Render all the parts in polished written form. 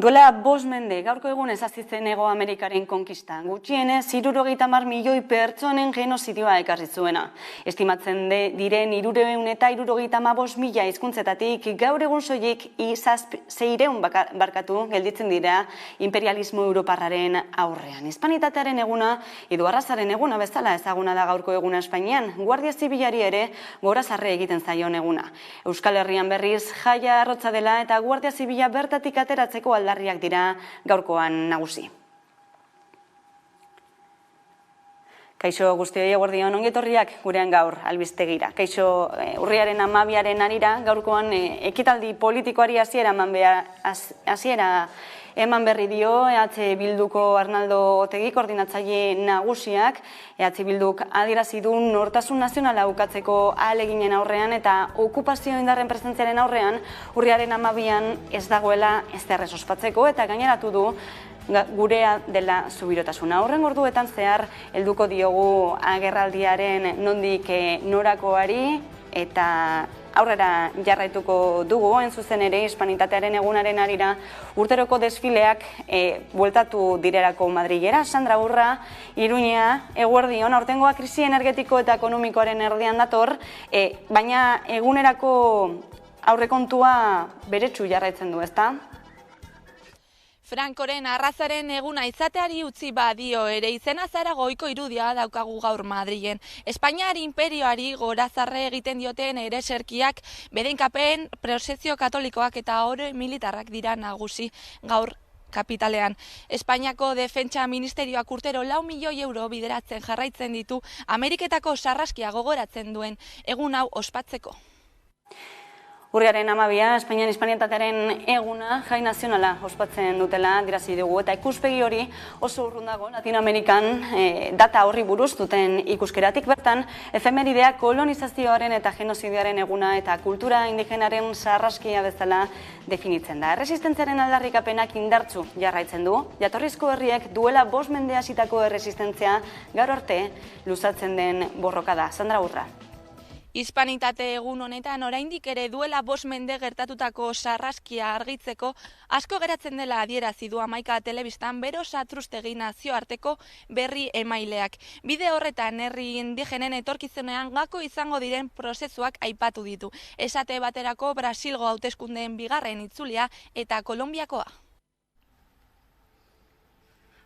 Duela 5 mende, gaurko egunez hasi zen Hego Amerikaren konkista. Gutxienez, 70 milioi pertsonen genozidioa ekarri zuena. Estimatzen diren 375.000 hizkuntzetatik gaur egun soilik 600 barkatu gelditzen dira imperialismo europarraren aurrean. Hispanitatearen eguna edo arrazaren eguna bezala ezaguna da gaurko eguna Espainian. Guardia Zibilari ere gorazarre egiten zaion eguna. Euskal Herrian berriz jaia arrotza dela eta Guardia Zibila bertatik ateratzeko aldarriak dira gaurkoan nagusi. Kaixo guztioi eguerdion, ongi etorriak gurean gaur albistegira. Kaixo urriaren 12 harira gaurkoan ekitaldi politikoari hasiera eman berri dio EH Bilduko Arnaldo Otegi koordinatzaile nagusiak. EH Bilduk adierazi du nortasun nazionala ukatzeko ahaleginen aurrean eta okupazio indarren presentziaren aurrean urriaren 12an ez dagoela ezer ez ospatzeko eta gaineratu du gurea dela zubirotasuna. Horren orduetan zehar helduko diogu agerraldiaren nondik norakoari eta aurrera jarraituko dugu, hain zuzen ere Hispanitatearen egunaren harira urteroko desfileak bueltatu direlako Madrilera. Sandra Urra, Iruña, eguerdion, aurtengoa krisi energetiko eta ekonomikoaren erdian dator, baina egunerako aurrekontua beretsu jarraitzen du, ezta? Frankoren arrazaren eguna izateari utzi badio ere izena zara goiko irudia daukagu gaur Madrilen. Espainiar imperioari gorazarre egiten dioten ereserkiak, bedenkapen, prozesio katolikoak eta ore militarrak dira nagusi gaur kapitalean. Espainiako Defentsa Ministerioak urtero 4 milioi euro bideratzen jarraitzen ditu Ameriketako sarraskia gogoratzen duen egun hau ospatzeko. Urriaren 12a, Espainian Hispanitatearen eguna jai nazionala ospatzen dutela adierazi dugu eta ikuspegi hori oso urrun dago Latinoamerikan data horri buruz duten ikuskeratik bertan efemeridea kolonizazioaren eta genozidioaren eguna eta kultura indigenaren sarraskia bezala definitzen da. Erresistentziaren aldarrikapenak indartsu jarraitzen du, jatorrizko herriek duela 5 mende hasitako erresistentzia gaur arte luzatzen den borroka da. Sandra Urra. Hispanitate egun honetan oraindik ere duela 5 mende gertatutako sarraskia argitzeko asko geratzen dela adierazi du Hamaika telebistan Bero Satrustegi nazioarteko berri emaileak. Bide horretan herri indigenen etorkizunean gako izango diren prozesuak aipatu ditu. Esate baterako Brasilgo hauteskundeen bigarren itzulia eta Kolonbiakoa.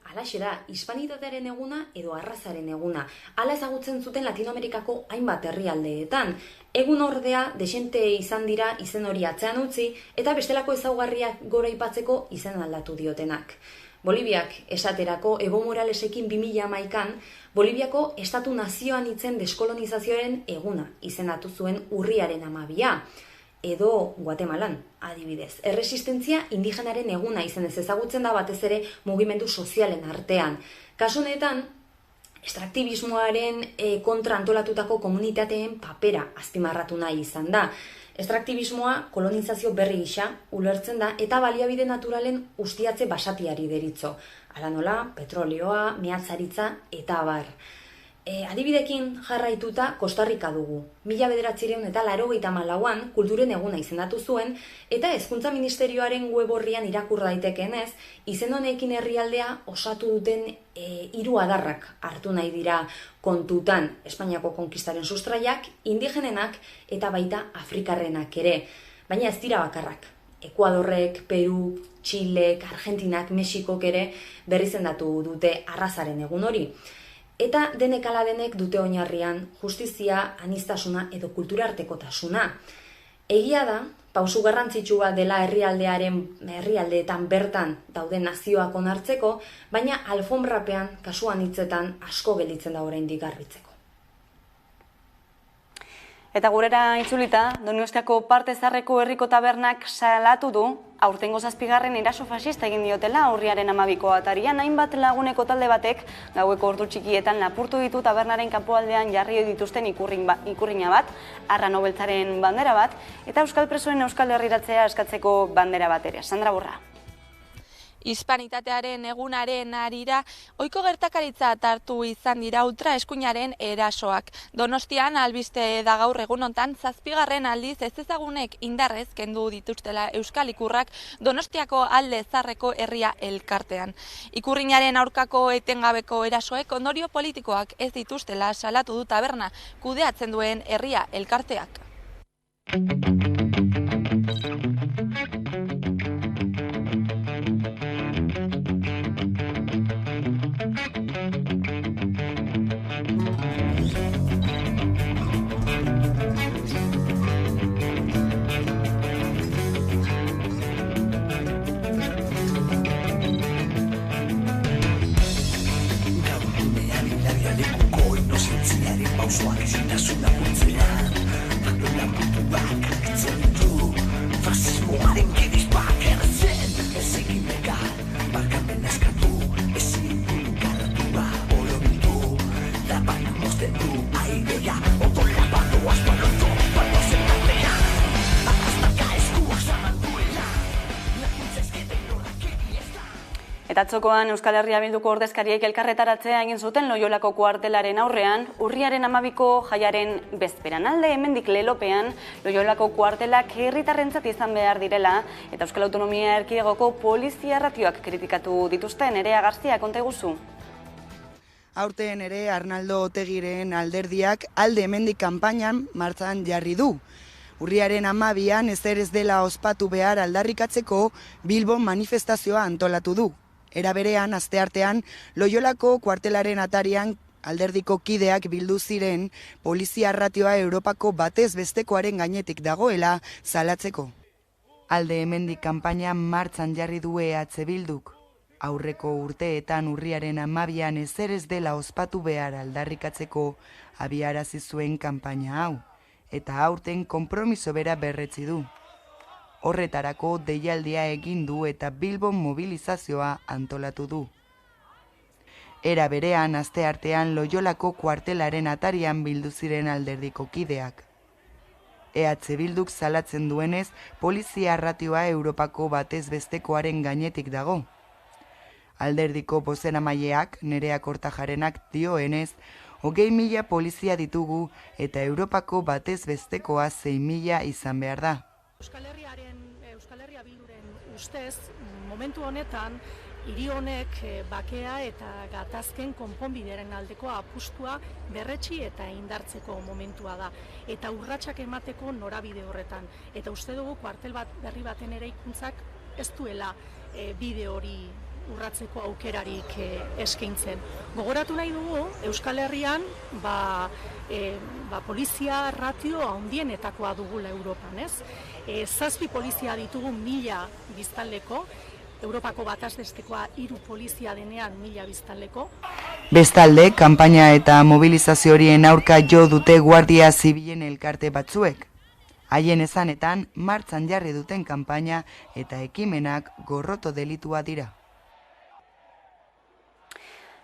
Halaxe da, Hispanitatearen eguna edo arrazaren eguna. Hala ezagutzen zuten Latinoamerikako hainbat herrialdeetan. Egun ordea, desente izan dira izen hori atzean utzi eta bestelako ezaugarriak gora aipatzeko izen aldatu diotenak. Boliviak esaterako Evo Moralesekin 2011an, Boliviako estatu nazioan itzen deskolonizazioaren eguna izendatu zuen urriaren 12a. Edo Guatemalan, adibidez. Erresistentzia indigenaren eguna izenez ezagutzen da batez ere mugimendu sozialen artean. Kasu honetan, estraktibismoaren kontra antolatutako komunitateen papera azpimarratu nahi izan da. Estraktibismoa kolonizazio berri gisa ulertzen da eta baliabide naturalen ustiatze basatiari deritzo. Hala nola, petrolioa, mehatzaritza eta abar. Adibidekin jarraituta Kostarrika dugu. 1984an kulturen eguna izendatu zuen eta Hezkuntza Ministerioaren web orrian irakur daitekeenez, izen honekin herrialdea osatu duten 3 adarrak hartu nahi dira kontutan Espainiako konkistaren sustraiak, indigenenak eta baita afrikarrenak ere. Baina ez dira bakarrak. Ekuadorrek, Peru, Txilek, Argentinak, Mexikok ere berrizendatu dute arrazaren egun hori. Eta denek ala denek dute oinarrian justizia, aniztasuna edo kulturartekotasuna. Egia da, pausu garrantzitsua dela herrialdeetan bertan dauden nazioak onartzeko, baina alfonbrapean, kasuan hitzetan, asko gelditzen da oraindik garbitzeko. Eta gurera itzulita, Donostiako Parte Zaharreko herriko tabernak salatu du aurtengo 7. eraso fascista egin diotela urriaren 12ko atarian hainbat laguneko talde batek gaueko ordu txikietan lapurtu ditu tabernaren kanpoaldean jarri dituzten ikurrina bat, arrano beltzaren bandera bat eta euskal presoen euskal herriratzea eskatzeko bandera bat ere. Sandra Burra. Hispanitatearen egunaren arira, ohiko gertakaritza hartu izan dira ultraeskuinaren erasoak. Donostian albiste da gaur egun hontan 7. aldiz ezezagunek indarrez kendu dituztela euskal ikurrak Donostiako Alde Zaharreko herria elkartean. Ikurrinaren aurkako etengabeko erasoek ondorio politikoak ez dituztela salatu du taberna kudeatzen duen herria elkarteak. Pausoak ezintasuna multzean Faktoria puntuak akitzen du Fasismoaren kidizpak erretzen Ez egin begar, barkamen eskatu Ezin du garatua olomitu Labaina mozten du airea Odola batu asparotu Bato zen artean Arrastaka eskuak zaman duela Lakuntza ezketen norak egiezta Eta atzokoan Euskal Herria Bilduko ordezkariek elkarretaratzea egin zuten Loiolako kuartelaren aurrean, urriaren 12ko jaiaren bezperan. Alde hemendik lelopean, Loiolako kuartelak herritarrentzat izan behar direla, eta Euskal Autonomia Erkidegoko polizia ratioak kritikatu dituzten. Nerea Garzia, konta iguzu. Aurten ere Arnaldo Otegiren alderdiak alde hemendik kanpainan martxan jarri du. Urriaren 12an ezer ez dela ospatu behar aldarrikatzeko Bilbon manifestazioa antolatu du. Era berean, asteartean, Loiolako kuartelaren atarian alderdiko kideak bildu ziren polizia ratioa Europako batez bestekoaren gainetik dagoela salatzeko. Alde hemendik kanpaina martxan jarri du EH Bilduk. Aurreko urteetan urriaren 12an ezer ez dela ospatu behar aldarrikatzeko abiarazi zuen kanpaina hau, eta aurten konpromiso bera berretsi du. Horretarako deialdia egin du eta Bilbon mobilizazioa antolatu du. Era berean asteartean Loiolako kuartelaren atarian bildu ziren alderdiko kideak. EH Bilduk salatzen duenez, polizia ratioa Europako batez bestekoaren gainetik dago. Alderdiko bozeramaileak, Nerea Kortajarenak dioenez, 20.000 polizia ditugu eta Europako batez bestekoa 6.000 izan behar da. Euskal Herria Bilduren ustez, momentu honetan, hiri honek bakea eta gatazken konponbideren aldeko apustua berretsi eta indartzeko momentua da. Eta urratsak emateko norabide horretan. Eta uste dugu kuartel berri baten eraikuntzak ez duela bide hori urratzeko aukerarik eskaintzen. Gogoratu nahi dugu, Euskal Herrian polizia ratio handienetakoa dugula Europan, ez? 7 polizia ditugu 1000 biztanleko, Europako bataz bestekoa 3 polizia denean 1000 biztanleko. Bestalde, kanpaina eta mobilizazio horien aurka jo dute Guardia Zibilen elkarte batzuek. Haien esanetan, martxan jarri duten kanpaina eta ekimenak gorroto delitua dira.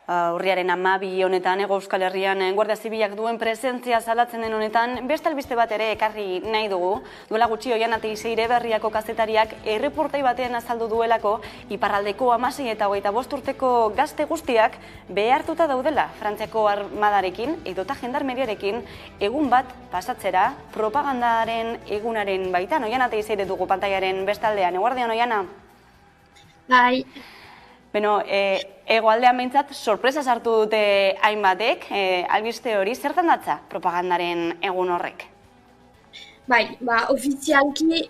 Urriaren 12 honetan, Hego Euskal Herrian Guardia Zibilak duen presentzia salatzen den honetan, beste albiste bat ere ekarri nahi dugu. Duela gutxi Oiana Teiseire Berriako kazetariak erreportai batean azaldu duelako, iparraldeko 16 eta 25 urteko gazte guztiak behartuta daudela Frantziako armadarekin edota jendarmeriarekin egun bat pasatzera propagandaren egunaren baitan. Oiana Teiseire dugu pantailaren bestaldean. Eguardian, Oiana? Bai. Beno, hegoaldean behintzat sorpresa sartu dute hainbatek, albiste hori, zertan datza propagandaren egun horrek? Bai, ofizialki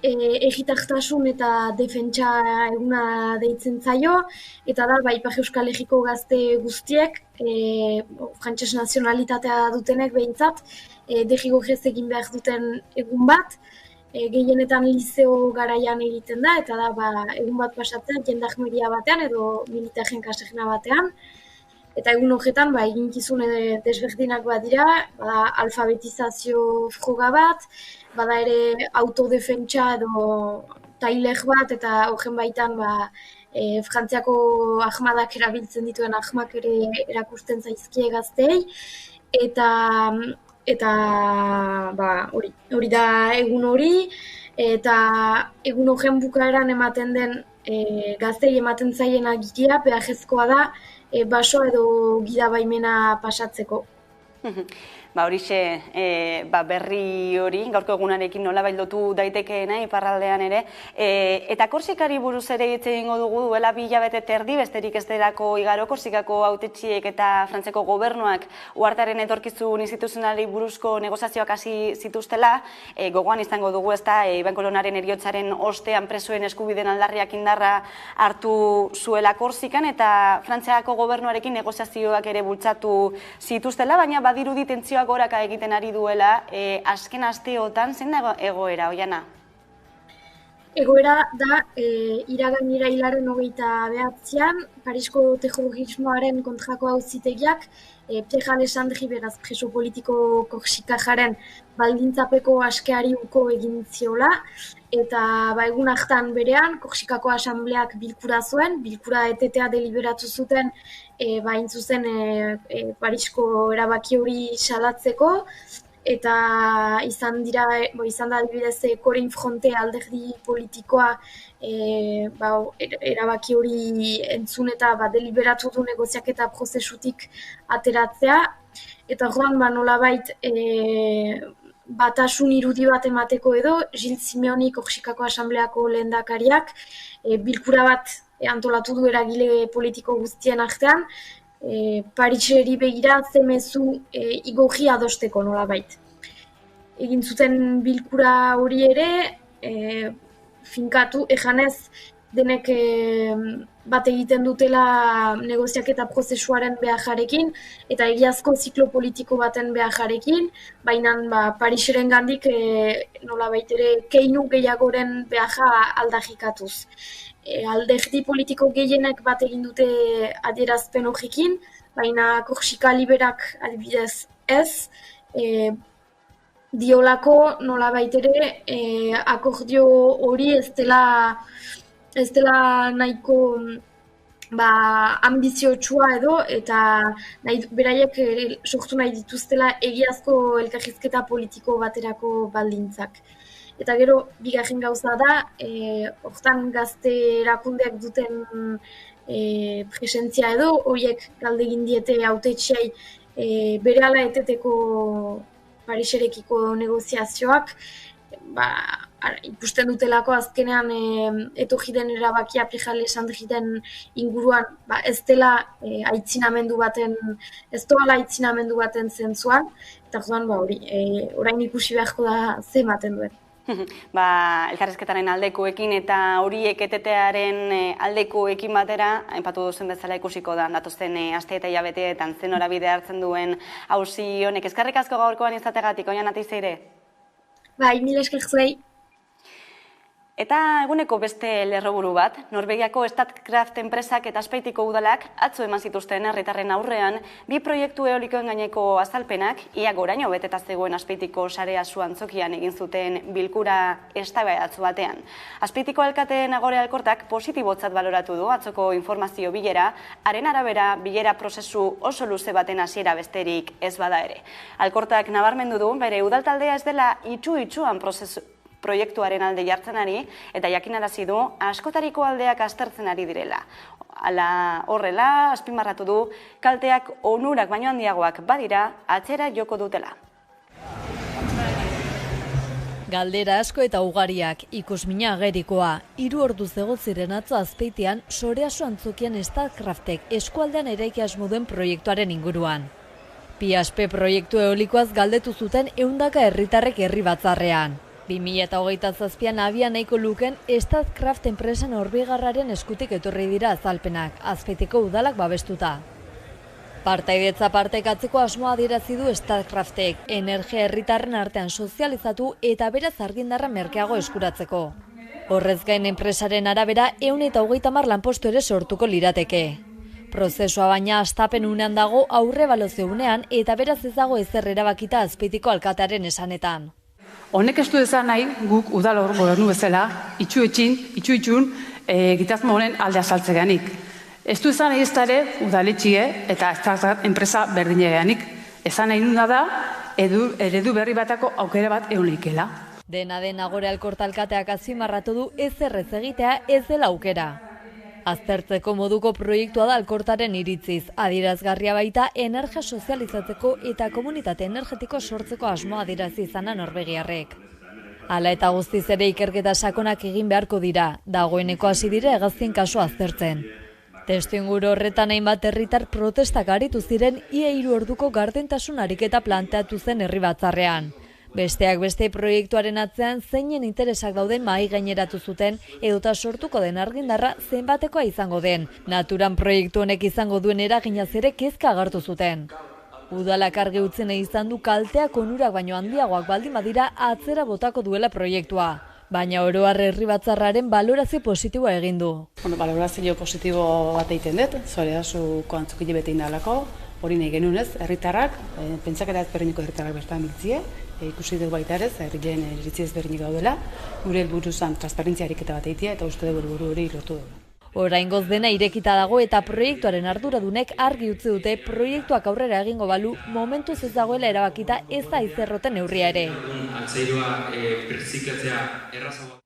egitartasun eta defentsa eguna deitzen zaio, eta da, Ipar Euskal Herriko gazte guztiek, frantses nazionalitatea dutenek behintzat, derrigorrez egin behar duten egun bat, gehienetan liceo garaian egiten da, eta da, egun bat pasatzen jendarmeria batean edo militarren kaserna batean. Eta egun horretan, eginkizun desberdinak badira, alfabetizazio froga bat, bada ere autodefentsa edo tailer bat, eta horren baitan Frantziako ahmadak erabiltzen dituen ahmak ere erakusten zaizkie gazteei, eta hori da egun hori, eta egun horren bukaeran ematen den gaztei ematen zaien agiria peajezkoa da baso edo gidabaimena pasatzeko. Horixe, berri hori, gaurko egunarekin nola lotu daitekeena iparraldean ere, eta Korsikari buruz ere hitz egingo dugu duela 2 hilabete terdi, besterik ez delako igaro Korsikako hautetsiek eta Frantzeko gobernuak uhartearen etorkizun instituzionali buruzko negoziazioak hasi zituztela, gogoan izango dugu ezta Iban Kolonaren heriotzaren ostean presoen eskubideen aldarriak indarra hartu zuela Korsikan eta Frantziako gobernuarekin negoziazioak ere bultzatu zituztela, baina badirudi tentsioak goraka egiten ari duela, azken asteotan, zein da egoera, Oiana? Egoera da, iragan irailaren 29an, Parisko terrorismoaren kontrako auzitegiak, Pierre Alexandri beraz preso politiko Korsikajaren baldintzapeko askeari uko egin ziola, eta egun hartan berean, Korsikako asambleak bilkura zuen, bilkura etetea deliberatu zuten, hain zuzen Parisko erabaki hori salatzeko, eta izan da adibidez Korin Fronte alderdi politikoa erabaki hori entzun eta deliberatu du negoziaketa prozesutik ateratzea, eta orduan nolabait batasun irudi bat emateko edo, Gilles Simeoni Korsikako asambleako lehendakariak bilkura bat antolatu du eragile politiko guztien artean, Pariseri begira ze mezu igorri adosteko nolabait. Egin zuten bilkura hori ere, finkatu, ejanez denek bat egiten dutela negoziaketa prozesuaren beharjarekin eta egiazko ziklo politiko baten beharjarekin, baina Pariseren gandik nolabait ere keinu gehiagoren beharja aldarrikatuz. Alderdi politiko gehienek bat egin dute adierazpen horrekin, baina Korsika liberak adibidez ez, diolako nolabait ere akordio hori ez dela nahiko ambiziotsua edo, eta beraiek sortu nahi dituztela egiazko elkarrizketa politiko baterako baldintzak. Eta gero, bigarren gauza da, hortan gazte erakundeak duten presentzia edo, horiek galdegin diete hautetsiei berehala eteteko Pariserekiko negoziazioak, ikusten dutelako azkenean etorri den erabakia Pierre Alexandriren inguruan ez dela aitzinamendu baten zentzuan, eta orduan orain ikusi beharko da ze ematen duen. Elkarrizketaren aldekoekin eta horiek etetearen aldekoekin batera, aipatu duzen bezala ikusiko da, datozen aste eta hilabeteetan zen norabide hartzen duen auzi honek. Eskerrik asko gaurkoan izategatik, Oiana Teizeire. Mila esker zuei. Eta eguneko beste lerroburu bat, Norvegiako Statkraft enpresak eta Azpeitiko udalak atzo eman zituzten herritarren aurrean 2 proiektu eolikoen gaineko azalpenak, ia goraino beteta zegoen Azpeitiko sarea Zuantzokian egin zuten bilkura eztabaidatsu batean. Azpeitiko alkate Nagore Alkortak positibotzat baloratu du atzoko informazio bilera, haren arabera bilera prozesu oso luze baten hasiera besterik ez bada ere. Alkortak nabarmendu du bere udaltaldea ez dela itxu-itxuan proiektuaren alde jartzen ari, eta jakinarazi du askotariko aldeak aztertzen ari direla. Horrela, azpimarratu du, kalteak onurak baino handiagoak badira, atzera joko dutela. Galdera asko eta ugariak, ikusmina agerikoa, 3 orduz egon ziren atzo Azpeitian, Sorea Zuantzokian Statkraftek eskualdean eraiki asmo duen proiektuaren inguruan. PSP proiektu eolikoaz galdetu zuten 100 herritarrek herri batzarrean. 2027an abian nahiko luken Statkraft enpresen Norvegarraren eskutik etorri dira azalpenak, Azpeitiko udalak babestuta. Partaidetza partekatzeko asmoa adierazi du Statkraftek, energia herritarren artean sozializatu eta beraz argindarra merkeago eskuratzeko. Horrez gain enpresaren arabera 130 lanpostu ere sortuko lirateke. Prozesua baina hastapen unean dago aurre balozio unean eta beraz ez dago ezer erabakita Azpeitiko alkatearen esanetan. Honek ez du ezan nahi guk udal gobernu bezala, itxu-itxun gitazmo honen alde azaltzeganik. Ez du ezan nahi ez dara udaletxie eta enpresa berdineganik. Ezan nahi nuna da eredu berri batako aukera bat egon leikela. Dena den Agora Elkortalkateak azpimarratu du ezer ez egitea ez dela aukera. Aztertzeko moduko proiektua da Alkortaren iritziz, adierazgarria baita energia sozializatzeko eta komunitate energetiko sortzeko asmoa adierazi izana norvegiarrek. Hala eta guztiz ere ikerketa sakonak egin beharko dira, dagoeneko hasi dira hegaztien kasua aztertzen. Testuinguru horretan hainbat herritar protestak aritu ziren ia 3 orduko gardentasun ariketa planteatu zen herri batzarrean. Besteak beste proiektuaren atzean zeinen interesak dauden mahai gaineratu zuten edota sortuko den argindarra zenbatekoa izango den. Naturan proiektu honek izango duen eraginaz ere kezka agertu zuten. Udalak argi utzi nahi izan du kalteak onurak baino handiagoak baldin badira atzera botako duela proiektua. Baina oro har herri batzarraren balorazio positiboa egin du. Balorazio positibo bat egiten dut, Zoredazuko antzukile bete indalako, hori nahi genunez, herritarrak, pentsaketa ezberdineko herritarrak bertan biltzie, ikusi dugu baita ere, herrien iritzi ezberdinik daudela, gure helburu zen transparentzia ariketa bat egitea eta uste dugu helburu hori lortu dugu. Oraingoz dena irekita dago eta proiektuaren arduradunek argi utzi dute proiektuak aurrera egingo balu momentuz ez dagoela erabakita ez da izerroten neurria ere. Altzairua berrizikatzea errazagoa.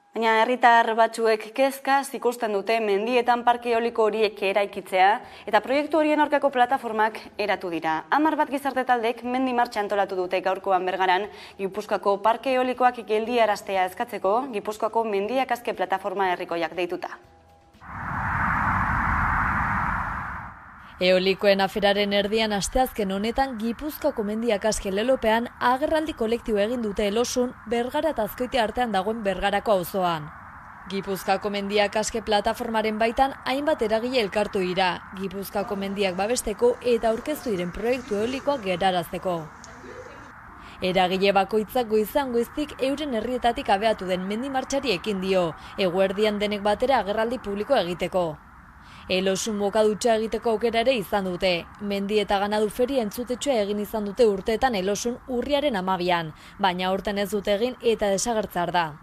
Baina herritar batzuek kezkaz ikusten dute mendietan parke eoliko horiek eraikitzea eta proiektu horien aurkako plataformak eratu dira. 10 bat gizarte taldek mendi martxa antolatu dute gaurkoan Bergaran, Gipuzkoako parke eolikoak geldiaraztea eskatzeko, Gipuzkoako mendiak azke plataforma herrikoiak deituta. Eolikoen aferaren erdian asteazken honetan Gipuzkoako mendiak azke lelopean agerraldi kolektibo egin dute Elosun Bergara eta Azkoitia artean dagoen Bergarako auzoan. Gipuzkoako mendiak azke plataformaren baitan hainbat eragile elkartu dira, Gipuzkoako mendiak babesteko eta aurkeztu diren proiektu eolikoak gerarazteko. Eragile bakoitzak goizan goiztik euren herrietatik abeatu den mendi martxari ekin dio, eguerdian denek batera agerraldi publiko egiteko. Elosun bokadutxa egiteko aukera ere izan dute. Mendi eta ganadu feria entzutetxoa egin izan dute urteetan Elosun urriaren 12an, baina aurten ez dute egin eta desagertzar da.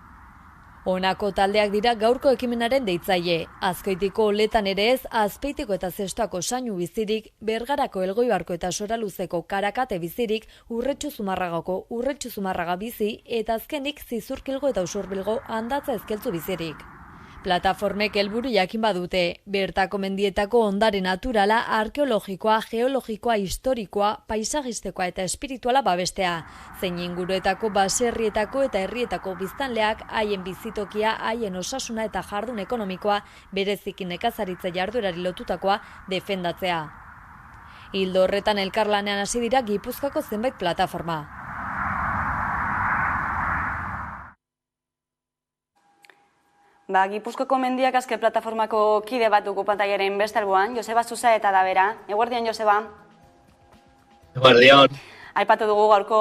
Honako taldeak dira gaurko ekimenaren deitzaile. Azkoitiko Oletan ere ez, Azpeitiko eta Zestoako Sainu bizirik, Bergarako Elgoibarko eta Soraluzeko Karakate bizirik, Urretxu Zumarragako Urretxu Zumarraga bizi eta azkenik Zizurkilgo eta Usurbilgo Handatza Ezkeltzu bizirik. Plataformek helburu jakin badute, bertako mendietako ondare naturala, arkeologikoa, geologikoa, historikoa, paisagistekoa eta espirituala babestea. Zein inguruetako baserrietako eta herrietako biztanleak, haien bizitokia, haien osasuna eta jardun ekonomikoa, bereziki nekazaritza jarduerari lotutakoa, defendatzea. Ildo horretan elkarlanean hasi dira Gipuzkoako zenbait plataforma. Gipuzkoako mendiak azke plataformako kide bat dugu pantaiaren beste alboan, Joseba Zuza eta da bera. Eguerdion, Joseba? Eguerdion. Aipatu dugu gaurko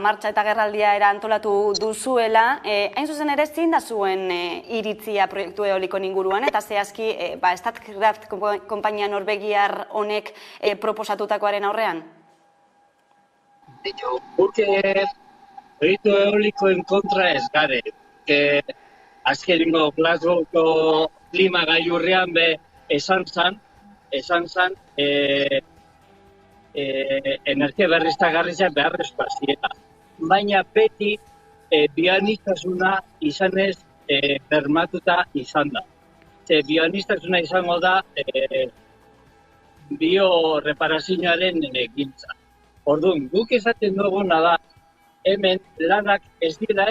martxa eta gerraldia antolatu duzuela. Hain zuzen ere zein da zuen iritzia proiektu eolikon inguruan, eta zehazki Statkraft konpainia norvegiar honek proposatutakoaren aurrean? Guk proiektu eolikoen kontra ez gare. Azkenengo Glasgowko klima gailurrean esan zan energia berriztagarria beharrezkoa zirela. Baina beti bioaniztasuna izanez bermatuta izan da. Bioaniztasuna izango da bioreparazioaren giltza. Orduan, guk esaten duguna da, hemen lanak ez dira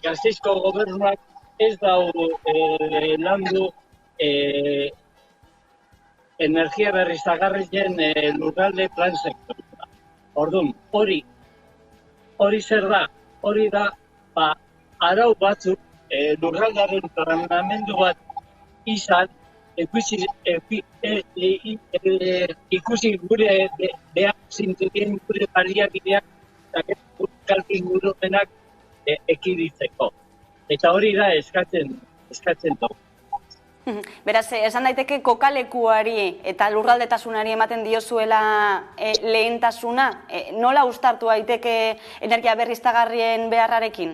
Gasteizko gobernuak ez dau landu energia berriztagarrien lurralde plan sektorioa. Orduan, hori zer da? Hori da, arau batzuk lurraldearen planamendu bat izan, ikusi gure behar zintukien gure baliabideak eta ingurumenak ekiditzeko. Eta hori da eskatzen dugu. Beraz, esan daiteke kokalekuari eta lurraldetasunari ematen diozuela lehentasuna? Nola uztartu daiteke energia berriztagarrien beharrarekin?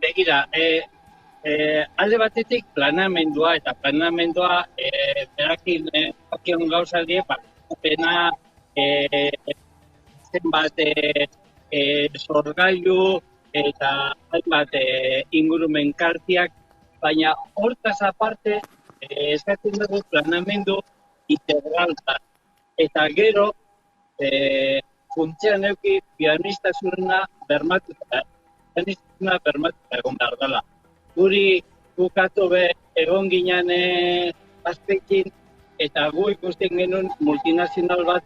Begira, alde batetik planamendua eta planamendua berakin gauza die, pena zenbat sorgailu eta hainbat ingurumen kartiak, baina hortaz aparte eskatzen dugu planamendu integral bat. Eta gero funtzean euki pianistasuna bermatuta egon behar dela. Guri bukatu egon ginen azpekin eta gu ikusten genuen multinazional bat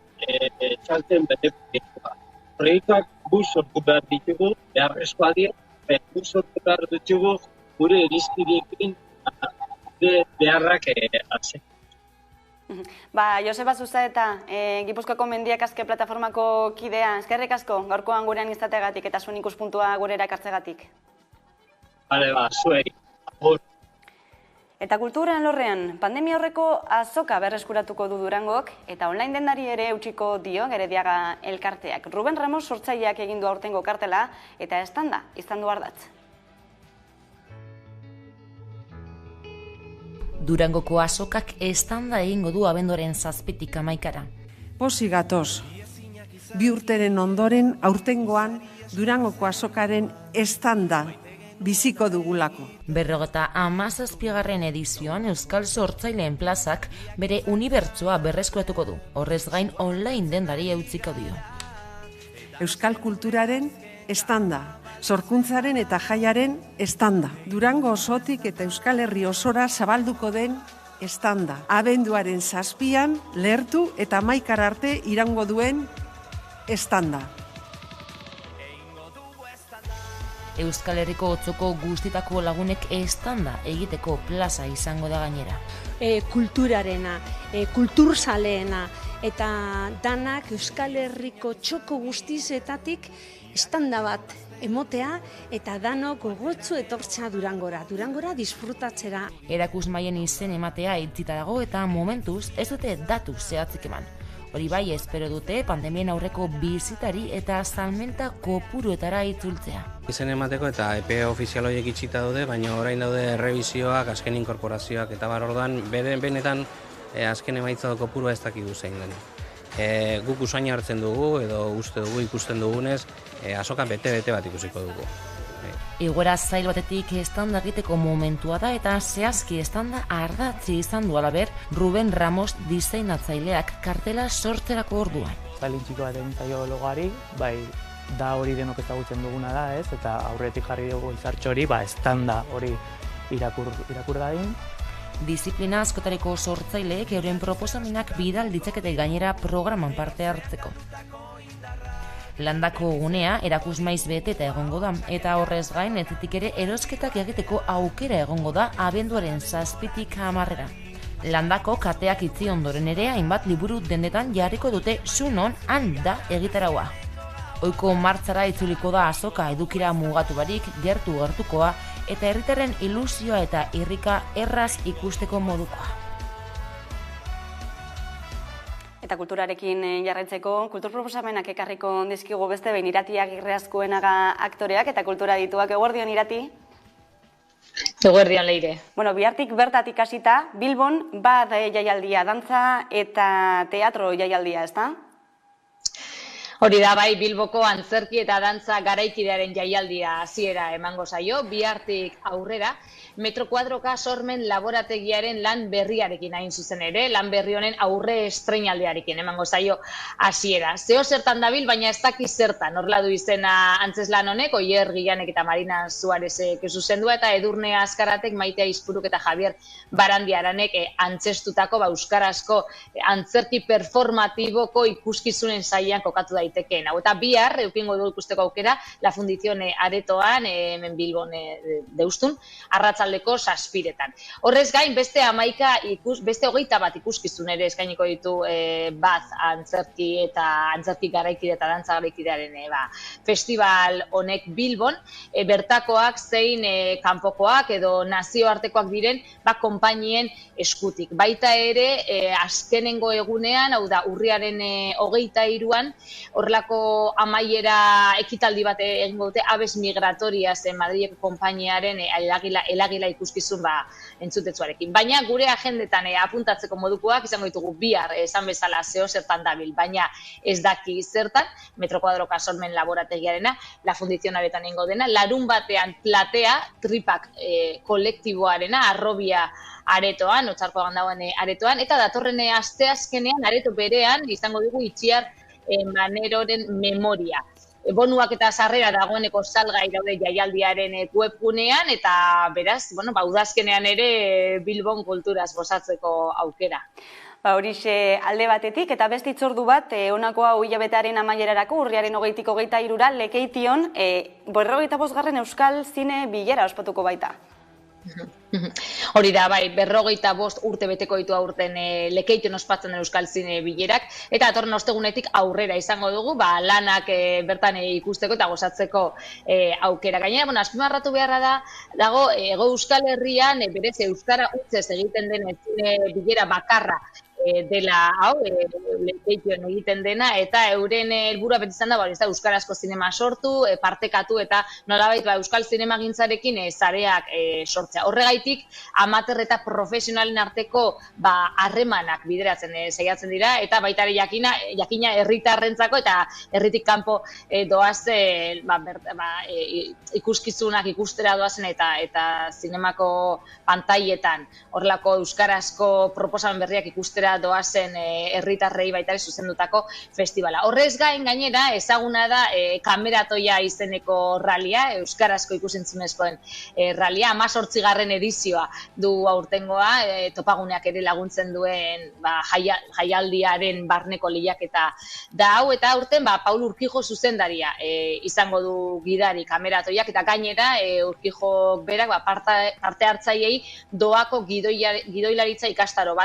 txalten bete proiektua. Proiektuak gu sortu behar ditugu, beharrezkoa dira, gu sortu behar ditugu gure irizpideekin beharrak hartzen. Joseba Zuzeta, Gipuzkoako Mendiak Azke Plataformako kidea, eskerrik asko, gaurkoan gurean izateagatik eta zuen ikuspuntua gurera ekartzegatik. Zuei. Agur. Eta kulturan lorrean, pandemia horreko azoka berreskuratuko du Durangok, eta online dendari ere eutxiko dio Gerediaga elkarteak. Ruben Ramos sortzaileak egin du aurtengo kartela, eta estanda izan du ardatz. Durangoko azokak estanda egingo du abenduaren 7tik 11. Posi gatoz. 2 urteren ondoren aurtengoan Durangoko azokaren estanda biziko dugulako. 57. edizioan Euskal Sortzaileen plazak bere unibertsoa berreskuratuko du. Horrez gain online dendari eutziko dio. Euskal kulturaren estanda, sorkuntzaren eta jaiaren estanda. Durango osotik eta Euskal Herri osora zabalduko den estanda. Abenduaren 7an lehertu eta 11 arte iraungo duen estanda. Euskal Herriko otzoko guztitako lagunek estanda egiteko plaza izango da gainera. Kulturarena, kulturzaleena eta danak Euskal Herriko txoko guztizetatik estanda bat emotea eta danok gogotsu etortzea Durangora disfrutatzera. Erakusmaien izen ematea itzita dago eta momentuz ez dute datu zehatzik eman. Hori bai, espero dute pandemien aurreko bizitari eta salmenta kopuruetara itzultzea. Izen emateko eta epe ofizial horiek itxita daude, baina orain daude errebizioak, azken inkorporazioak eta orduan benetan azken emaitza kopurua ez dakigu zein den. Guk usaina hartzen dugu edo uste dugu ikusten dugunez, azoka bete-bete bat ikusiko dugu. Egoera zail batetik estanda egiteko momentua da eta zehazki estanda ardatzi izan du alaber Ruben Ramos diseinatzaileak kartela sortzerako orduan. Zailintxikoa den zaio logoari, bai da hori denok ezagutzen duguna da, ez? Eta aurretik jarri dugu izartxo hori, estanda hori irakur dadin. Disiplina askotariko sortzaileek euren proposamenak bidal ditzakete gainera programan parte hartzeko. Landako gunea erakusmaiz beteta egongo da, eta horrez gain etzetik ere erosketak egiteko aukera egongo da abenduaren 7tik 10. Landako kateak itzi ondoren ere hainbat liburu dendetan jarriko dute Zunon han da egitaraua. Ohiko martxara itzuliko da azoka edukira mugatu barik, gertukoa, eta herritarren ilusioa eta irrika erraz ikusteko modukoa. Eta kulturarekin jarraitzeko, kultur proposamenak ekarriko dizkigu beste behin Irati Agirreazkoenaga aktoreak eta kultura dituak. Eguerdion, Irati? Eguerdion, Leire. Bihartik bertatik hasita, Bilbon bat jaialdia, dantza eta teatro jaialdia, ezta? Hori da, bai, Bilboko antzerki eta dantza garaikidearen jaialdia hasiera emango zaio, bihartik aurrera, Metro Kuadroka sormen laborategiaren lan berriarekin hain zuzen ere, lan berri honen aurre estreinaldiarekin emango zaio hasiera. Zeo zertan dabil, baina ez daki zertan, horrela du izena antzeslan honek, Oier Gillanek eta Marina Suarezek zuzendua eta Edurne Azkaratek, Maitea Izpuruk eta Javier Barandiaranek antzestutako euskarazko antzerki performatiboko ikuskizunen sailean kokatu daitekeen. Hau eta bihar, eukingo du ikusteko aukera, La Fundizione aretoan, hemen Bilbon deustun, arratsaldeko 7etan. Horrez gain, beste 21 ikuskizun ere eskainiko ditu bat antzerki eta antzerki garaikide eta dantza garaikidearen festival honek Bilbon, bertakoak zein kanpokoak edo nazioartekoak diren konpainien eskutik. Baita ere, azkenengo egunean, hau da, urriaren 23an, horrelako amaiera ekitaldi bat egingo dute, Aves Migratorias Madrileko konpainiaren elagila ikuskizun entzutetzuarekin. Baina gure agendetan apuntatzeko modukoak izango ditugu bihar, esan bezala zeo zertan dabil, baina ez daki zertan, Metro Kuadroka sormen laborategiarena, La Fundizionaretan ingo dena, larun batean Platea, tripak kolektiboarena, Arrobia aretoan, Otsarkoagan dagoen aretoan, eta datorren asteazkenean areto berean izango dugu Itziar Maneroren memoria. Bonuak eta sarrera dagoeneko salgai daude jaialdiaren webgunean, eta beraz, udazkenean ere Bilbon kulturaz gozatzeko aukera. Horixe alde batetik, eta beste hitzordu bat, honako hau hilabetearen amaierarako, urriaren 23 Lekeition, 45. Euskal Zine Bilera ospatuko baita. Hori da, bai, 45 urte beteko ditu aurten Lekeition ospatzen den Euskal Zine Bilerak, eta datorren ostegunetik aurrera izango dugu, lanak bertan ikusteko eta gozatzeko aukera. Gainera, azpimarratu beharra dago, Hego Euskal Herrian, berez euskara hutsez egiten den zine bilera bakarra dela hau, Lekeition egiten dena, eta euren helburua beti izan da, euskarazko zinema sortu, partekatu, eta nolabait euskal zinemagintzarekin zareak sortzea. Horregaitik, amateur eta profesionalen arteko harremanak bideratzen saiatzen dira, eta baita ere jakina herritarrentzako eta herritik kanpo doazen ikuskizunak ikustera doazen eta zinemako pantailetan horrelako euskarazko proposamen berriak ikustera doazen herritarrei baita ere zuzendutako festivala. Horrez gainera ezaguna da Kameratoia izeneko ralia, euskarazko ikusentzunezkoen ralia, 18. edizioa du aurtengoa, topaguneak ere laguntzen duen jaialdiaren barneko lehiaketa da hau, eta aurten Paul Urkijo zuzendaria izango du gidari Kameratoiak, eta gainera Urkijo berak parte hartzaileei doako gidoilaritza ikastaro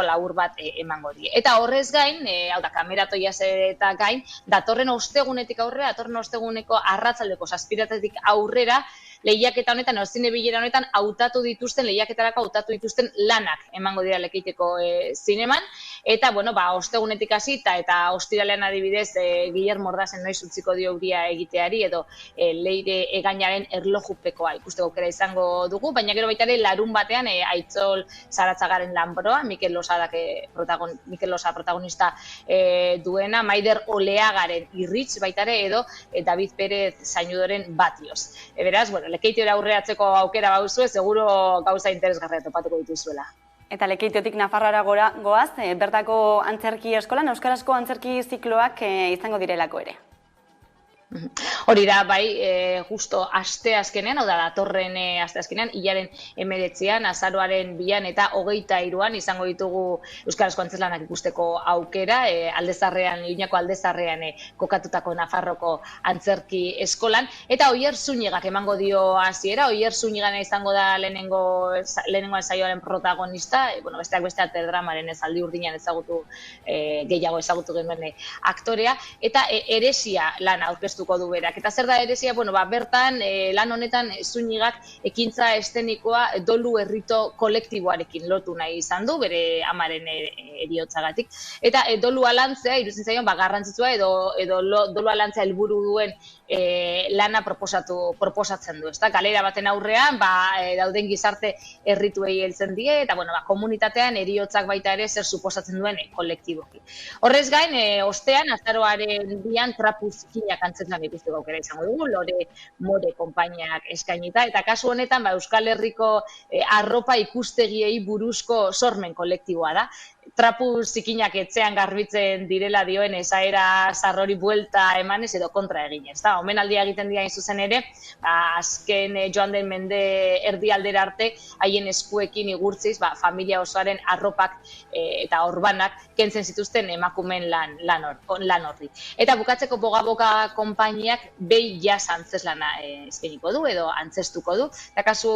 labur bat emango die. Eta horrez gain, hau da, Kameratoiaz eta gain, datorren ostegunetik aurrera, datorren osteguneko arratsaldeko 7:00 aurrera, lehiaketa honetan, zine bilera honetan, lehiaketarako hautatu dituzten lanak emango dira Lekeiteko zineman, eta, ostegunetik hasita eta ostiralean adibidez, Guillermo Ordazen noiz utziko dio euria egiteari, edo Leire Egainaren erlojupekoa ikusteko aukera izango dugu, baina gero baita ere larun batean, Aitzol Zaratzagaren Lanbroa, Mikel Losa protagonista duena, Maider Oleagaren Irritz baita ere, edo David Pérez Zainudoren Batioz. Beraz, Lekeitiora aurreatzeko aukera bauzue, seguro gauza interesgarria topatuko dituzuela. Eta Lekeitiotik Nafarroara goaz, bertako antzerki eskolan, euskarazko antzerki zikloak izango direlako ere. Hori da, bai, justo asteazkenean, hau da, datorren asteazkenean, hilaren 19, azaroaren 2 eta 23 izango ditugu euskarazko antzezlanak ikusteko aukera, Iruñako Aldezarrean kokatutako Nafarroko antzerki eskolan, eta Oier Zúñigak emango dio hasiera. Oier Zúñigan izango da lehenengo saioaren protagonista, besteak beste aterdramaren ezaldi urdinan gehiago ezagutu genuen aktorea, eta Eresia lana aurkeztu du berak. Eta zer da Eresia? Bertan, lan honetan Zúñigak ekintza eszenikoa dolu herrito kolektiboarekin lotu nahi izan du, bere amaren heriotzagatik. Eta dolu alantzea, iruditzen zaion, garrantzitsua edo dolu alantzea helburu duen lana proposatzen du. Galera baten aurrean, dauden gizarte herrituei heltzen die, eta komunitatean heriotzak baita ere zer suposatzen duen kolektiboki. Horrez gain, ostean, azaroaren 2 Trapu Zikinak antzezlan ikusteko aukera izango dugu, Lore More konpainiak eskainita, eta kasu honetan Euskal Herriko arropa ikustegiei buruzko sormen kolektiboa da. Trapu zikinak etxean garbitzen direla dioen esaera zarrori buelta emanez edo kontra eginez. Omenaldia egiten dira zuzen ere, azken joan den mende erdialdera arte, haien eskuekin igurtziz, familia osoaren arropak eta orbanak kentzen zituzten emakumen lan horri. Eta bukatzeko Boga konpainiak behi jaz antzeslana eskainiko du edo antzestuko du. Eta kasu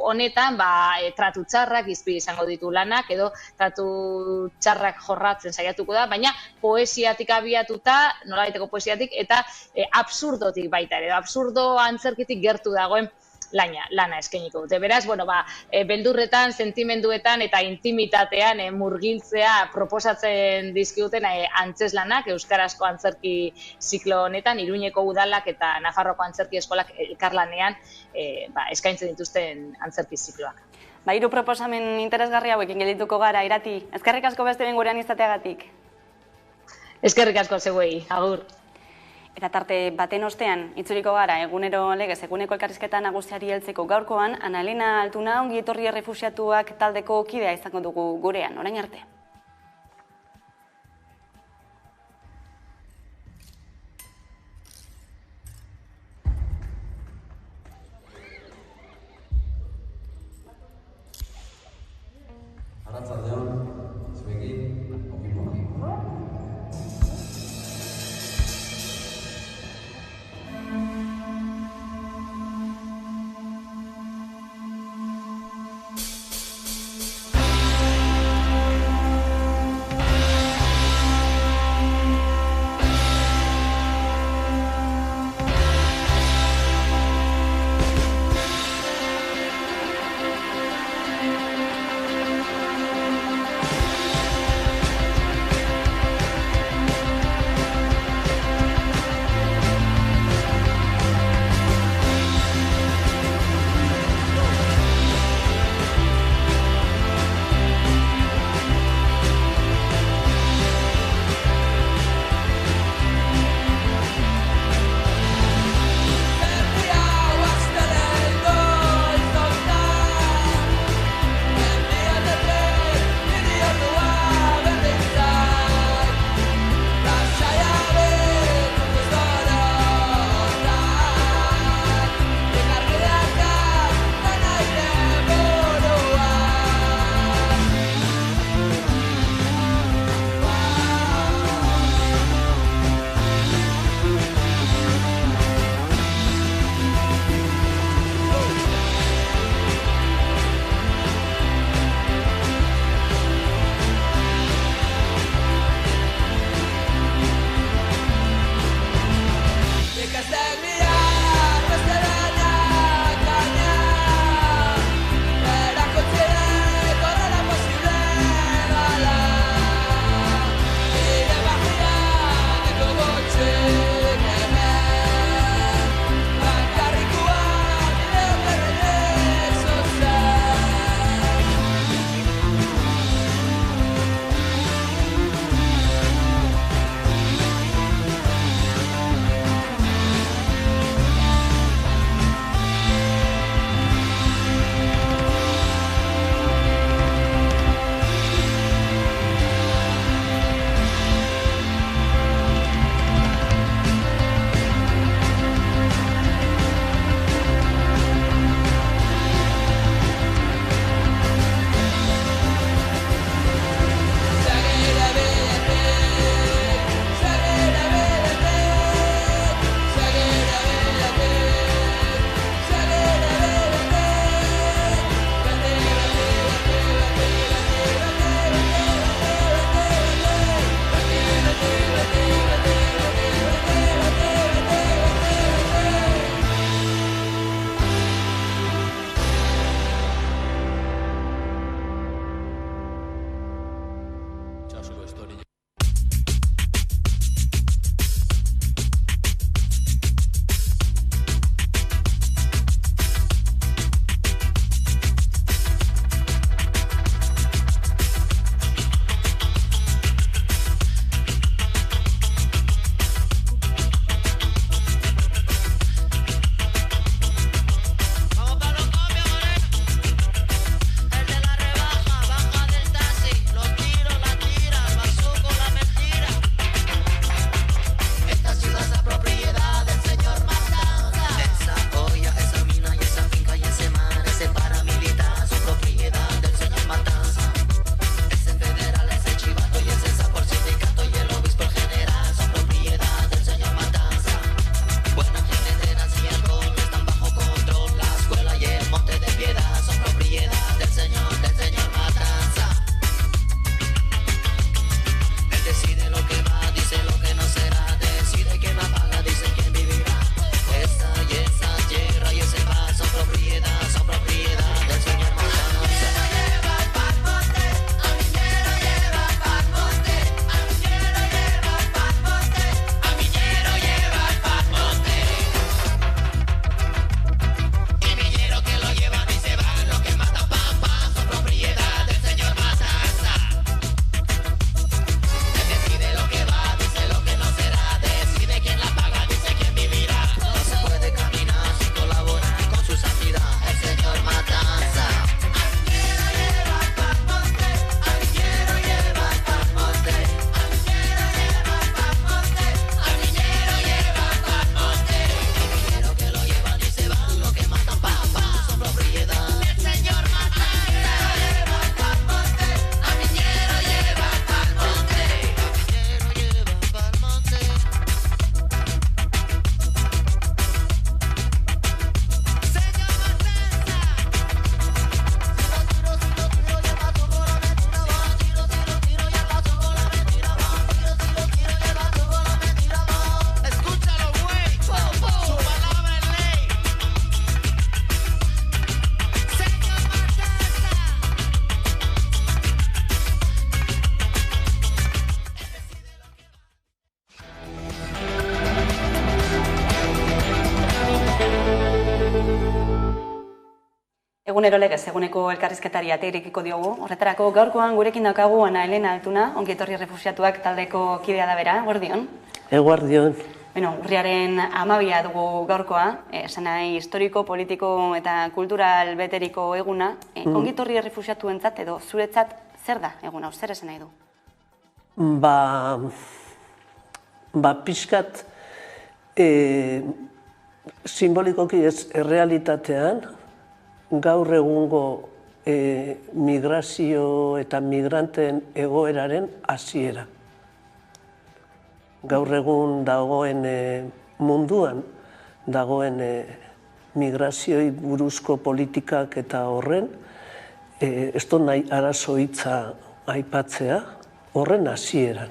honetan, tratu txarrak izpi izango ditu lanak edo tratu txarrak jorratzen saiatuko da, baina poesiatik abiatuta, nolabaiteko poesiatik, eta absurdotik baita ere. Absurdo antzerkitik gertu dagoen lana eskainiko dute. Beraz, beldurretan, sentimenduetan eta intimitatean murgiltzea proposatzen dizkiguten antzeslanak, euskarazko antzerki ziklo honetan, Iruñeko udalak eta Nafarroko antzerki eskolak elkarlanean eskaintzen dituzten antzerki zikloak. Hiru proposamen interesgarri hauekin geldituko gara, Irati. Eskerrik asko beste behin gurean izateagatik. Eskerrik asko zeuei, agur. Eta tarte baten ostean, itzuliko gara, egunero legez, eguneko elkarrizketa nagusiari heltzeko gaurkoan, Ana Elena Altuna ongi etorri errefuxiatuak taldeko kidea izango dugu gurean, orain arte. Arratsaldeon, zuekin, okimoki. Egunero legez, eguneko elkarrizketari ateirikiko diogu. Horretarako gaurkoan gurekin daukagu Ana Elena Altuna, ongi etorri refuxiatuak taldeko kidea da bera, guardion. Guardion. Urriaren 12 dugu gaurkoa, esan nahi historiko, politiko eta kultural beteriko eguna. Ongi etorri refuxiatuentzat edo zuretzat zer da eguna, zer esan nahi du? Pixkat simbolikoki ez errealitatean, gaur egungo migrazio eta migranteen egoeraren hasiera. Gaur egun dagoen munduan, dagoen migrazioi buruzko politikak eta horren, ez dut nahi arazo hitza aipatzea, horren hasieran.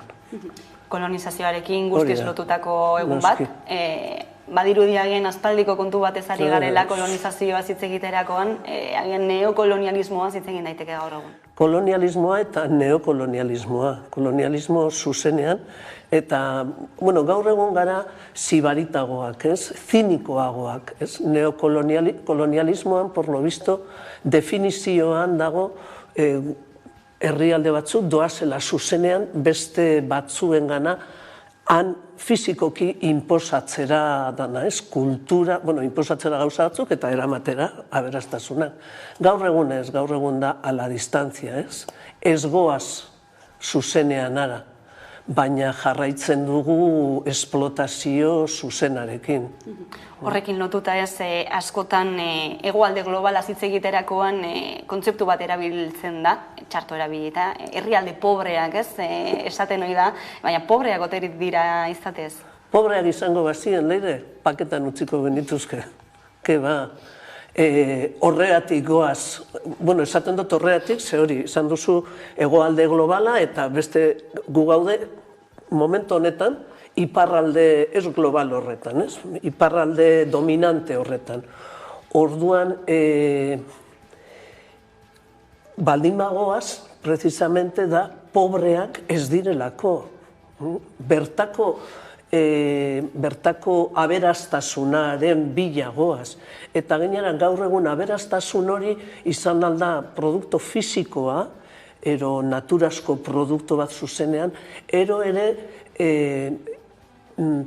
Kolonizazioarekin guztiz lotutako egun bat. Badiru diagen aspaldiko kontu batez ari garela kolonizazioa hitz egiterakoan, agian neokolonialismoa hitz egin daiteke gaur egun. Kolonialismoa eta neokolonialismoa. Kolonialismo zuzenean, eta gaur egun gara zibaritagoak, zinikoagoak. Neokolonialismoan, por lo visto, definizioan dago herrialde batzuk doazela zuzenean beste batzuengana han fizikoki inposatzera dana, kultura, inposatzera gauza batzuk eta eramatera aberastasuna. Gaur egun ez, gaur egun da a la distantzia, ez goaz zuzenean ara, baina jarraitzen dugu esplotazio zuzenarekin. Horrekin lotuta ez, askotan hegoalde globala hitz egiterakoan kontzeptu bat erabiltzen da, txarto erabilita, herrialde pobreak ez, esaten hori da, baina pobreak oterit dira izatez. Pobreak izango bazien, leire, paketan utziko genituzke. Ke ba, horregatik goaz, esaten dut horregatik, ze hori, izan duzu hegoalde globala eta beste gu gaude momentu honetan, iparralde ez global horretan, iparralde dominante horretan. Orduan, baldin bagoaz, precisamente da, pobreak ez direlako. Bertako aberastasunaren bilagoaz. Eta gainera gaur egun aberastasun hori izan alda produkto fisikoa, ero naturasko produktu bat zuzenean, ero ere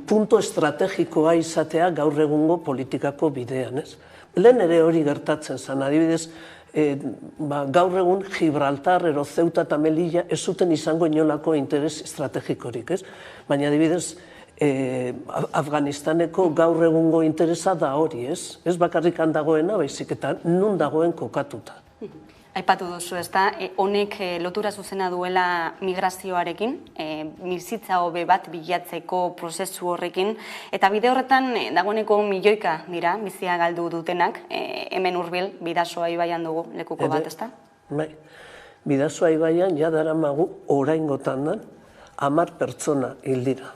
punto estrategikoa izatea gaur egungo politikako bidean. Lehen ere hori gertatzen zen, adibidez, gaur egun Gibraltar, ero Ceuta eta Melilla ez zuten izango inolako interes estrategikorik, baina adibidez, Afganistaneko gaur egungo interesa da hori, ez bakarrik handagoena, baizik eta nun dagoen kokatuta. Aipatu duzu, ez da, honek lotura zuzena duela migrazioarekin, bizitza hobe bat bilatzeko prozesu horrekin, eta bide horretan dagoeneko milioika dira, bizia galdu dutenak, hemen hurbil, Bidasoa ibaian dugu lekuko bat, ez da? Bai, Bidasoa ibaian jadaramagu oraingotan da, 10 pertsona hil dira.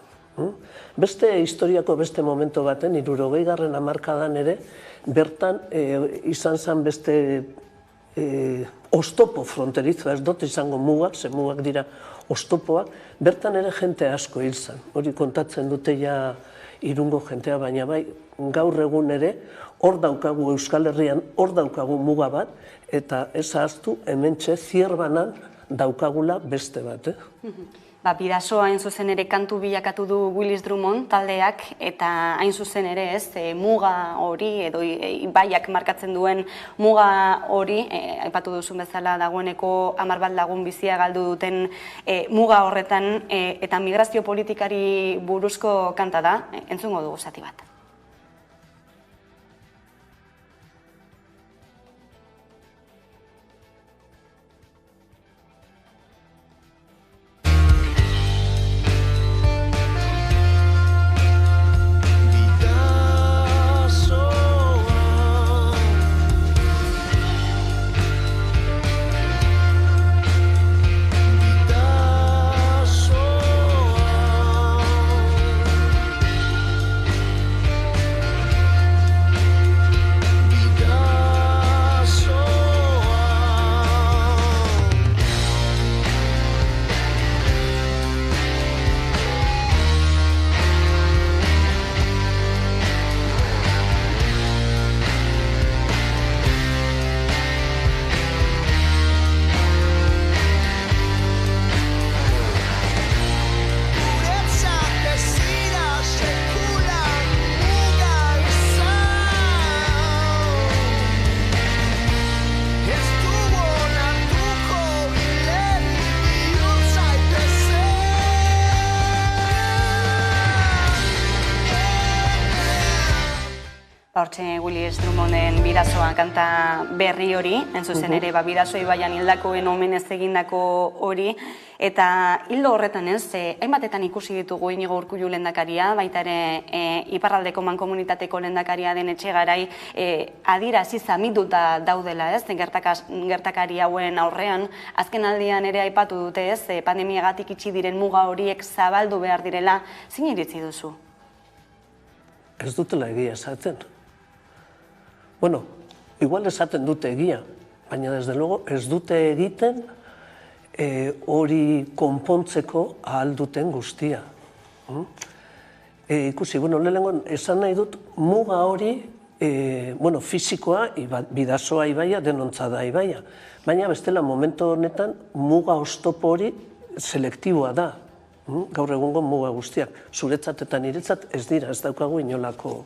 Beste historiako beste momento baten, 60. hamarkadan ere, bertan izan zen beste ostopo fronterizo, ez dut izango mugak, ze mugak dira ostopoak, bertan ere jente asko hil zen. Hori kontatzen dute ja Irungo jentea, baina bai, gaur egun ere, hor daukagu Euskal Herrian, hor daukagu muga bat, eta ez ahaztu, hementxe Zierbanan daukagula beste bat. Bidasoa hain zuzen ere kantu bilakatu du Willis Drummond taldeak, eta hain zuzen ere ez, muga hori, edo ibaiak markatzen duen muga hori, aipatu duzun bezala dagoeneko 10 bat lagun bizia galdu duten muga horretan, eta migrazio politikari buruzko kanta da, entzungo dugu zati bat. Hortxe Willis Drummonden Bidasoa kanta berri hori, zuzen ere, Bidaso ibaian hildakoen omenez egindako hori, eta hildo horretan hainbatetan ikusi ditugu Inigo Urkullu lehendakaria, baita ere iparraldeko mankomunitateko lehendakaria den Etxegarai adirazi zamituta daudela, gertakari hauen aurrean, azken aldian ere aipatu dute, pandemiagatik itxi diren muga horiek zabaldu behar direla, zein iritzi duzu? Ez dutela egia esaten. Bueno, igual esaten dute egia, baina desde luego ez dute egiten hori konpontzeko ahal duten guztia. Ikusi, lehenengo esan nahi dut muga hori, fisikoa, Bidasoa ibaia, denontza da ibaia. Baina bestela momentu honetan muga oztopo hori selektiboa da. Gaur egungo muga guztiak. Zuretzat eta niretzat ez dira, ez daukagu inolako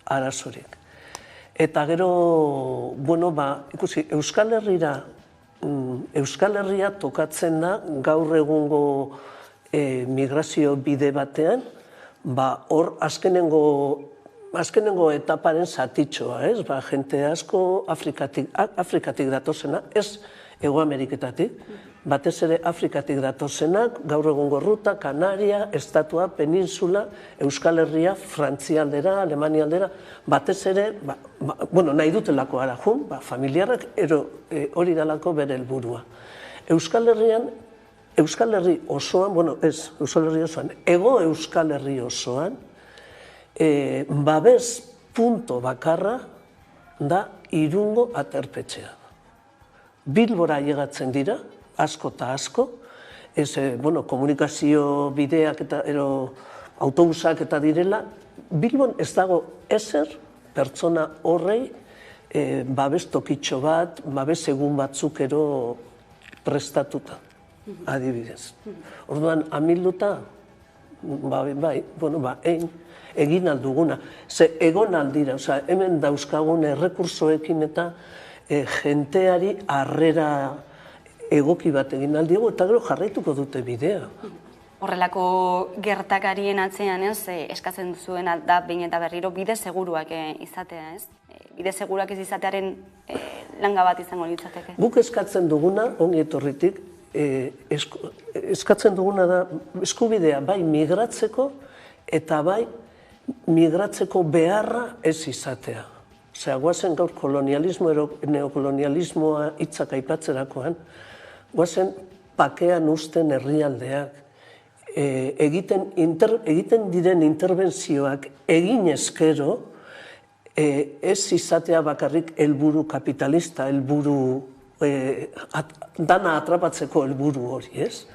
arazorik. Eta gero, ikusi, Euskal Herria tokatzen da gaur egungo migrazio bide batean, hor azkenengo etaparen zatitxoa, ez? Jente asko Afrikatik datozena, ez Ego Ameriketatik, batez ere Afrikatik datozenak, gaur egungo ruta, Kanaria, Estatua, Peninsula, Euskal Herria, Frantzialdera, Alemanialdera, batez ere, nahi dutelako ara jun, familiarrak, hori dalako bere helburua. Euskal Herri osoan, Ego Euskal Herri osoan, babes punto bakarra da Irungo aterpetxea. Bilbora llegatzen dira, asko eta asko, komunikazio bideak eta autobusak eta direla, Bilbon ez dago ezer pertsona horrei babes tokitxo bat, babes egun batzuk prestatuta, adibidez. Orduan, amilduta, egin alduguna. Ze egon aldira, hemen dauzkagun errekursoekin eta jenteari harrera egoki bat egin aldiago, eta gero jarraituko dute bidea. Horrelako gertakarien atzean eskatzen duzuena da behin eta berriro bide seguruak izatea, ez? Bide seguruak ez izatearen langa bat izango litzateke. Guk eskatzen duguna, ongi etorritik, eskatzen duguna da eskubidea bai migratzeko eta bai migratzeko beharra ez izatea. Guazen gaur kolonialismo, neokolonialismoa hitzak aipatzerakoan, guazen pakean uzten herrialdeak, egiten diren interbentzioak egin ezkero, ez izatea bakarrik helburu kapitalista, dana atrapatzeko helburu hori, ez?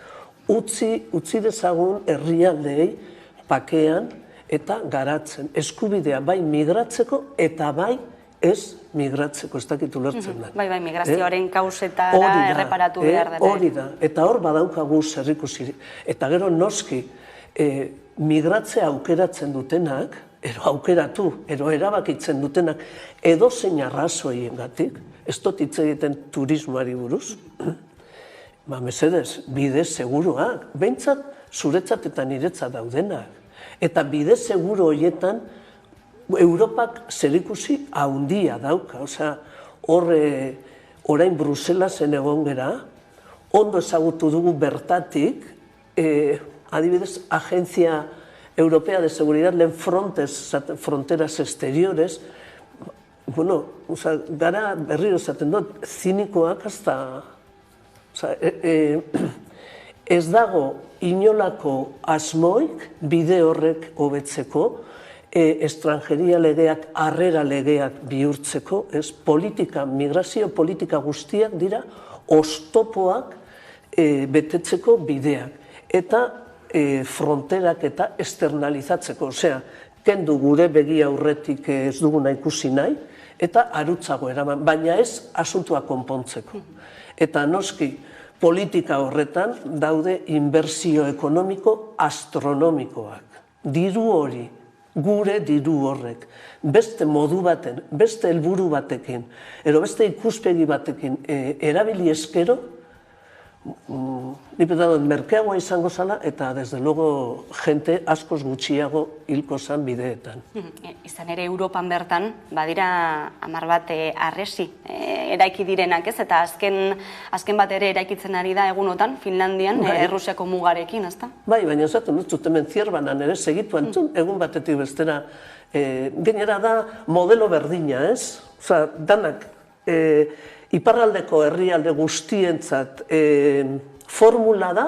Utzi dezagun herrialdeei pakean eta garatzen. Eskubidea bai migratzeko eta bai ez migratzeko, ez dakit ulertzen da. Bai, migrazioaren kausetara erreparatu behar dela. Hori da, eta hor badaukagu zerrikusi. Eta gero noski, migratzea aukeratzen dutenak, erabakitzen dutenak, edozein arrazoiengatik, ez dut hitz egiten turismoari buruz, mesedez, bide seguruak, behintzat zuretzat eta niretzat daudenak. Eta bide seguro horietan Europak zerikusi haundia dauka. Orain Bruselasen egon gera, ondo ezagutu dugu bertatik, adibidez, Agencia Europea de Seguridad, lehen Fronteras Exteriores, gara berriro esaten dut, zinikoak hasta... Ez dago inolako asmoik bide horrek hobetzeko, estrangeria legeak, harrera legeak bihurtzeko, migrazio politika guztiak dira oztopoak betetzeko bideak. Eta fronterak eta externalizatzeko, kendu gure begi aurretik ez duguna ikusi nahi, eta arutzago eraman, baina ez asuntua konpontzeko. Eta noski, politika horretan daude inbertsio ekonomiko astronomikoak. Diru hori, gure diru horrek, beste modu baten, beste helburu batekin, beste ikuspegi batekin erabili eskero, Ni dut merkeagoa izango zala eta desde luego jente askoz gutxiago hilko zan bideetan. Izan ere Europan bertan, badira 10 bat harresi eraiki direnak, ez? Eta azken bat ere eraikitzen ari da egunotan, Finlandian, Errusiako mugarekin, ezta? Bai, baina esaten dut, hemen Zierbanan ere segitu entzun, egun batetik bestera. Gainera da modelo berdina, ez? Osa, danak iparraldeko herrialde guztientzat formula da,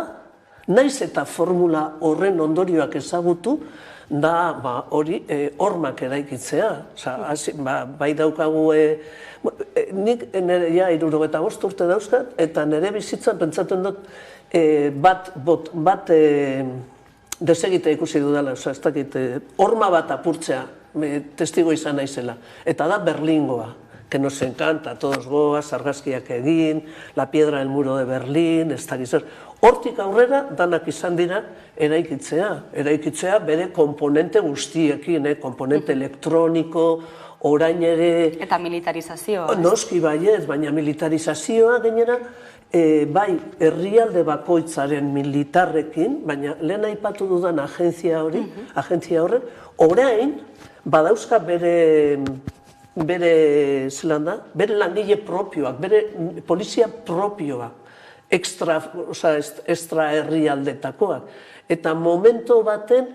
naiz eta formula horren ondorioak ezagutu, da hori hormak eraikitzea. Bai daukagu, nik nire 65 urte dauzkat, eta nire bizitzan pentsatzen dut bat desegite ikusi dudala, ez dakit, horma bat apurtzea, testigo izan naizela. Eta da Berlingoa, que nos encanta, todos goaz, argazkiak egin, la piedra del muro de Berlin, ez dakit zer. Hortik aurrera, danak izan dira, eraikitzea bere komponente guztiekin, komponente elektroniko, orain ere... Eta militarizazioa. Noski baiet, baina militarizazioa gainera, bai herrialde bakoitzaren militarrekin, baina lehen aipatu dudan agentzia horren, orain badauzka bere langile propioak, bere polizia propioa, extra herrialdetakoak. Eta momento baten,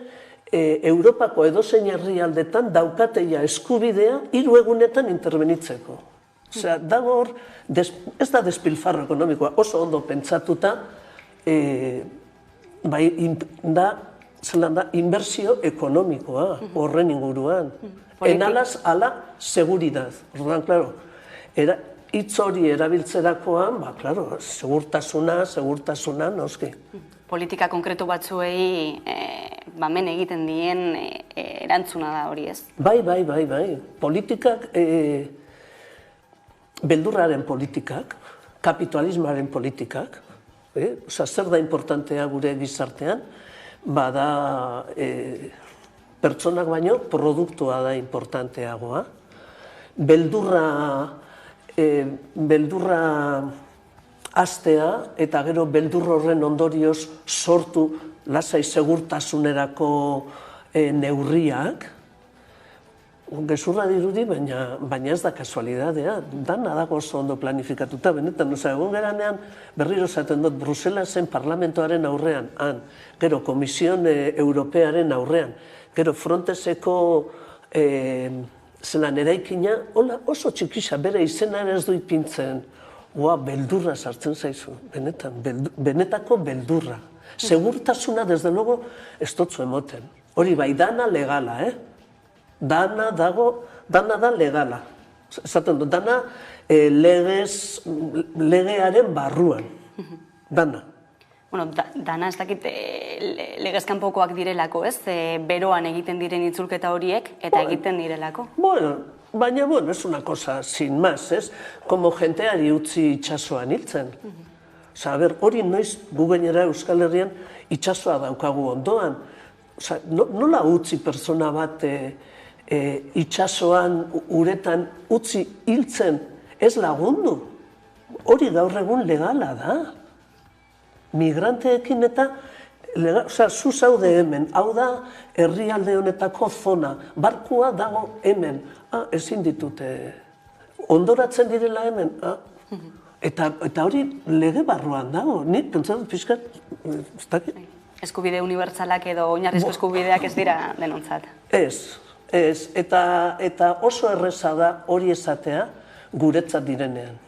Europako edozein herrialdetan daukateia eskubidea 3 egunetan intervenitzeko. Osea, dago hor, ez da despilfarro ekonomikoa, oso ondo pentsatuta, da inbertsio ekonomikoa horren inguruan. Enalaz ala seguridad. Orduan, klaro, hitz hori erabiltzerakoan, klaro, segurtasuna, noski. Politika konkretu batzuei men egiten dien erantzuna da hori, ez? Bai. Politikak, beldurraren politikak, kapitalismoaren politikak, zer da importantea gure gizartean, bada pertsonak baino produktua da importanteagoa. Beldurra hastea eta gero beldur horren ondorioz sortu lasai segurtasunerako neurriak, gezurra dirudi, baina ez da kasualidadea, dana dago oso ondo planifikatuta, benetan, egun geranean berriro esaten dut, Bruselasen parlamentoaren aurrean, gero Komision Europearen aurrean, gero Fronteseko zelan eraikina, oso txikisa, bere izenan ez du ipintzen, beldurra sartzen zaizu, benetan, benetako beldurra. Segurtasuna, desde luego, ez dutzu emoten. Hori bai, dana legala, Dana da legala. Esaten dut, dana legearen barruan. Dana. Bueno, dana ez dakit legezkanpokoak direlako, ez? Beroan egiten diren itzulketa horiek eta egiten direlako. Baina, es una cosa sin más, ez? Como jenteari utzi itxasoan hiltzen. Osa, hori noiz gu gainera Euskal Herrian itxasoa daukagu ondoan. Osa, nola utzi pertsona bat itxasoan uretan utzi hiltzen ez lagundu? Hori gaur egun legala da. Migranteekin eta, zu zaude hemen, hau da herrialde honetako zona, barkua dago hemen, ezin ditute, ondoratzen direla hemen, eta hori lege barruan dago, nik pentsatut pixkat, ez dakit? Eskubide unibertsalak edo oinarrizko eskubideak ez dira denontzat. Ez, eta oso erreza da hori esatea guretzat direnean.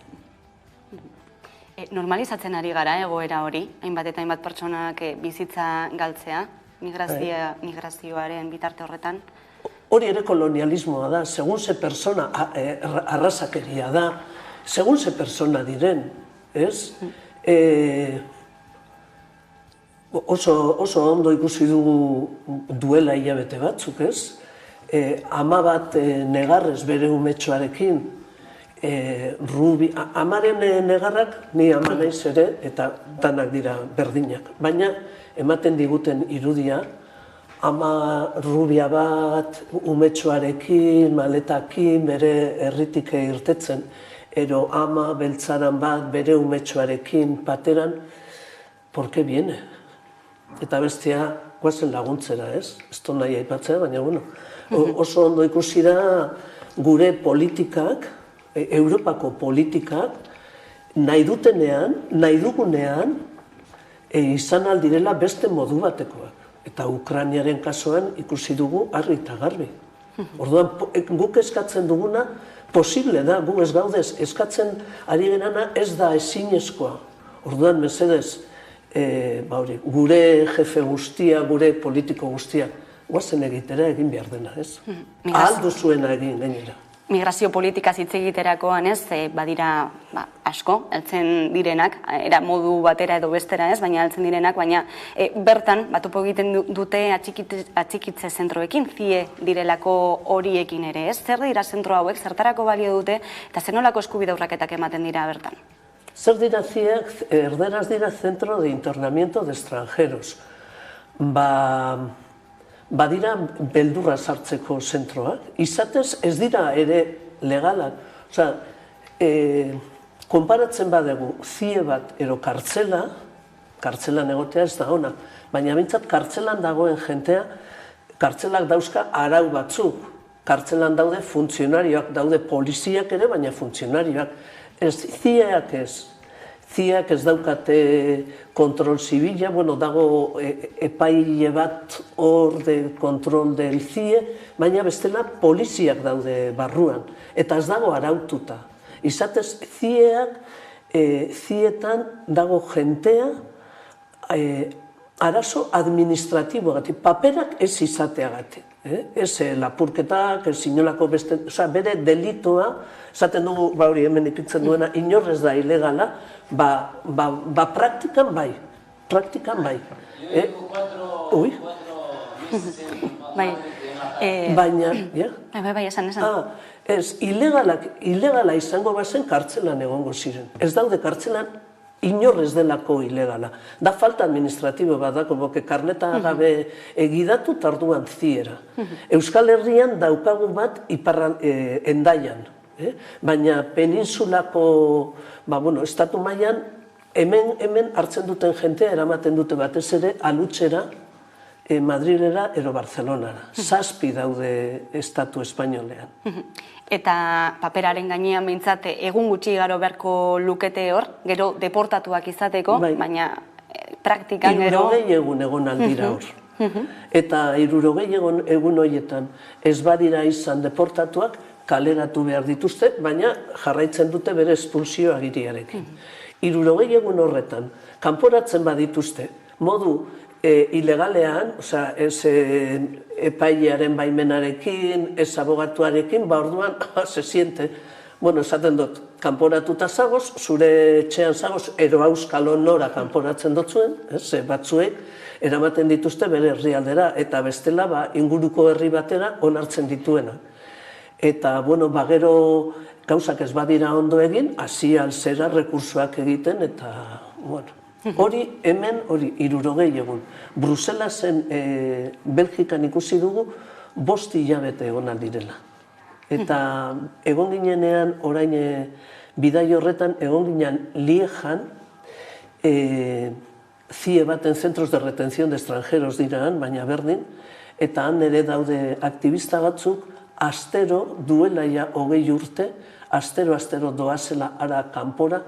Normalizatzen ari gara egoera hori, hainbat eta hainbat pertsonak bizitza galtzea, migrazioaren bitarte horretan. Hori ere kolonialismoa da, segun ze persona, arrazakeria da, segun ze persona diren, ez? Oso ondo ikusi dugu duela hilabete batzuk, ez? Ama bat negarrez bere umetxoarekin, amaren negarrak, ni ama naiz ere, eta danak dira berdinak. Baina, ematen diguten irudia, ama rubia bat, umetxoarekin, maletakin, bere herritik irtetzen, ero ama beltzaran bat bere umetxoarekin pateran, ¿por qué viene? Eta bestia guazen laguntzera, ez? Ez to nahi aipatzea, baina bueno, oso ondo ikusi da gure politikak, Europako politikak, nahi dutenean, nahi dugunean, izan aldirela beste modu batekoak. Eta Ukrainiaren kasuan ikusi dugu argi eta garbi. Orduan, guk eskatzen duguna, posible da, gu ez gaudez, eskatzen ari gerana ez da ezinezkoa. Orduan, mesedez, gure jefe guztia, gure politiko guztia, guazen egitera egin behar dena, ez? Ahal duzuena egin, gainera. Migrazio politikaz hitz egiterakoan ez, badira asko, heltzen direnak, era modu batera edo bestera ez, baina heltzen direnak, baina bertan, topo egiten dute atxikitze zentroekin, zie direlako horiekin ere ez, zer dira zentro hauek, zertarako balio dute, eta zer nolako eskubide urraketak ematen dira bertan? Zer dira zieak, erderaz dira Centro de Internamiento de Extranjeros. Badira beldurra sartzeko zentroak, izatez ez dira ere legalak. Osea, konparatzen badegu zie bat ero kartzelan egotea ez da ona, baina bintzat kartzelan dagoen jentea, kartzelak dauzka arau batzuk, kartzelan daude funtzionarioak, daude poliziak ere, baina funtzionarioak. Ez zieak ez. Ziak ez daukate kontrol zibila, dago epaile bat hor de kontrol del zie, baina bestela poliziak daude barruan, eta ez dago araututa. Izatez, zietan dago jentea arazo administratiboagatik, paperak ez izateagatik. Ez lapurketak, ez inolako beste, bere delitoa, esaten dugu, hori hemen ipitzen duena, inorrez da ilegala, praktikan bai. Ui? Baina, esan. Ez, ilegala izango bazen kartzelan egongo ziren. Ez daude kartzelan inorrez delako ilegala. Da falta administratibo bat da, komoke karneta gabe egidatu tarduan ziera. Euskal Herrian daukagu bat Hendaian. Baina peninsulako, estatu mailan, hemen hartzen duten jentea eramaten dute batez ere alutxera, Madrilera ero Barcelonara. 7 daude estatu espainolean. Eta paperaren gainean behintzat egun gutxi igaro beharko lukete hor, gero deportatuak izateko, baina praktikan gero... 60 egun aldira hor. Eta 60 egun horietan ez badira izan deportatuak, kaleratu behar dituzte, baina jarraitzen dute bere espulsio agiriarekin. 60 egun horretan, kanporatzen badituzte, modu ilegalean, ez epailearen baimenarekin, ez abogatuarekin, orduan, se siente, esaten dut, kanporatuta zagoz, zure etxean zagoz, ero auskalo nora kanporatzen dotzuen, batzuek, eramaten dituzte bere herrialdera, eta bestela inguruko herri batera onartzen dituena. Eta, gero gauzak ez badira ondo egin, hasi alzera rekursoak egiten, eta, hori, hemen, 60 egun. Bruselasen, Belgikan ikusi dugu, 5 hilabete egon aldirela. Eta egon ginenean, orain, bidai horretan, egon ginean Liejan, zie baten Centros de Retención de Extranjeros diraan, baina berdin, eta han ere daude aktivista batzuk, astero, duela ja 20 urte, astero doazela ara kanpora,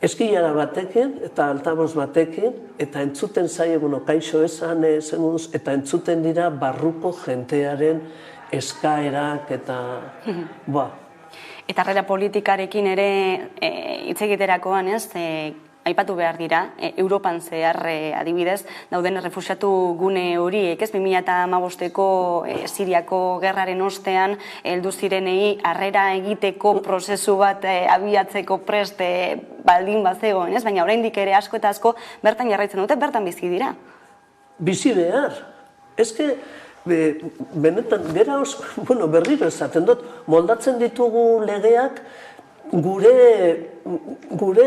eskilara batekin eta altaboz batekin, eta entzuten zaie, kaixo esan, eta entzuten dira barruko jentearen eskaerak eta... Eta harrera politikarekin ere hitz egiterakoan ez, aipatu behar dira, Europan zehar adibidez, dauden refuxiatu gune horiek, ez 2015ko Siriako gerraren ostean, heldu zirenei harrera egiteko prozesu bat abiatzeko prest baldin bazegoen, ez? Baina oraindik ere asko eta asko bertan jarraitzen dute, bertan bizi dira. Bizi behar. Ezke, benetan, gera berriro esaten dut, moldatzen ditugu legeak, gure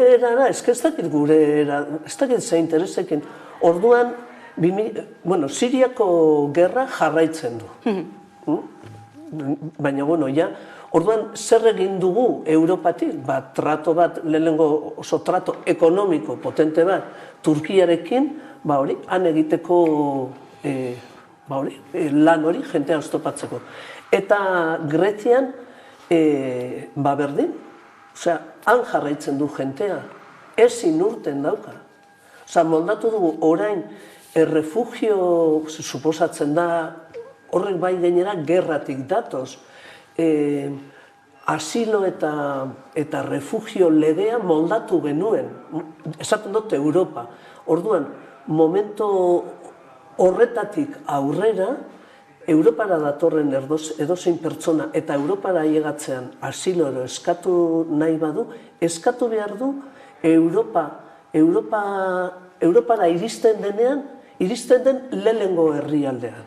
erara, ez dakit gure erara, ez dakit ze interesekin. Orduan, Siriako gerra jarraitzen du. Baina, Orduan, zer egin dugu Europatik? Trato bat, lehenengo oso trato ekonomiko potente bat, Turkiarekin, han egiteko lan hori, jentea oztopatzeko. Eta Grezian, berdin, han jarraitzen du jentea, ezin urten dauka. Moldatu dugu orain, errefugio, suposatzen da, horrek bai gainera gerratik datoz, asilo eta refugio legea moldatu genuen, esaten dut Europa. Orduan, momento horretatik aurrera, Europara datorren edozein pertsona eta Europara llegatzean asilo edo eskatu nahi badu, eskatu behar du Europara iristen denean, iristen den lehenengo herrialdean.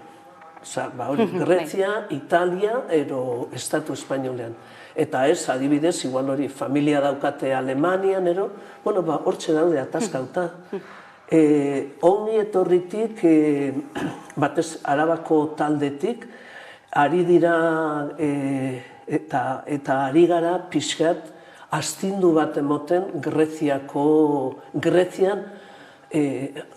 Grezia, Italia edo Estatu Espainolean. Eta ez, adibidez, igual hori, familia daukate Alemanian, hortxe daude ataskauta. Ongi etorritik, batez Arabako taldetik, ari dira eta ari gara pixkat astindu bat emoten Grezian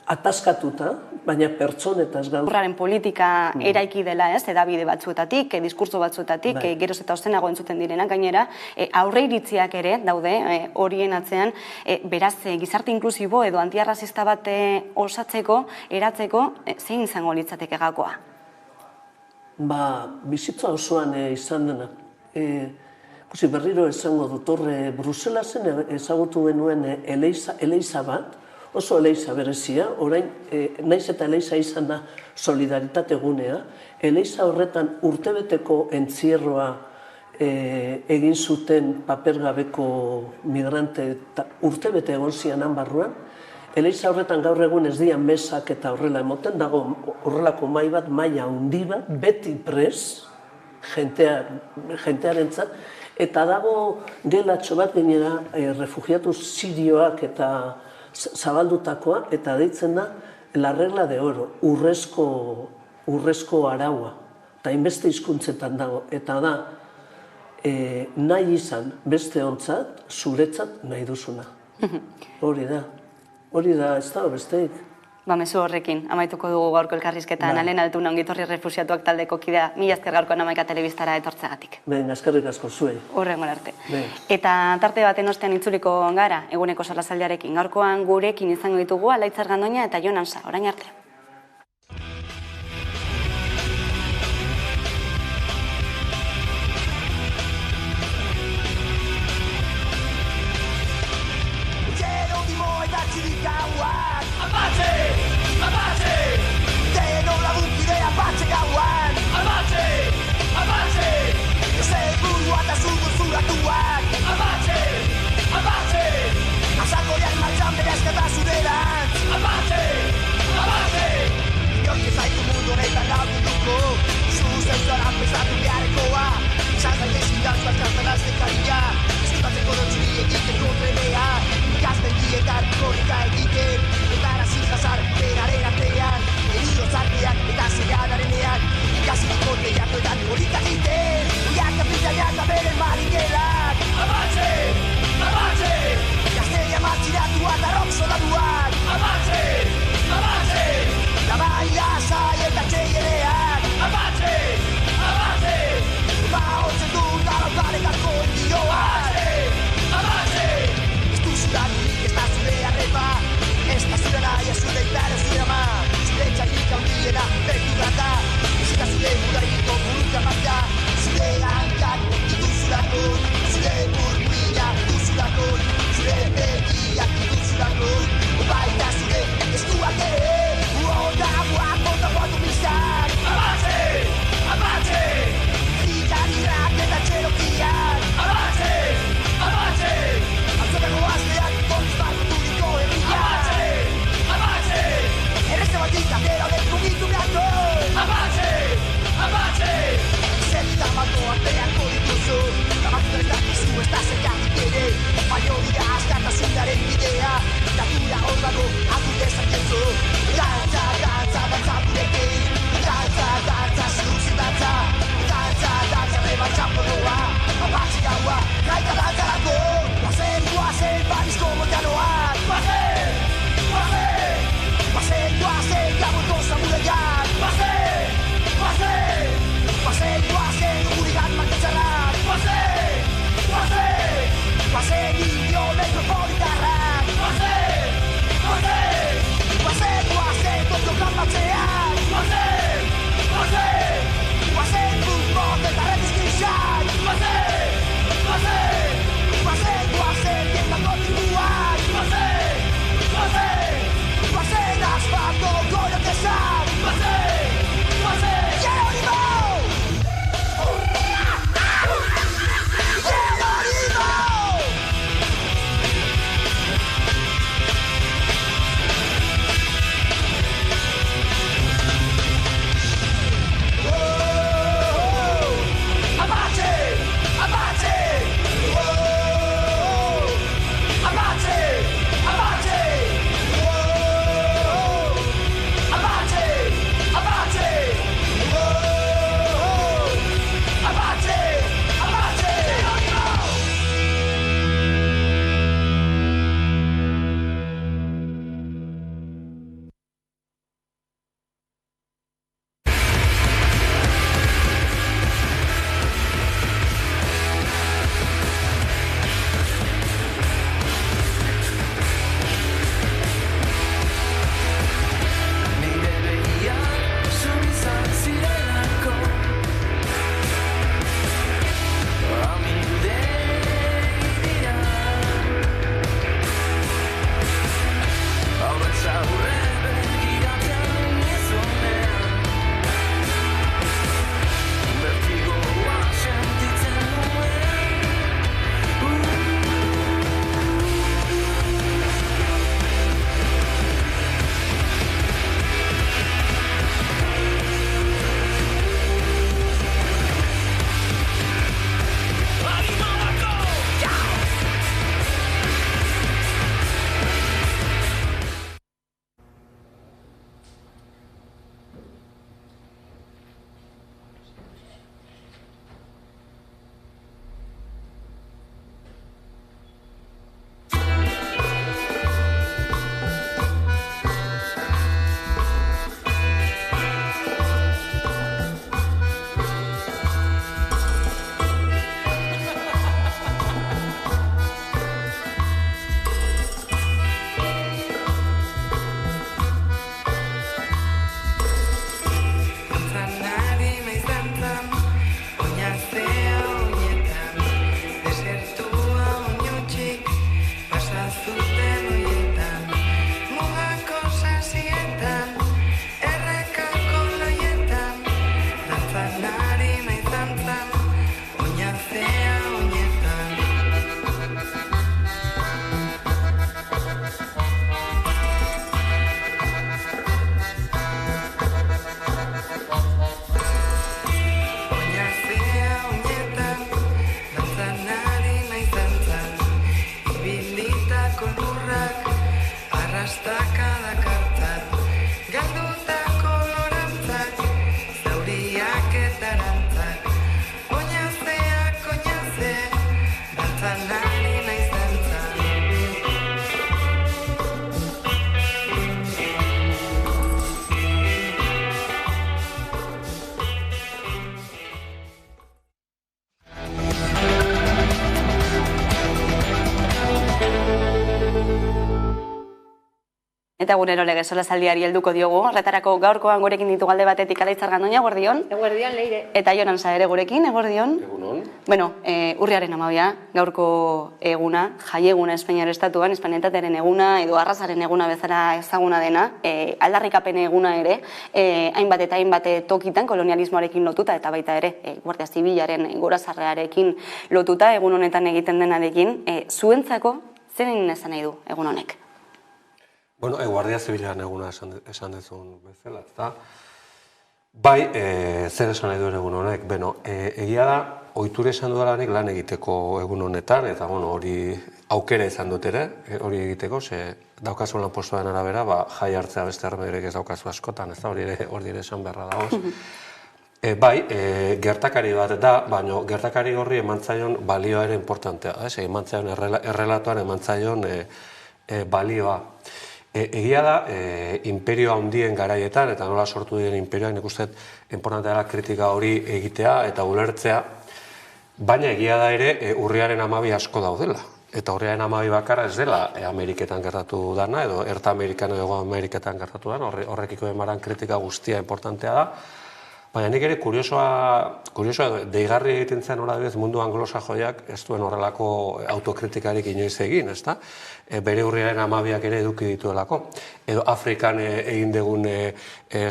ataskatuta, baina pertsonetaz gaude. Urraren politika eraiki dela, edabide batzuetatik, diskurso batzuetatik, geroz eta ostenago entzuten direnak gainera, aurre iritziak ere daude horien atzean, beraz, gizarte inklusibo edo antiarrazista bat osatzeko, eratzeko, zein izango litzateke gakoa? Bizitza osoan izan dena. Berriro esango dut, horre Bruselasen ezagutu genuen Eleiza bat, oso Eleiza berezia, orain, naiz eta Eleiza izan da solidaritate gunea, Eleiza horretan urtebeteko entzierroa egin zuten papergabeko migrante eta urtebete egon zianan barruan, Eleiza horretan gaur egun ez dian mesak eta horrela emoten, dago horrelako mai bat, maila handi bat, beti pres, jentearentzat, eta dago gelatxo bat gainera refugiatu sirioak eta zabaldutakoa, eta deitzen da la regla de oro, urrezko araua, eta inbeste hizkuntzetan dago, eta da nahi izan beste ontzat, zuretzat nahi duzuna. Hori da, ez da, besteik. Mezu horrekin, amaituko dugu gaurko elkarrizketan, Alen Altuna ongitorri refusiatuak taldeko kidea, mila esker gaurkoan Hamaika Telebistara etortzeagatik. Eskerrik asko zuei. Hurrengo arte. Eta tarte baten ostean itzuliko gara, eguneko solasaldiarekin. Gaurkoan gurekin izango ditugu Alaitz Argandoña eta Jon Ansa, orain arte. Gazteria matxiratuak arrok solatuak dakartzat, galdutako lorantzak, zauriak eta arantzak, oinazeak oinaze, dantzan ari naiz dantzan. Eta gure erolege solasaldiari helduko diogu. Horretarako gaurkoan gurekin ditu alde batetik Alaitz Argandoña, eguerdion. Eguerdion, Leire. Eta Jonan Sa ere gurekin, eguerdion. Egunon. Bueno, urriaren 12, gaurko eguna, jaieguna Espainiar Estatuan, hispanitatearen eguna edo arrazaren eguna bezala ezaguna dena, aldarrikapen eguna ere, hainbat eta hainbat tokitan kolonialismoarekin lotuta eta baita ere Guardia Zibilaren gorazarrearekin lotuta egun honetan egiten denarekin, zuentzako zein esan nahi du egun honek? Bueno, Guardia Zibilaren eguna esan dezun bezala, ezta? Bai, zer esan nahi duen egun honek? Beno, egia da, ohitura esan dudalanik lan egiteko egun honetan, eta bueno, hori aukera izan dut ere, hori egiteko, ze daukazu lan postuaren arabera, jai hartzea beste erremedirik ez daukazu askotan, ez da, hori ere esan beharra dagoz. Bai, gertakari bat da, baina gertakari horri emantzaion balioa ere importantea, emantzaion errelatuan emantzaion balioa. Egia da, imperio handien garaietan, eta nola sortu diren imperioak, nik uste importantea dela kritika hori egitea eta ulertzea, baina egia da ere urriaren 12 asko daudela. Eta urriaren 12 bakarra ez dela Ameriketan gertatu dana, edo Erta Amerikan edo Ameriketan gertatu dana, horrekiko emaran kritika guztia importantea da. Baina nik ere kuriosoa deigarri egiten zen horabidez mundu anglosajoiak ez duen horrelako autokritikarik inoiz egin, ezta? Bere urriaren 12ak ere eduki dituelako. Edo Afrikan egin dugun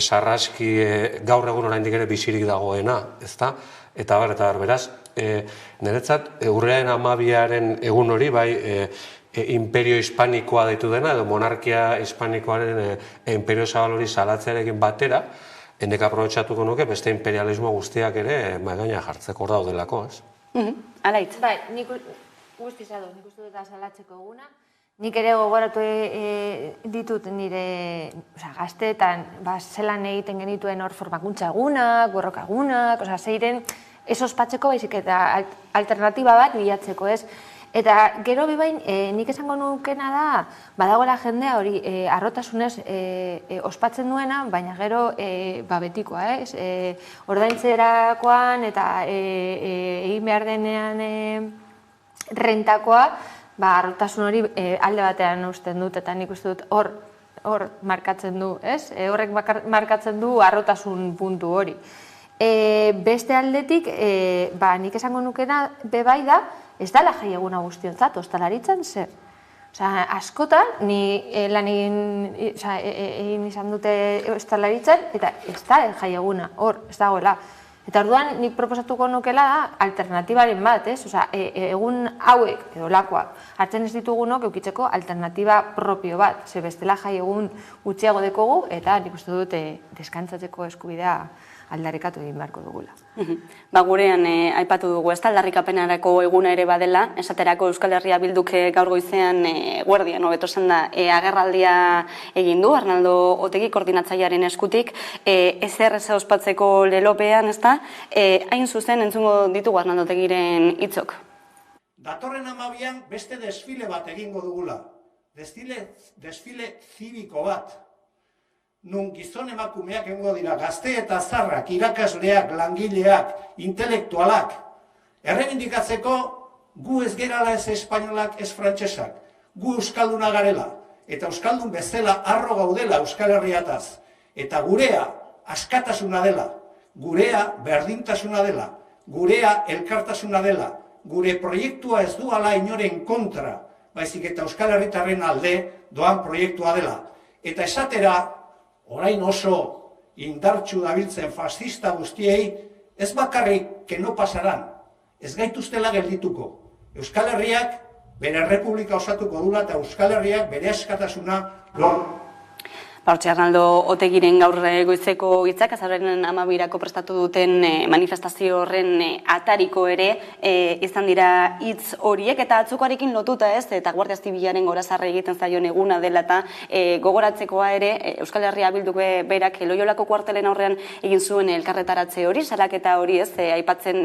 sarraski gaur egun oraindik ere bizirik dagoena, ezta? Eta beraz, niretzat urriaren 12aren egun hori bai imperio hispanikoa deitu dena, edo monarkia hispanikoaren imperio zabal hori salatzearekin batera, hendek aprobetxatuko nuke beste imperialismo guztiak ere mahaigaina jartzeko daudelako, ez? Alaitz? Bai, nik guztiz ados, nik uste dut azalatzeko eguna. Nik ere gogoratu ditut nire gazteetan zelan egiten genituen hor formakuntza egunak, borroka egunak, zeiren ez ospatzeko baizik eta alternatiba bat bilatzeko, ez? Eta gero bebain, nik esango nukena da, badagoela jendea hori harrotasunez ospatzen duena, baina gero betikoa, ez? Ordaintzerakoan eta egin behar denean rentakoa, harrotasun hori alde batean usten dut, eta nik uste dut hor markatzen du, ez? Horrek markatzen du harrotasun puntu hori. Beste aldetik, nik esango nukena bebai da, ez da jai eguna guztiontzat, ostalaritzen zer. Askotan, ni lan egin izan dute ostalaritzen, eta ez da jai eguna, hor, ez dagoela. Eta orduan, nik proposatuko nukela da alternatibaren bat, ez? Egun hauek, edo lakoak, hartzen ez ditugunok eukitzeko alternatiba propio bat, ze bestela jai egun gutxiago dekogu, eta nik uste dut deskantzatzeko eskubidea aldarrikatu egin beharko dugula. Gurean aipatu dugu, ez da aldarrikapenarako eguna ere badela, esaterako Euskal Herria Bilduk gaur goizean guardian, hobeto esan da, agerraldia egin du, Arnaldo Otegi koordinatzailearen eskutik, ezer ez ospatzeko lelopean, ez da, hain zuzen entzungo ditugu Arnaldo Otegiren hitzok. Datorren 12an beste desfile bat egingo dugula, desfile zibiko bat, nun gizon emakumeak egongo dira gazte eta zarrak, irakasleak, langileak, intelektualak, errebindikatzeko gu ez gerala ez espainolak, ez frantsesak, gu euskalduna garela, eta euskaldun bezala arro gaudela Euskal Herriataz, eta gurea askatasuna dela, gurea berdintasuna dela, gurea elkartasuna dela, gure proiektua ez duala inoren kontra, baizik eta Euskal Herritarren alde doan proiektua dela. Eta esatera, orain oso indartsu dabiltzen fascista guztiei, ez bakarrik que no pasaran, ez gaituztela geldituko. Euskal Herriak bere republika osatuko dula eta Euskal Herriak bere askatasuna lor. Hortxe, Arnaldo Otegiren gaur goizeko hitzak, azaroaren 12 prestatu duten manifestazio horren atariko ere izan dira hitz horiek, eta atzukoarekin lotuta ez, eta Guardia Zibilaren gorazarre egiten zaion eguna dela eta gogoratzekoa ere, Euskal Herria Bilduk berak Loiolako kuartelen aurrean egin zuen elkarretaratze hori, salaketa hori ez, aipatzen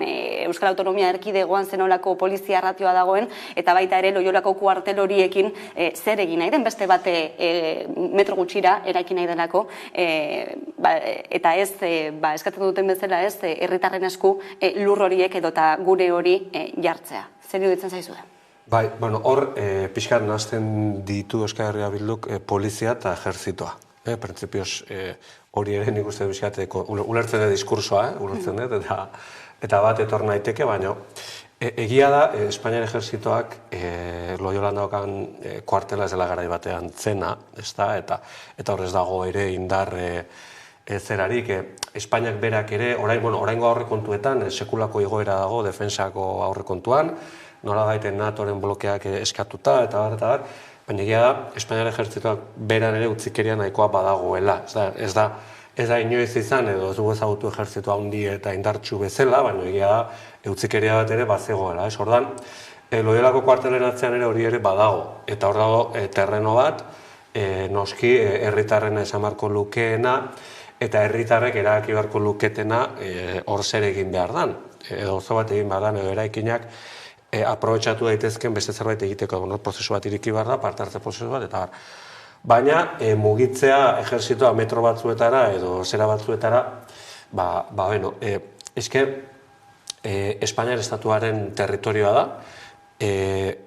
Euskal Autonomia Erkidegoan zenolako polizia ratioa dagoen, eta baita ere Loiolako kuartel horiekin zer egin nahi den, beste bate metro gutxira eraiki nahi delako, eta ez, eskatzen duten bezala ez, herritarren esku lur horiek edota gure hori jartzea. Zer iruditzen zaizu da? Bai, bueno, hor pixkat nahazten ditu Euskal Herria Bilduk polizia eta ejerzitoa. Printzipioz hori ere nik uste pixkat ulertzen dut diskursoa, ulertzen dut, eta bat etor naiteke, baina egia da, Espainiar ejerzitoak Loiolan daukan kuartela ez dela garai batean zena, eta horrez dago ere indar zerarik. Espainiak berak ere, oraingo aurrekontuetan, sekulako igoera dago defensako aurrekontuan, nola baiten NATOren blokeak eskatuta, eta bar, baina egia da, Espainiar ejerzitoak beran ere utzikeria nahikoa badagoela. Ez da inoiz izan, edo ez dugu ezagutu ejertzitua handi eta indartsu bezala, baina egia da, utzikeria bat ere bazegoela. Ordan, Loiolako kuartelen atzean ere hori ere badago, eta hor dago terreno bat, noski herritarren esan beharko lukeena, eta herritarrek erabaki beharko luketena hor zer egin behar dan, edo oso bat egin behar dan, edo eraikinak aprobetxatu daitezken beste zerbait egiteko, prozesu bat iriki behar da, parte hartze prozesu bat, eta bar. Baina mugitzea ejerzitoa metro batzuetara edo zera batzuetara, eske Espainiar estatuaren territorioa da,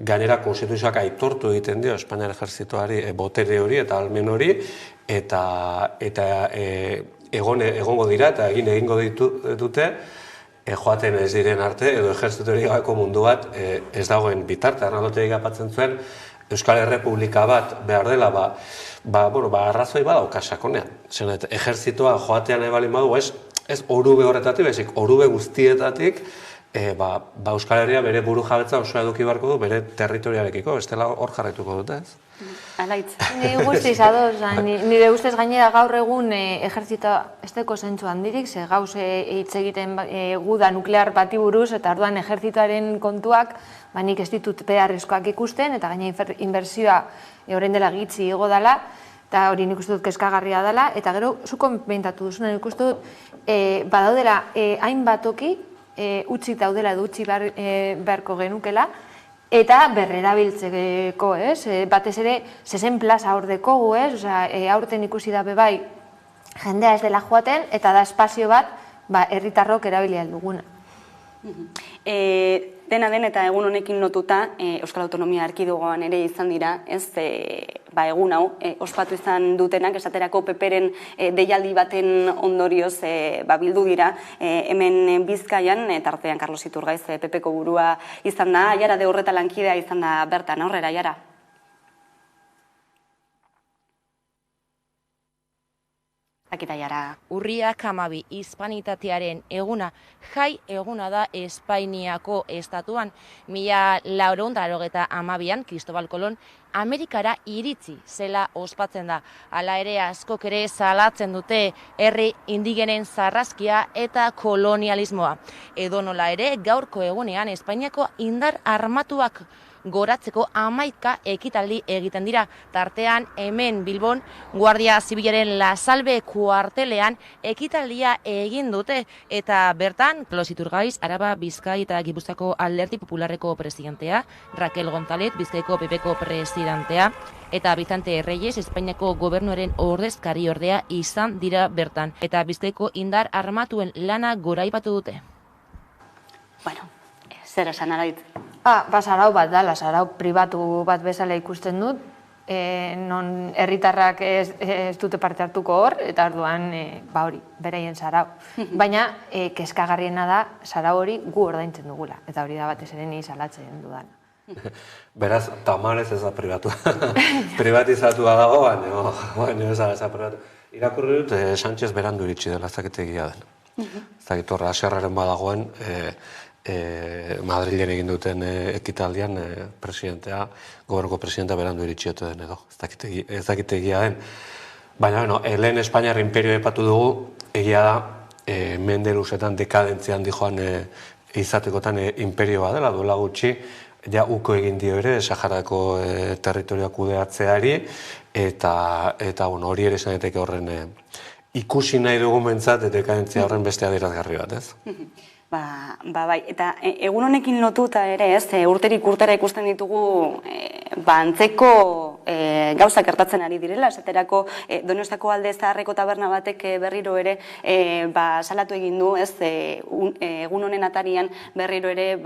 gainera konstituzioak aitortu egiten dio Espainiar ejerzitoari botere hori eta almen hori, eta egongo dira eta egingo dute joaten ez diren arte edo ejerzitori gabeko mundu bat ez dagoen bitarte. Arnaldo Otegik aipatzen zuen Euskal Errepublika bat behar dela, arrazoi badauka sakonean. Ejerzitoa joatean ebalin badu, ez orube horretatik, bezik orube guztietatik, Euskal Herria bere buru jabetza osoa eduki beharko du, bere territoriarekiko, ez dela hor jarraituko dute, ez? Alaitz. Ni guztiz adoz, nire ustez gainera gaur egun ejerzitoa ez deko zentzu handirik, ze gauz hitz egiten guda nuklear bati buruz, eta orduan ejerzitoaren kontuak, nik ez ditut beharrezkoak ikusten, eta gaina inbertsioa orain dela gitzi igo dela, eta hori nik uste dut kezkagarria dela, eta gero, zuko beintatu duzuna nik uste dut, badaudela hainbat toki, utzi daudela edo utzi beharko genukela, eta berrerabiltzeko, batez ere, zezen plaza hor dekogu, aurten ikusi da bebai jendea ez dela joaten, eta da espazio bat herritarrok erabili alduguna. Dena den eta egun honekin lotuta Euskal Autonomia Erkidegoan ere izan dira, egun hau ospatu izan dutenak, esaterako Peperen deialdi baten ondorioz bildu dira hemen Bizkaian, tartean Carlos Iturgaiz Pepeko burua izan da, Aiara de Urreta lankidea izan da bertan, aurrera, Aiara. Urriak 12 hispanitatearen eguna, jai eguna da Espainiako estatuan. 1492an Kristobal Kolon Amerikara iritzi zela ospatzen da. Hala ere askok ere salatzen dute herri indigenen zarraskia eta kolonialismoa. Edonola ere gaurko egunean Espainiako indar armatuak goratzeko 11 ekitaldi egiten dira. Tartean hemen Bilbon Guardia Zibilaren La Salve kuartelean ekitaldia egin dute eta bertan Carlos Iturgaiz, Araba, Bizkai eta Gipuzkoako Alderdi Popularreko presidentea, Raquel González, Bizkaiko PPko presidentea eta Vicente Reyes, Espainiako gobernuaren ordezkari ordea izan dira bertan eta Bizkaiko indar armatuen lana goraipatu dute. Bueno, zer esan Alaitz? Sarau bat da, sarau pribatu bat bezala ikusten dut, non herritarrak ez dute parte hartuko hor, eta orduan hori, beraien sarau. Baina, kezkagarriena da, sarau hori gu ordaintzen dugula, eta hori da batez ere ni salatzen dudan. Beraz, tamalez ez da pribatu. Privatizatua dago, baina ez da pribatu. Irakurri dut, Sánchez berandu iritsi dela, ez dakit egia den. Ez dakit horra, aserraren badagoen, Madrilen egin duten ekitaldian presidentea, gobernuko presidentea berandu iritsi ote den edo, ez dakit egia den. Baina, lehen Espainiar imperio epatu dugu, egia da, mende luzetan dekadentzia handi joan izatekotan imperio bat dela, duela gutxi, ja uko egin dio ere, Saharako territorioak kudeatzeari, eta hori ere izan daiteke horren ikusi nahi dugun bentsat, dekadentzia horren beste adierazgarri bat, ez? Bai, eta egun honekin lotuta ere, urterik urtera ikusten ditugu antzeko gauzak gertatzen ari direla, esaterako Donostiako Alde Zaharreko taberna batek berriro ere salatu egin du, egun honen atarian berriro ere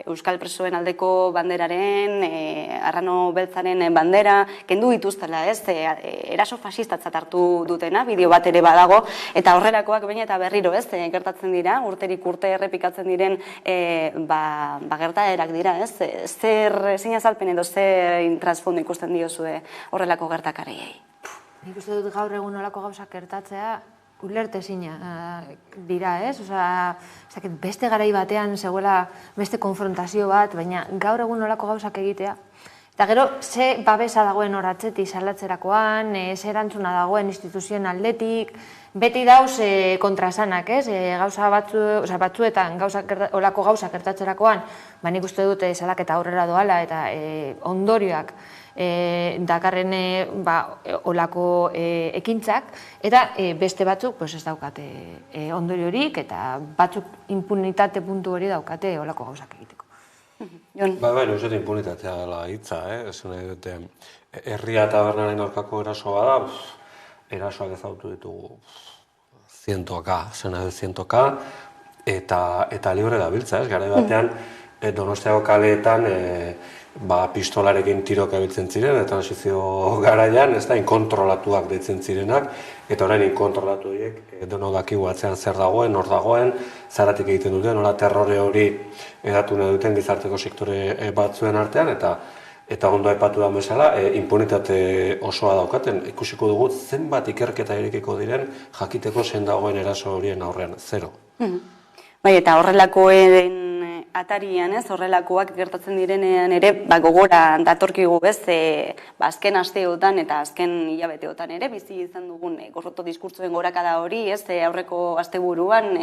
Euskal Presoen aldeko banderaren, arrano beltzaren bandera, kendu dituztela, eraso fasistatzat hartu dutena, bideo bat ere badago, eta horrelakoak baina eta berriro, gertatzen dira, urterik urte errepikatzen diren gertaerak dira, zer zein azalpen edo zer transfondo ikusten diozue horrelako gertakariei? Nik uste dut gaur egun olako gauzak gertatzea ulertezina dira, beste garai batean zegoela beste konfrontazio bat, baina gaur egun olako gauzak egitea. Eta gero, ze babesa dagoen horatzetik salatzerakoan, ze erantzuna dagoen instituzioen aldetik, beti dauz kontrasanak, gauza batzuetan olako gauzak gertatzerakoan, nik uste dut salaketa aurrera doala eta ondorioak dakarren olako ekintzak, eta beste batzuk ez daukate ondoriorik, eta batzuk impunitate puntu hori daukate olako gauzak egiteko. Uste impunitatea dela hitza, esan nahi dute, herria tabernaren aurkako erasoa da, erasoak ezagutu ditugu 100K, zen nahi 100K, eta libre da biltza, garai batean, Donostiako kaleetan pistolarekin tirok abiltzen ziren, eta transizio garaian, inkontrolatuak deitzen zirenak, eta orain inkontrolatu horiek, denok dakigu atzean zer dagoen, nor dagoen, zaratik egiten duten, nola terrore hori edatu nahi duten gizarteko sektore batzuen artean, eta ondo aipatu da bezala, impunitate osoa daukaten, ikusiko dugu zenbat ikerketa irekiko diren jakiteko zein dagoen eraso horien aurrean, zero. Bai, eta horrelakoen atarian, horrelakoak gertatzen direnean ere, gogora datorkigu azken asteotan eta azken hilabeteotan ere, bizi izan dugun gorroto diskurtsoen gorakada hori, aurreko asteburuan,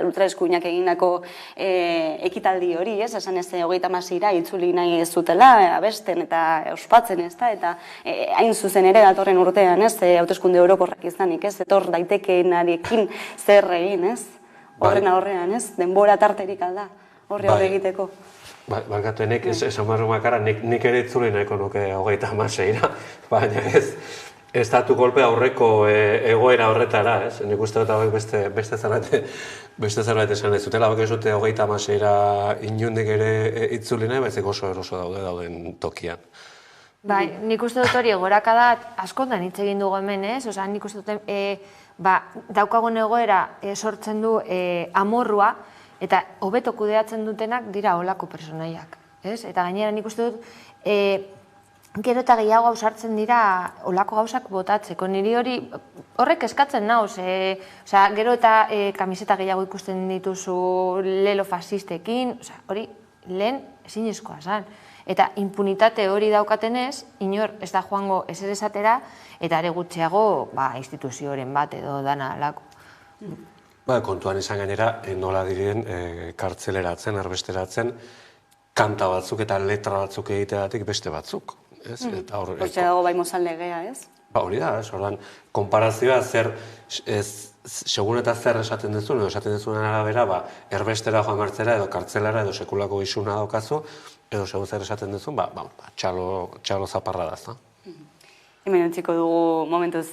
ultraeskuinak egindako ekitaldi hori, esan 36ra itzuli nahi ez zutela, abesten eta ospatzen, eta hain zuzen ere datorren urtean, hauteskunde orokorrak izanik, etor daitekeenarekin zer egin, horren aurrean, denbora tarterik alda. Horre egiteko. Barkatu, esan barru makara, nik ere itzuli nahiko nuke 36ra, baina ez datu kolpe aurreko egoera horretara, nik uste dut hauek beste zerbait esan ez zutela, hauek ez dute 36ra inundik ere itzuli nahi, baizik oso eroso dauden tokian. Bai, nik uste dut hori egorakada askondan hitz egin dugu hemen, nik uste dut daukagun egoera sortzen du amorrua, eta hobeto kudeatzen dutenak dira olako personaiak. Eta gainera nik uste dut, gero eta gehiago ausartzen dira olako gauzak botatzeko. Niri horrek eskatzen nauz. Gero eta kamiseta gehiago ikusten dituzu lelo fasistekin, hori lehen ezinezkoa zan. Eta impunitate hori daukatenez, inor ez da joango ezer esatera, eta are gutxiago instituzioren bat edo dana alako. Kontuan izan gainera, nola diren kartzeleratzen, erbesteratzen, kanta batzuk eta letra batzuk egiteatik beste batzuk. Hortxe dago bai mozal legea, ez? Hori da, ordan konparazioa segun eta zer esaten duzun, edo esaten duzunen arabera, erbestera joan martzera edo kartzelara edo sekulako isuna daukazu, edo segun zer esaten duzun, txalo zaparra da. Hemen utziko dugu momentuz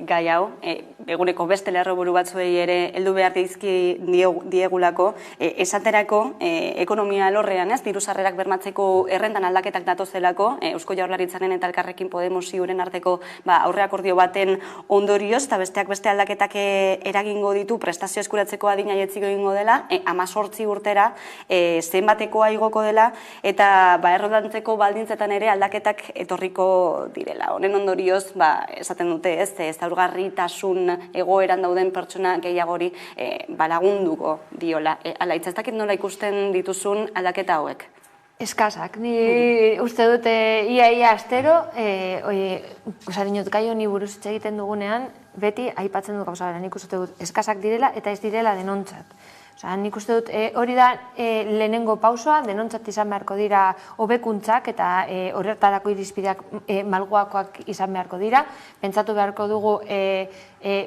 gai hau, eguneko beste lerroburu batzuei ere heldu behar dizki diegulako, esaterako ekonomia alorrean, diru sarrerak bermatzeko errentan aldaketak datozelako, Eusko Jaurlaritzaren eta Elkarrekin Podemos ziuren arteko aurreakordio baten ondorioz, eta besteak beste aldaketak eragingo ditu prestazio eskuratzeko adina jetziko egingo dela, 18 urtera zenbatekoa igoko dela, eta errodantzeko baldintzetan ere aldaketak etorriko direla. Honen ondorioz, esaten dute zaurgarritasun egoeran dauden pertsona gehiagori lagunduko diola. Ala, ez dakit nola ikusten dituzun aldaketa hauek? Eskazak, ni uste dut ia astero, dinot gai honi buruz hitz egiten dugunean, beti aipatzen dut gauza bera, nik uste dut eskazak direla eta ez direla denontzat. Nik uste dut hori da lehenengo pausoa, denontzat izan beharko dira hobekuntzak eta horretarako irizpideak malguakoak izan beharko dira. Pentsatu beharko dugu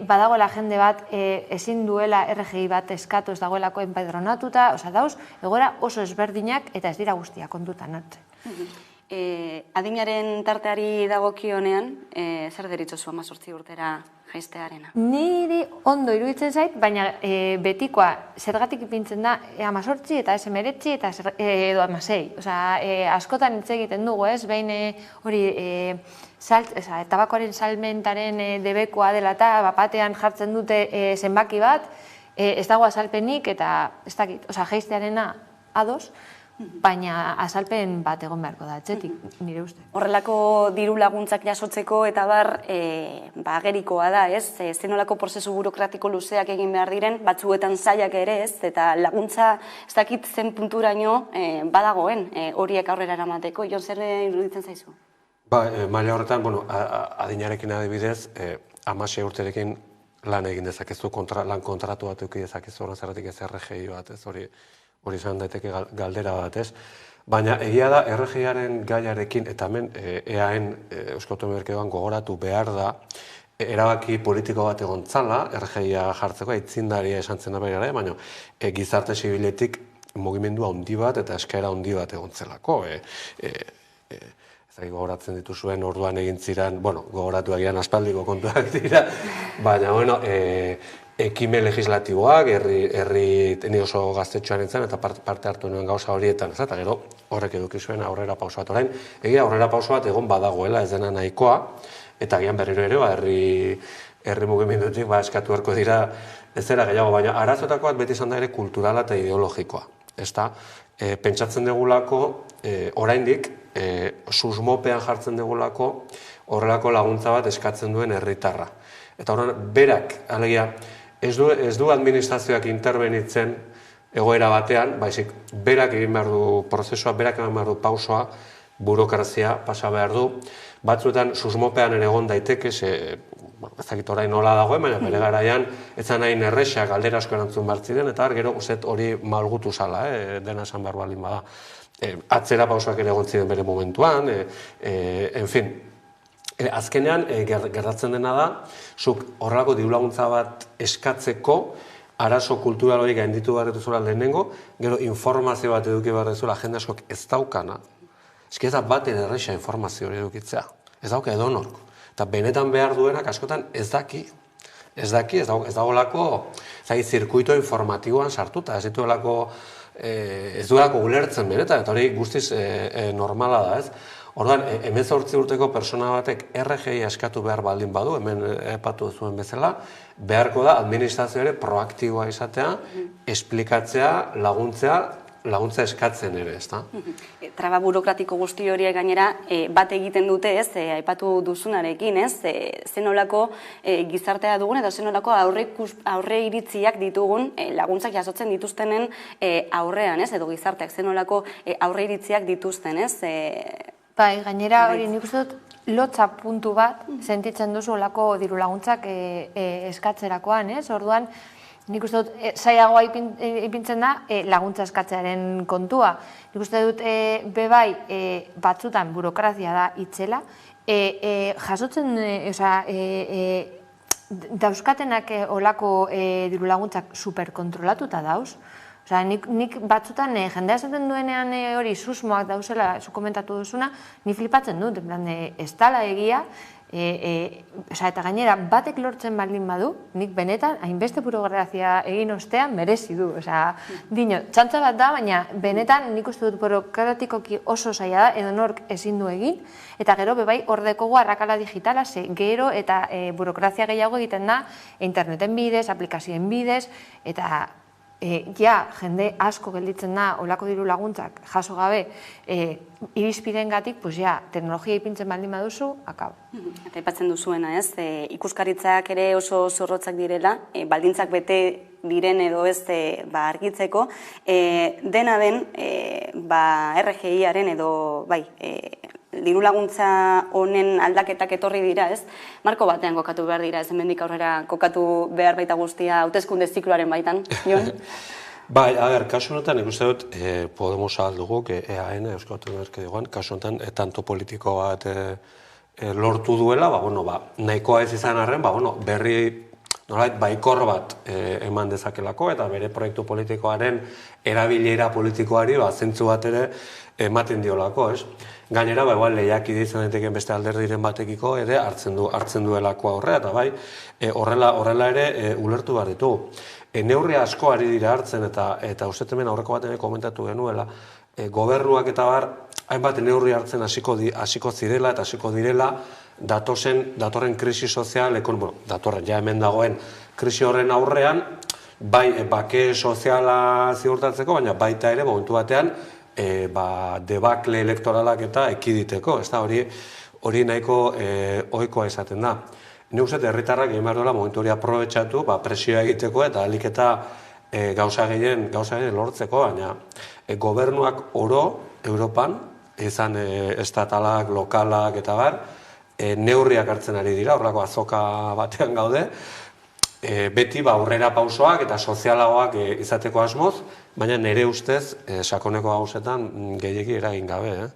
badagoela jende bat ezin duela RGI bat eskatu ez dagoelako enpadronatuta, dauz, egoera oso ezberdinak eta ez dira guztiak kontutan hartzen. Adinaren tarteari dagokionean, zer deritzozu 18 urtera jaistearena? Niri ondo iruditzen zait, baina betikoa zergatik ipintzen da 18 eta ez 19 eta edo 16. Askotan hitz egiten dugu, ez? Behin hori tabakoaren salmentaren debekoa dela eta batean jartzen dute zenbaki bat, ez dago azalpenik eta ez dakit, jaistearena ados, baina azalpen bat egon beharko da, etxetik, nire uste. Horrelako diru laguntzak jasotzeko eta agerikoa da, ez? Zenolako prozesu burokratiko luzeak egin behar diren, batzuetan zailak ere, ez? Eta laguntza, ez dakit zen punturaino badagoen horiek aurrera eramateko. Jon, zer iruditzen zaizu? Maila horretan, adinarekin adibidez, 16 urterekin lan egin dezakezu, lan kontratu bat eduki dezakezu, horren zerratik ez RGI bat, ez hori izan daiteke galdera bat, ez? Baina egia da, RGIaren gaiarekin, eta hemen EAN Euskal Autonomia Erkidegoan gogoratu behar da, erabaki politiko bat egon zala, RGIa jartzeko, aitzindaria esan zen aberara, baina gizarte zibiletik mugimendua handi bat eta eskaera handi bat egon zelako. Gogoratzen dituzuen orduan egin ziren, gogoratu egian aspaldiko kontuak dira, baina, ekimen legislatiboak, herri oso gaztetxoan entzan, eta parte hartu nuen gauza horietan, eta gero horrek eduki zuen aurrera pauso bat orain. Egia aurrera pauso bat egon badagoela, ez dena nahikoa, eta gian berriro ere, herri mugimendutik eskatu beharko dira ez zera gehiago, baina arazotako bat beti izan da ere kulturala eta ideologikoa. Pentsatzen degulako, oraindik, susmopean jartzen degulako, horrelako laguntza bat eskatzen duen herritarra. Eta horren, berak, alegia, ez du administrazioak interbenitzen egoera batean, baizik, berak egin behar du prozesua, berak egin behar du pausoa, burokrazia pasa behar du. Batzuetan, susmopean ere egon daiteke, ezakit orain nola dagoen, baina bere garaian, etzan nahi errexak galdera asko erantzun behar ziren, eta gero uzet hori malgutu zala, dena esan behar balin bada. Atzera pausoak ere egon ziren bere momentuan, en fin. Azkenean, gertatzen dena da, zuk horrelako diru-laguntza bat eskatzeko, arazo kultural hori gainditu behar dituzuela lehenengo, gero informazio bat eduki behar dituzuela jende askok ez daukana. Ez da baten erresa informazio hori edukitzea. Ez dauka edonork. Eta benetan behar duenak askotan ez daki. Ez dagoelako zirkuito informatiboan sartuta, ez duelako ulertzen benetan, eta hori guztiz normala da, ez? Orduan, 18 urteko persona batek RGI eskatu behar baldin badu, hemen epatu zuen bezala, beharko da administrazio ere proaktiboa izatea, esplikatzea, laguntza eskatzen ere, ez da? Traba burokratiko guzti horiek gainera bat egiten dute, ez, aipatu duzunarekin, ez, zenolako gizartea dugun eta zenolako aurre iritziak ditugun laguntzak jasotzen dituztenen aurrean, ez, edo gizarteak zenolako aurre iritziak dituzten, ez? Bai, gainera hori nik uste dut lotza puntu bat sentitzen duzu olako diru laguntzak eskatzerakoan, ez? Orduan, nik uste dut zailagoa ipintzen da laguntza eskatzearen kontua. Nik uste dut bebai batzutan burokrazia da itzela, jasotzen, dauzkatenak olako diru laguntzak superkontrolatuta dauz. Nik batzutan jendea esaten duenean hori susmoak dauzela, zu komentatu duzuna, ni flipatzen dut, ez dala egia, eta gainera batek lortzen baldin badu, nik benetan, hainbeste burokrazia egin ostean merezi du. Dino, txantza bat da, baina benetan nik uste dut burokratikoki oso zaila da, edo nork ezin du egin, eta gero bebai ordekogu arrakala digitala, gero eta burokrazia gehiago egiten da interneten bidez, aplikazioen bidez, eta jende asko gelditzen da olako diru laguntzak jaso gabe irizpidengatik, teknologia ipintzen baldin baduzu, akabo. Eta aipatzen duzuena, ez? Ikuskaritzak ere oso zorrotzak direla, baldintzak bete diren edo ez argitzeko, dena den RGI-aren edo diru laguntza honen aldaketak etorri dira, ez? Marko batean kokatu behar dira, ez hemendik aurrera kokatu behar baita guztia hauteskunde zikloaren baitan, Jon? Bai, kasu honetan ikuste dut Podemos aldugu, EAN, Euskal Autonomia Erkidegoan, kasu honetan tanto politiko bat lortu duela, nahikoa ez izan arren, berri baikor bat eman dezakelako eta bere proiektu politikoaren erabilera politikoari zentzu bat ere ematen diolako, ez? Gainera, lehiakide izan daiteken beste alderdiren batekiko ere hartzen duelako aurrea, eta horrela ere ulertu behar ditugu. Neurri asko ari dira hartzen eta uste hemen aurreko baten komentatu genuela, gobernuak eta hainbat neurri hartzen hasiko zirela eta hasiko direla datorren krisi sozial, datorren ja hemen dagoen krisi horren aurrean, bai bake soziala ziurtatzeko, baina baita ere momentu batean debakle elektoralak eta ekiditeko, ez da hori nahiko ohikoa izaten da. Nik uste herritarrak egin behar duela momentu hori aprobetxatu, presioa egiteko eta ahalik eta gauza gehien lortzeko, baina gobernuak oro Europan, izan estatalak, lokalak eta neurriak hartzen ari dira, horrelako azoka batean gaude, beti aurrera pausoak eta sozialagoak izateko asmoz, baina nire ustez sakoneko gauzetan gehiegi eragin gabe.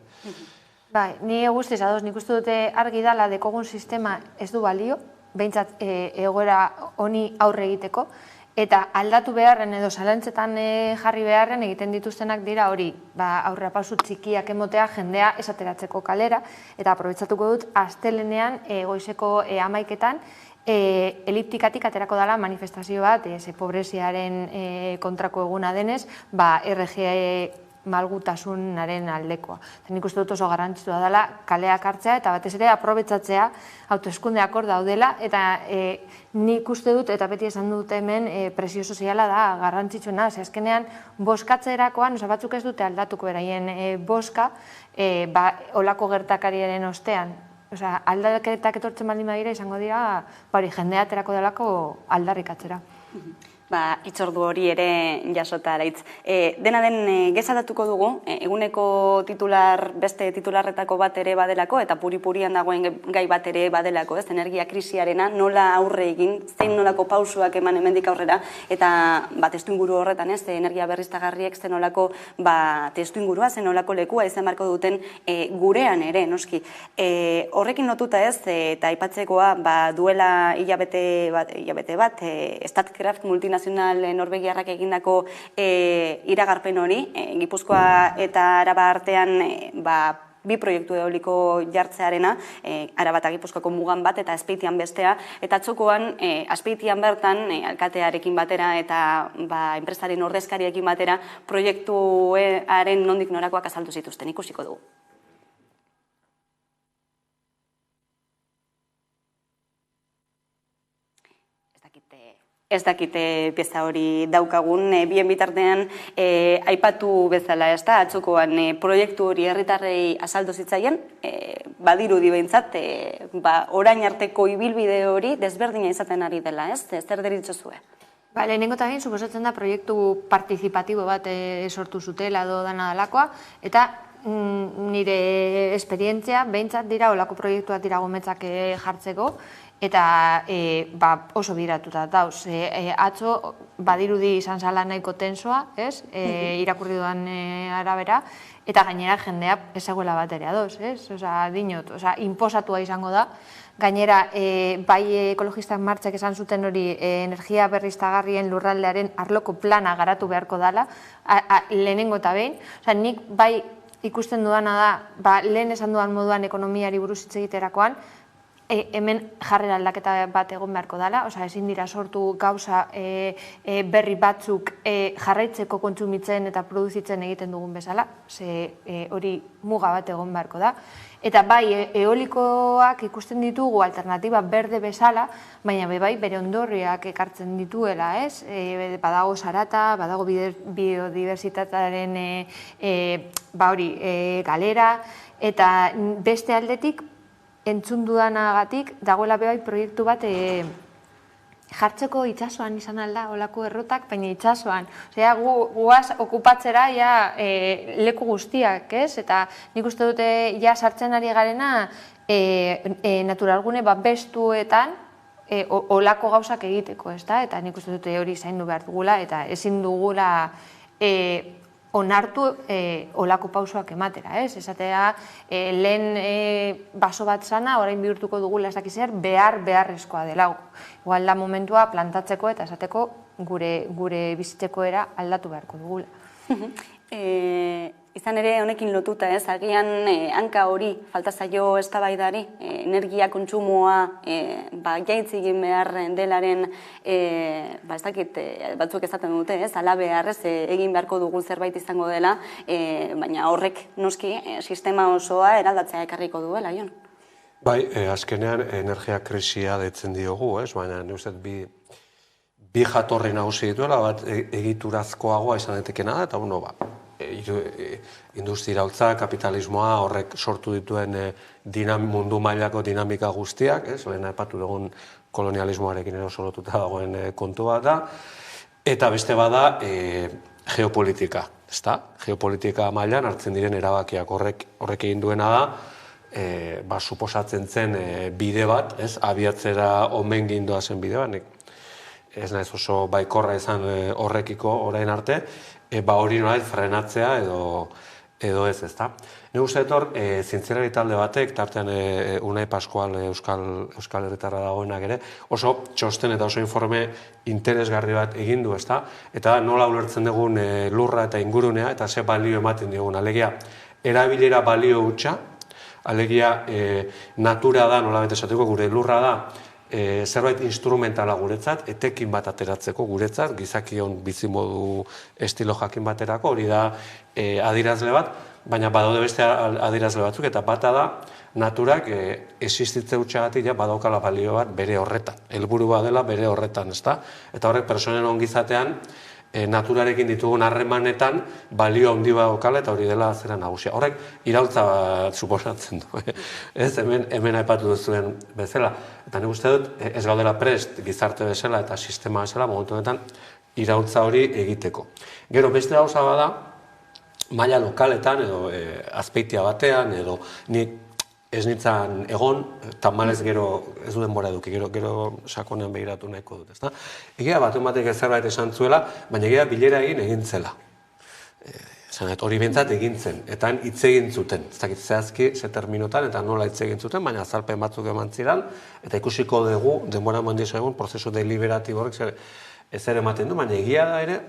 Bai, ni guztiz ados, nik uste dute argi dala dekogun sistema ez du balio, behintzat egoera honi aurre egiteko, eta aldatu beharren edo zalantzetan jarri beharren egiten dituztenak dira hori, aurrera pausu txikiak emotea jendea esateratzeko kalera, eta aprobetsatuko dut astelenean goizeko 11etan eliptikatik aterako dela manifestazio bat, pobreziaren kontrako eguna denez, RGI malgutasunaren aldekoa. Nik uste dut oso garrantzitsua dela kaleak hartzea eta batez ere aprobetsatzea hauteskundeak hor daudela eta nik uste dut eta beti esan dut hemen presio soziala da garrantzitsuena, azkenean boskatzerakoan, batzuk ez dute aldatuko beraien boska olako gertakariaren ostean. Aldaketak etortzen baldin badira izango dira jendea aterako delako aldarrikatzera. Itzordu hori ere jasota araitz. Dena den gezadatuko dugu, eguneko titular, beste titularretako bat ere badelako, eta puri-purian dagoen gai bat ere badelako, ez, energia krisiarena, nola aurre egin, zein nolako pausuak eman hemendik aurrera, eta testu inguru horretan, ez, energia berriztagarriek zen nolako testu ingurua, zen nolako lekua izan beharko duten gurean ere, noski. Horrekin lotuta ez, eta aipatzekoa duela hilabete bat, Statkraft multinazional Norvegiarrak egindako iragarpen hori, Gipuzkoa eta Araba artean bi proiektu eoliko jartzearena, Araba eta Gipuzkoako mugan bat eta Azpeitian bestea, eta atzokoan Azpeitian bertan alkatearekin batera eta enpresaren ordezkariekin batera proiektuaren nondik norakoak azaldu zituzten, ikusiko dugu. Ez dakite pieza hori daukagun, bien bitartean aipatu bezala, ez da, atzokoan proiektu hori herritarrei azaldu zitzaien, badirudi behintzat, orain arteko ibilbide hori desberdina izaten ari dela, ez? Zer deritzozue? Lehenengo eta behin, suposatzen da proiektu partizipatibo bat sortu zutela edo dana dalakoa, eta nire esperientzia behintzat dira olako proiektuak dira gometzak jartzeko, eta oso biratuta dauz. Atzo badirudi izan zala nahiko tensoa, irakurri dudan arabera, eta gainera jendea ezaguela bat ere adoz, dinot, inposatua izango da. Gainera, bai ekologistak martxak esan zuten hori energia berriztagarrien lurraldearen arloko plana garatu beharko dela, lehenengo eta behin. Nik bai ikusten dudana da, lehen esan dudan moduan ekonomiari buruz hitz egiterakoan, hemen jarrera aldaketa bat egon beharko dela, ezin dira sortu gauza berri batzuk jarraitzeko kontsumitzen eta produzitzen egiten dugun bezala, hori muga bat egon beharko da. Eta bai, eolikoak ikusten ditugu alternatiba berde bezala, baina bai bere ondorriak ekartzen dituela, ez? Badago zarata, badago biodiversitatearen galera, eta beste aldetik, entzun dudanagatik, dagoela bai proiektu bat jartzeko itsasoan izan alda, olako errotak, baina itsasoan. Guaz okupatzera leku guztiak, ez? Eta nik uste dute sartzen ari garena naturalgune bestuetan olako gauzak egiteko, ez da? Eta nik uste dute hori zaindu behar dugula, eta ezin dugula onartu olako pausoak ematera, ez? Esatea, lehen baso bat zana, orain bihurtuko dugula ez dakizer, beharrezkoa dela. Igual da momentua plantatzeko eta esateko gure bizitzeko era aldatu beharko dugula. Izan ere, honekin lotuta, ez, agian hanka hori falta zaio eztabaidari, energia kontsumoa jaitz egin behar delaren, ez dakit, batzuk esaten dute, ez, ala beharrez egin beharko dugun zerbait izango dela, baina horrek noski sistema osoa eraldatzea ekarriko duela, Jon? Bai, azkenean energia krisia deitzen diogu, ez, baina neuzet bi jatorri nagusi dituela, bat egiturazkoagoa izan daitekeena da, eta industriautza, kapitalismoa, horrek sortu dituen mundu mailako dinamika guztiak, lehen aipatu dugun kolonialismoarekin ero solotuta dagoen kontua da, eta beste bada geopolitika, ezta? Geopolitika mailan hartzen diren erabakiak horrek egin duena da, suposatzen zen bide bat, abiatzera omen gindoa zen bide bat, ez naiz oso baikorra izan horrekiko orain arte, hori nolait frenatzea edo ez, ezta. Nik uste etor, zientzialari talde batek, tartean Unai Pascual Euskal Herritarra dagoenak ere, oso txosten eta oso informe interesgarri bat egin du, ezta, eta nola ulertzen dugun lurra eta ingurunea, eta ze balio ematen digun, alegia, erabilera balio hutsa, alegia, natura da, nola bete esateko, gure lurra da, zerbait instrumentala guretzat, etekin bat ateratzeko guretzat, gizakion bizimodu estilo jakin baterako, hori da adierazle bat, baina badaude beste adierazle batzuk, eta bata da, naturak existitze hutxagatik badaukala balio bat bere horretan, helburu bat dela bere horretan, ezta? Eta horrek personen ongizatean, naturarekin ditugun harremanetan balio handi daukala eta hori dela zera nagusia. Horrek iraultza bat suposatzen du. Ez, hemen aipatu duzuen bezala. Eta nik uste dut, ez gaudela prest gizarte bezala eta sistema bezala momentu honetan iraultza hori egiteko. Gero, beste gauza bada, maila lokaletan edo azpeitia batean edo nik ez nintzen egon, tamalez gero ez du denbora eduki, gero sakonean begiratu nahiko dut, ezta? Egia bat ematek zerbait esan zuela, baina egia bilera egin zela. Hori bentsat egin zen, eta hitz egin zuten, ez dakit zehazki, ze terminotan, eta nola hitz egin zuten, baina azalpen batzuk eman ziren, eta ikusiko dugu, denbora mandizo egun, prozesu deliberatibo horrek zer ematen du, baina egia da ere,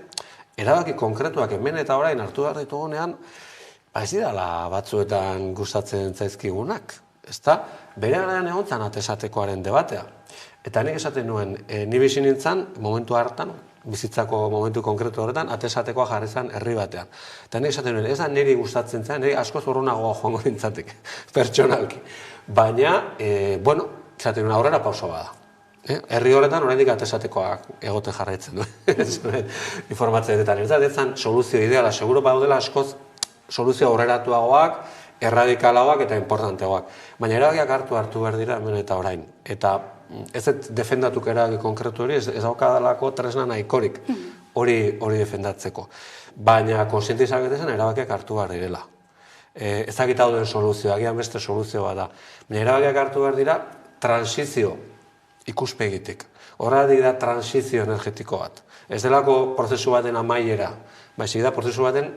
erabaki konkretuak hemen eta orain hartu behar ditugunean, ez dira batzuetan gustatzen zaizkigunak, ezta? Bere garaian egon zan atesatekoaren debatea. Eta nik esaten nuen, ni bizi nintzen, momentu hartan, bizitzako momentu konkretu horretan, atesatekoa jarri zen herri batean. Eta nik esaten nuen, ez da niri gustatzen zen, niri askoz urrunagoa joango nintzatek, pertsonalki. Baina, esaten nuen, aurrera pauso bada. Herri horretan oraindik atesatekoak egoten jarraitzen du. Informatzen eta ez da soluzio ideala, seguro badaudela askoz soluzio aurreratuagoak, erradikalagoak eta importanteagoak. Baina erabakiak hartu behar dira hemen eta orain. Eta ez defendatuk erabaki konkretu hori, ez daukadalako tresna nahikorik hori defendatzeko. Baina konsientizak etezen erabakiak hartu behar direla. Ez dakit hau den soluzioa, agian beste soluzio bat da. Baina erabakiak hartu behar dira transizio ikuspegitik. Horregatik da transizio energetiko bat. Ez delako prozesu baten amaiera, baizik da prozesu baten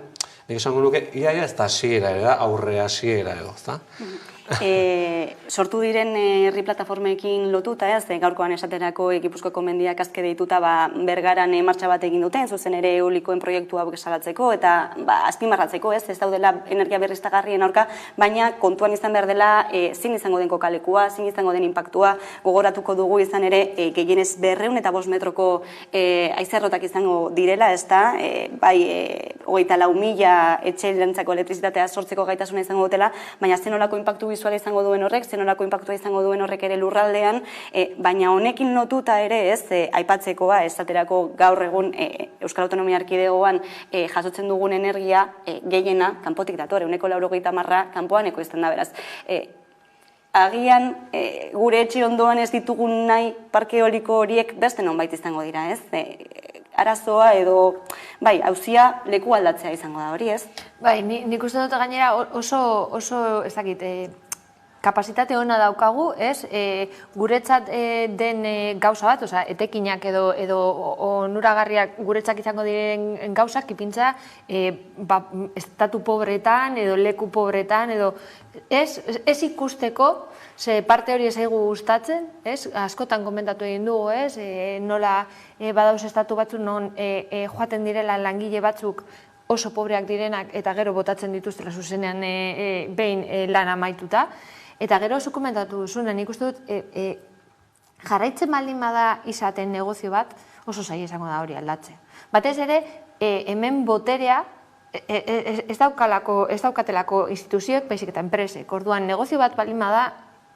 nik esango nuke, ia ez da hasiera, aurre hasiera edo, ezta? Sortu diren herri plataformekin lotuta, gaurkoan esaterako Gipuzkoako mendiak azke deituta Bergaran martxa bat egin duten, zuzen ere eolikoen proiektu hauek salatzeko eta azpimarratzeko, ez daudela energia berriztagarrien aurka, baina kontuan izan behar dela zin izango den kokalekua, zin izango den inpaktua, gogoratuko dugu izan ere gehienez 205 metroko haizerrotak izango direla, ez da, bai 24.000 etxerentzako elektrizitatea sortzeko gaitasuna izango dutela, baina zenolako inpaktu bizuala izango duen horrek, zenolako inpaktua izango duen horrek ere lurraldean, baina honekin lotuta ere ez, aipatzekoa, esaterako gaur egun Euskal Autonomia Erkidegoan jasotzen dugun energia gehiena kanpotik dator, 90% kanpoan ekoizten da, beraz. Agian gure etxe ondoan ez ditugun nahi parke eoliko horiek beste nonbait izango dira, ez? Arazoa edo, bai, auzia leku aldatzea izango da hori, ez? Bai, nik uste dut gainera oso ezakit, kapasitate ona daukagu, ez? Guretzat den gauza bat, etekinak edo onuragarriak guretzak izango diren gauzak ipintza estatu pobretan edo leku pobretan edo ez ikusteko, ze parte hori ezaigu gustatzen, ez? Askotan komentatu egin dugu, ez? Nola badauz estatu batzuk non joaten direla langile batzuk oso pobreak direnak eta gero botatzen dituztela zuzenean behin lan amaituta. Eta gero oso komentatu duzuna, nik uste dut jarraitzen baldin bada izaten negozio bat oso zaila izango da hori aldatzea. Batez ere, hemen boterea ez daukatelako instituzioek, baizik eta enpresek. Orduan, negozio bat baldin bada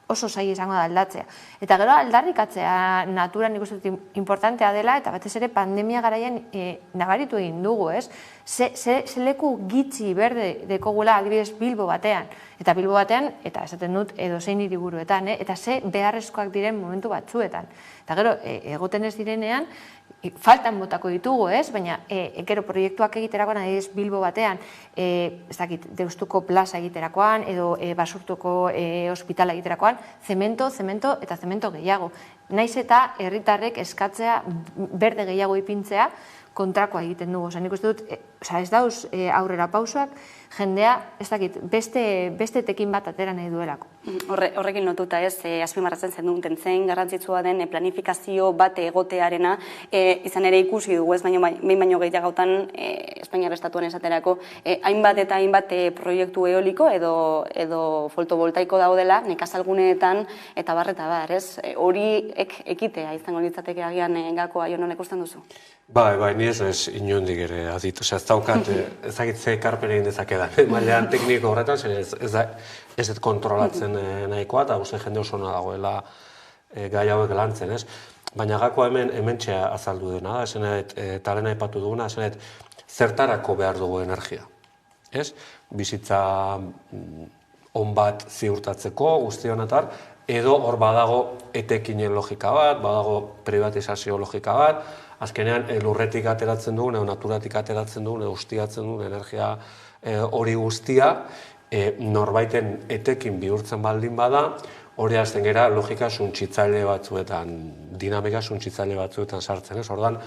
oso zaila izango da aldatzea. Eta gero aldarrikatzea naturan nik uste dut importantea dela, eta batez ere pandemia garaian nabaritu egin dugu, ez? Ze leku gitxi berde dekogula adibidez Bilbo batean. Eta Bilbo batean, eta esaten dut edozein hiriburuetan, eta ze beharrezkoak diren momentu batzuetan. Eta gero, egoten ez direnean, faltan botako ditugu, ez? Baina, gero proiektuak egiterakoan, adibidez Bilbo batean, ez dakit, Deustuko plaza egiterakoan, edo Basurtuko ospitala egiterakoan, zemento eta zemento gehiago. Naiz eta herritarrek eskatzea berde gehiago ipintzea, kontrakoa egiten dugu. Nik uste dut, ez dauz aurrera pausoak, jendea, ez dakit, beste tekin bat atera nahi duelako. Horrekin lotuta ez, azpimarratzen zen duten zen, garrantzitsua den planifikazio bat egotearena, izan ere ikusi dugu, ez behin baino gehiagotan, Espainiar estatuan esaterako, hainbat eta hainbat proiektu eoliko edo fotovoltaiko daudela, nekazalguneetan eta barreta bar, ez? Horiek ekitea izango litzateke agian gakoa jo nola ikusten duzu? Bai, ni ez inondik ere aditu. Ez daukat, ezagitze ekarpen egin dezakedan. Mailean tekniko horretan, ez dut kontrolatzen nahikoa, eta uste jende oso ona dagoela gai hauek lantzen, ez? Baina gakoa hemen txea azaldu dena, eta lehen aipatu duguna, zertarako behar dugu energia. Ez? Bizitza on bat ziurtatzeko, guztion eta edo hor badago etekinen logika bat, badago privatizazio logika bat, azkenean lurretik ateratzen dugun, naturatik ateratzen dugun, ustiatzen dugun energia hori guztia, norbaiten etekin bihurtzen baldin bada, hori azten gera logika suntsitzaile batzuetan, dinamika suntsitzaile batzuetan sartzen, ez? Ordan,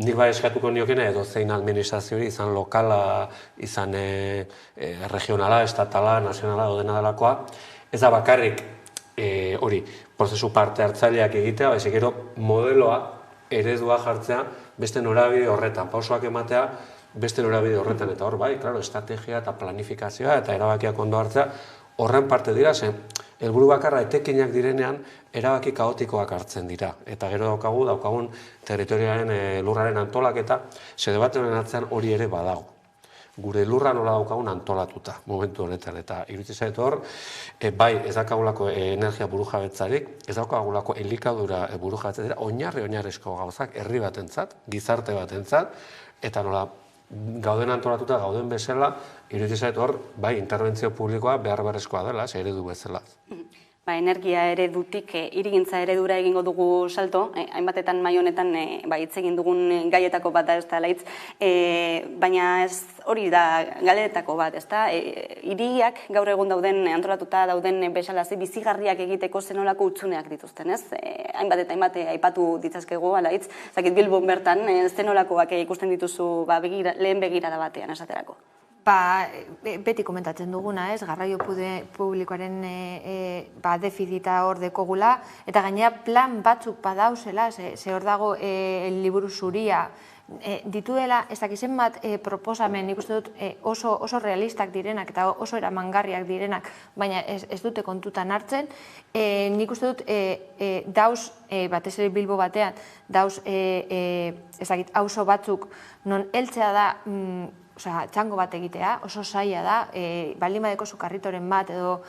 nik bai eskatuko niokena edo zein administraziori, izan lokala, izan regionala, estatala, nazionala, odena delakoa, ez da bakarrik hori, prozesu parte hartzaileak egitea, baizik gero modeloa, eredua jartzea, beste norabide horretan, pausoak ematea, beste norabide horretan, eta hor bai, klaro, estrategia eta planifikazioa eta erabakiak ondo hartzea, horren parte dira, helburu bakarra etekinak direnean, erabaki kaotikoak hartzen dira. Eta gero daukagun territoriaren lurraren antolaketa, zede baten atzean hori ere badago. Gure lurra nola daukagun antolatuta, momentu honetan, eta iruditzen zait hor, bai, ez daukagulako energia burujabetzarik, ez daukagulako elikadura burujabetzarik, oinarrizko gauzak, herri batentzat, gizarte batentzat, eta nola gauden antolatuta, gauden bezala, iruditzen zait hor, bai, interbentzio publikoa behar beharrezkoa dela, eredu bezala. Energia eredutik hirigintza eredura egingo dugu salto, hainbatetan mai honetan hitz egin dugun gaietako bat da ez da laitz, baina ez hori da galeretako bat, ez da, hiriak gaur egun dauden, antolatuta dauden bezalazi bizigarriak egiteko zenolako utzuneak dituzten, ez? Hainbat eta hainbat aipatu ditzazkegu, alaitz, zakit Bilbon bertan, zenolakoak ikusten dituzu lehen begirada batean esaterako. beti komentatzen duguna, ez, garraio publikoaren defizita hor dekogula, eta gainera plan batzuk badauzela, ze hor dago liburu zuria, dituela, ez dakizen bat proposamen, nik uste dut oso realistak direnak eta oso eramangarriak direnak, baina ez dute kontutan hartzen, nik uste dut dauz, batez ere Bilbo batean, dauz, ez dakit, auzo batzuk, non heltzea da, txango bat egitea, oso zaila da, baldin badeko karritoren bat edo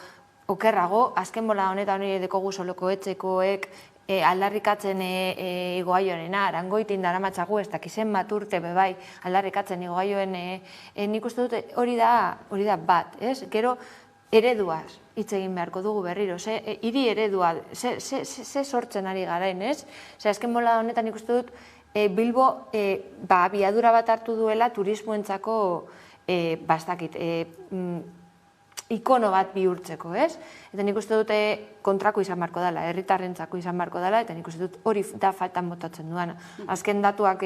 okerrago, azken bola honetan hori dekogu soloko etxekoek, aldarrikatzen igoaioarena, Arangoitin daramatzagu, ez dakizen bat urte bebai aldarrikatzen igoaioen, nik uste dute hori da bat, ez? Gero ereduaz hitz egin beharko dugu berriro, hiri eredua, ze sortzen ari garain, ez? Azken bola honetan nik uste dut Bilbo abiadura bat hartu duela turismoentzako, bastakit, ikono bat bihurtzeko, ez? Eta nik uste dute kontrako izan barko dela, herritarrentzako izan barko dela, eta nik uste dut hori da faltan botatzen duana. Azken datuak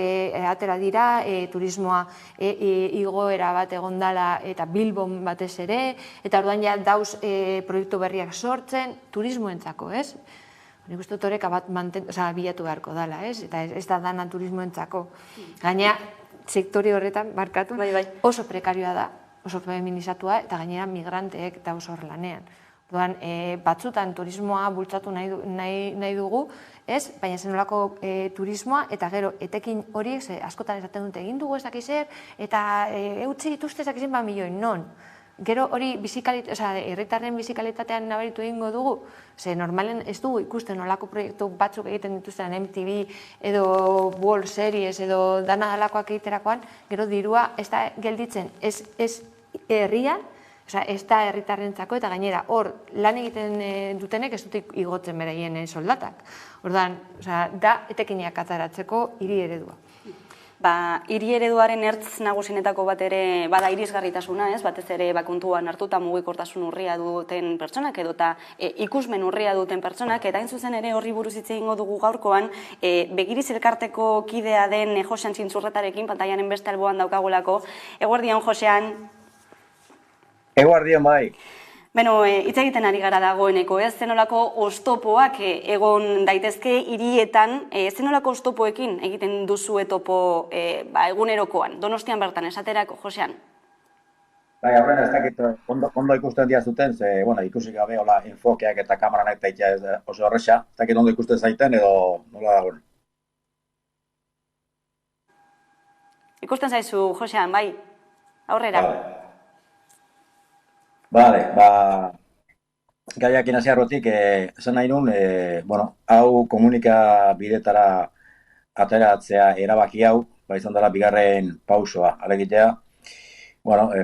atera dira, turismoa igoera bat egon dela, eta Bilbon batez ere, eta orduan ja dauz proiektu berriak sortzen, turismoentzako, ez? Nik uste dut horreka bat bilatu beharko dela, ez? Eta ez da dana turismoentzako. Gainera, sektore horretan, barkatu, oso prekarioa da, oso feminizatua, eta gainera migranteek da oso hor lanean. Orduan, batzutan turismoa bultzatu nahi dugu, ez? Baina zenolako turismoa, eta gero, etekin horiek, askotan esaten dute egin dugu ez dakizer, eta eutzi dituzte ez dakizen milioi, non? Gero hori herritarren bizikalitatean nabaritu egingo dugu, ze normalen ez dugu ikusten nolako proiektu batzuk egiten dituzten MTV edo World Series edo dana dalakoak egiterakoan, gero dirua ez da gelditzen ez herrian, ez da herritarrentzako, eta gainera hor lan egiten dutenek ez dut igotzen beraien soldatak. Orduan, da etekinak ataratzeko hiri eredua. Hiri ereduaren ertz nagusinetako bat ere bada irisgarritasuna, ez? Batez ere kontuan hartuta mugikortasun urria duten pertsonak edo eta ikusmen urria duten pertsonak, eta hain zuzen ere horri buruz hitz egingo dugu gaurkoan, Begiriz elkarteko kidea den Josean Txintzurretarekin, pantailanen beste alboan daukagulako. Eguerdion, Josean. Eguerdion, bai. Beno, hitz egiten ari gara dagoeneko, ez? Zenolako oztopoak egon daitezke hirietan, zenolako oztopoekin egiten duzu topo egunerokoan, Donostian bertan, esaterako, Josean? Bai, horren ez dakit ondo ikusten dia zuten, ze, ikusi gabe hola enfokeak eta kamaran eta oso horreza, ez dakit ondo ikusten zaiten edo nola dagoen. Ikusten zaizu, Josean, bai, aurrera. Bale, gaiakin hasiarrotik, esan nahi nun, hau komunikabidetara ateratzea erabaki hau, izan dela bigarren pausoa, alegitea.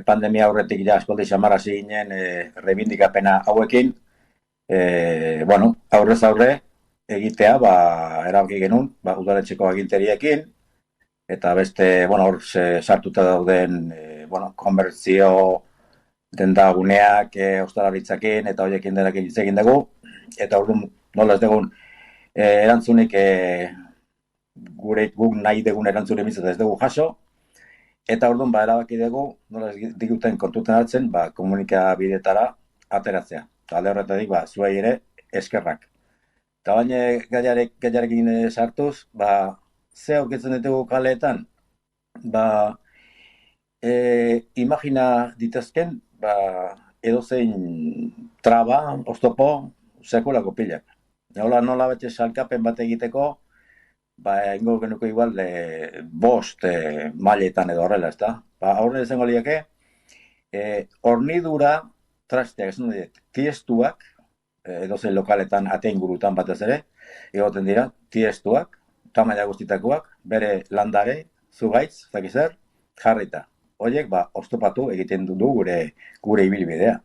Pandemia aurretik aspaldi xamar hasi ginen reibindikapena hauekin, aurrez aurre egitea, erabaki genuen, udaletxeko aginteriekin, eta beste, hor sartuta dauden, konbertzio denda guneak, ostalaritzakin eta horiekin denakin hitz egin dugu, eta orduan nola ez dugun erantzunik guk nahi dugun erantzunik bintzat ez dugu jaso, eta orduan erabaki dugu nola ez diguten kontuten hartzen komunikabidetara ateratzea. Alde horretatik zuei ere eskerrak. Eta baina gaiarekin sartuz, ze aurkitzen ditugu kaleetan, imagina ditazken, edozein traba, oztopo, sekulako pilak. Nola bete salkapen bat egiteko, ingo genuko igual bost mailetan edo horrela, ezta? Horren izango liake, hornidura trasteak, esan dut, tiestuak, edozein lokaletan ate ingurutan batez ere, egoten dira, tiestuak, tamaina guztitakoak, bere landare, zugaitz, zakizer, jarrita. Horiek, oztopatu egiten du gure ibilbidea.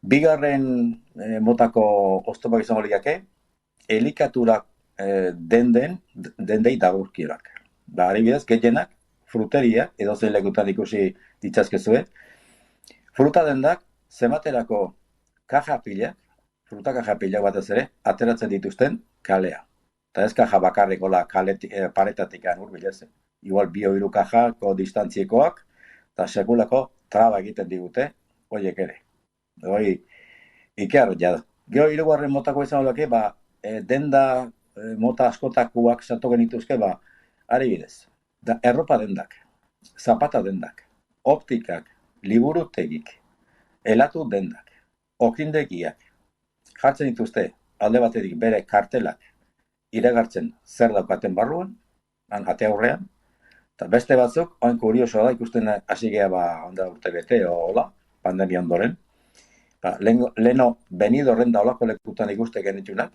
Bigarren motako oztopak izango liake, elikaturak dendei dagurkiorak. Adibidez, gehienak, fruteria, edozein lekutan ikusi ditzazkezue, fruta dendak, zematerako kaja pilak, fruta kaja pilak batez ere, ateratzen dituzten kalea. Eta ez kaja bakarrik paretatik hurbil ez. Igual 2-3 kajako distantziekoak, eta sekulako traba egiten digute, horiek ere. Hoi, ikerra da. Gero hirugarren motako izan dake, denda mota askotakoak sartu genituzke, adibidez. Erropa dendak, zapata dendak, optikak, liburutegik, elatu dendak, okindegiak, jartzen dituzte alde batetik bere kartelak iragartzen zer daukaten barruan, ate aurrean, eta beste batzuk, oin kuriosoa da, ikusten hasi geha onda urte bete, hola, pandemia ondoren. Leno Benidorren da olako lekutan ikuste genitunak,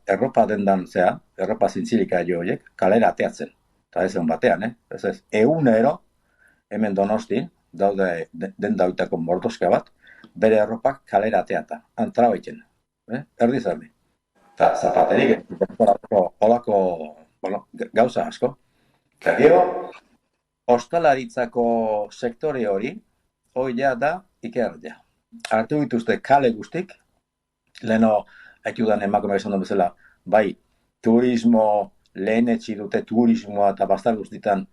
erropa dendan zea, erropa zintzilika jo horiek, kalera ateatzen. Eta ez egon batean, ez, egunero, hemen Donostin, daude denda hoitako mordoska bat, bere erropak kalera ateata, antrabaitzen, erdizardi. Eta zapaterik, olako gauza asko. Eta gero, ostalaritzako sektore hori, hoia da ikerdia. Hartu dituzte kale guztik, leheno, haitudan emakume esan duen bezala, bai, turismo, lehenetxi dute turismoa eta bastar guztitan,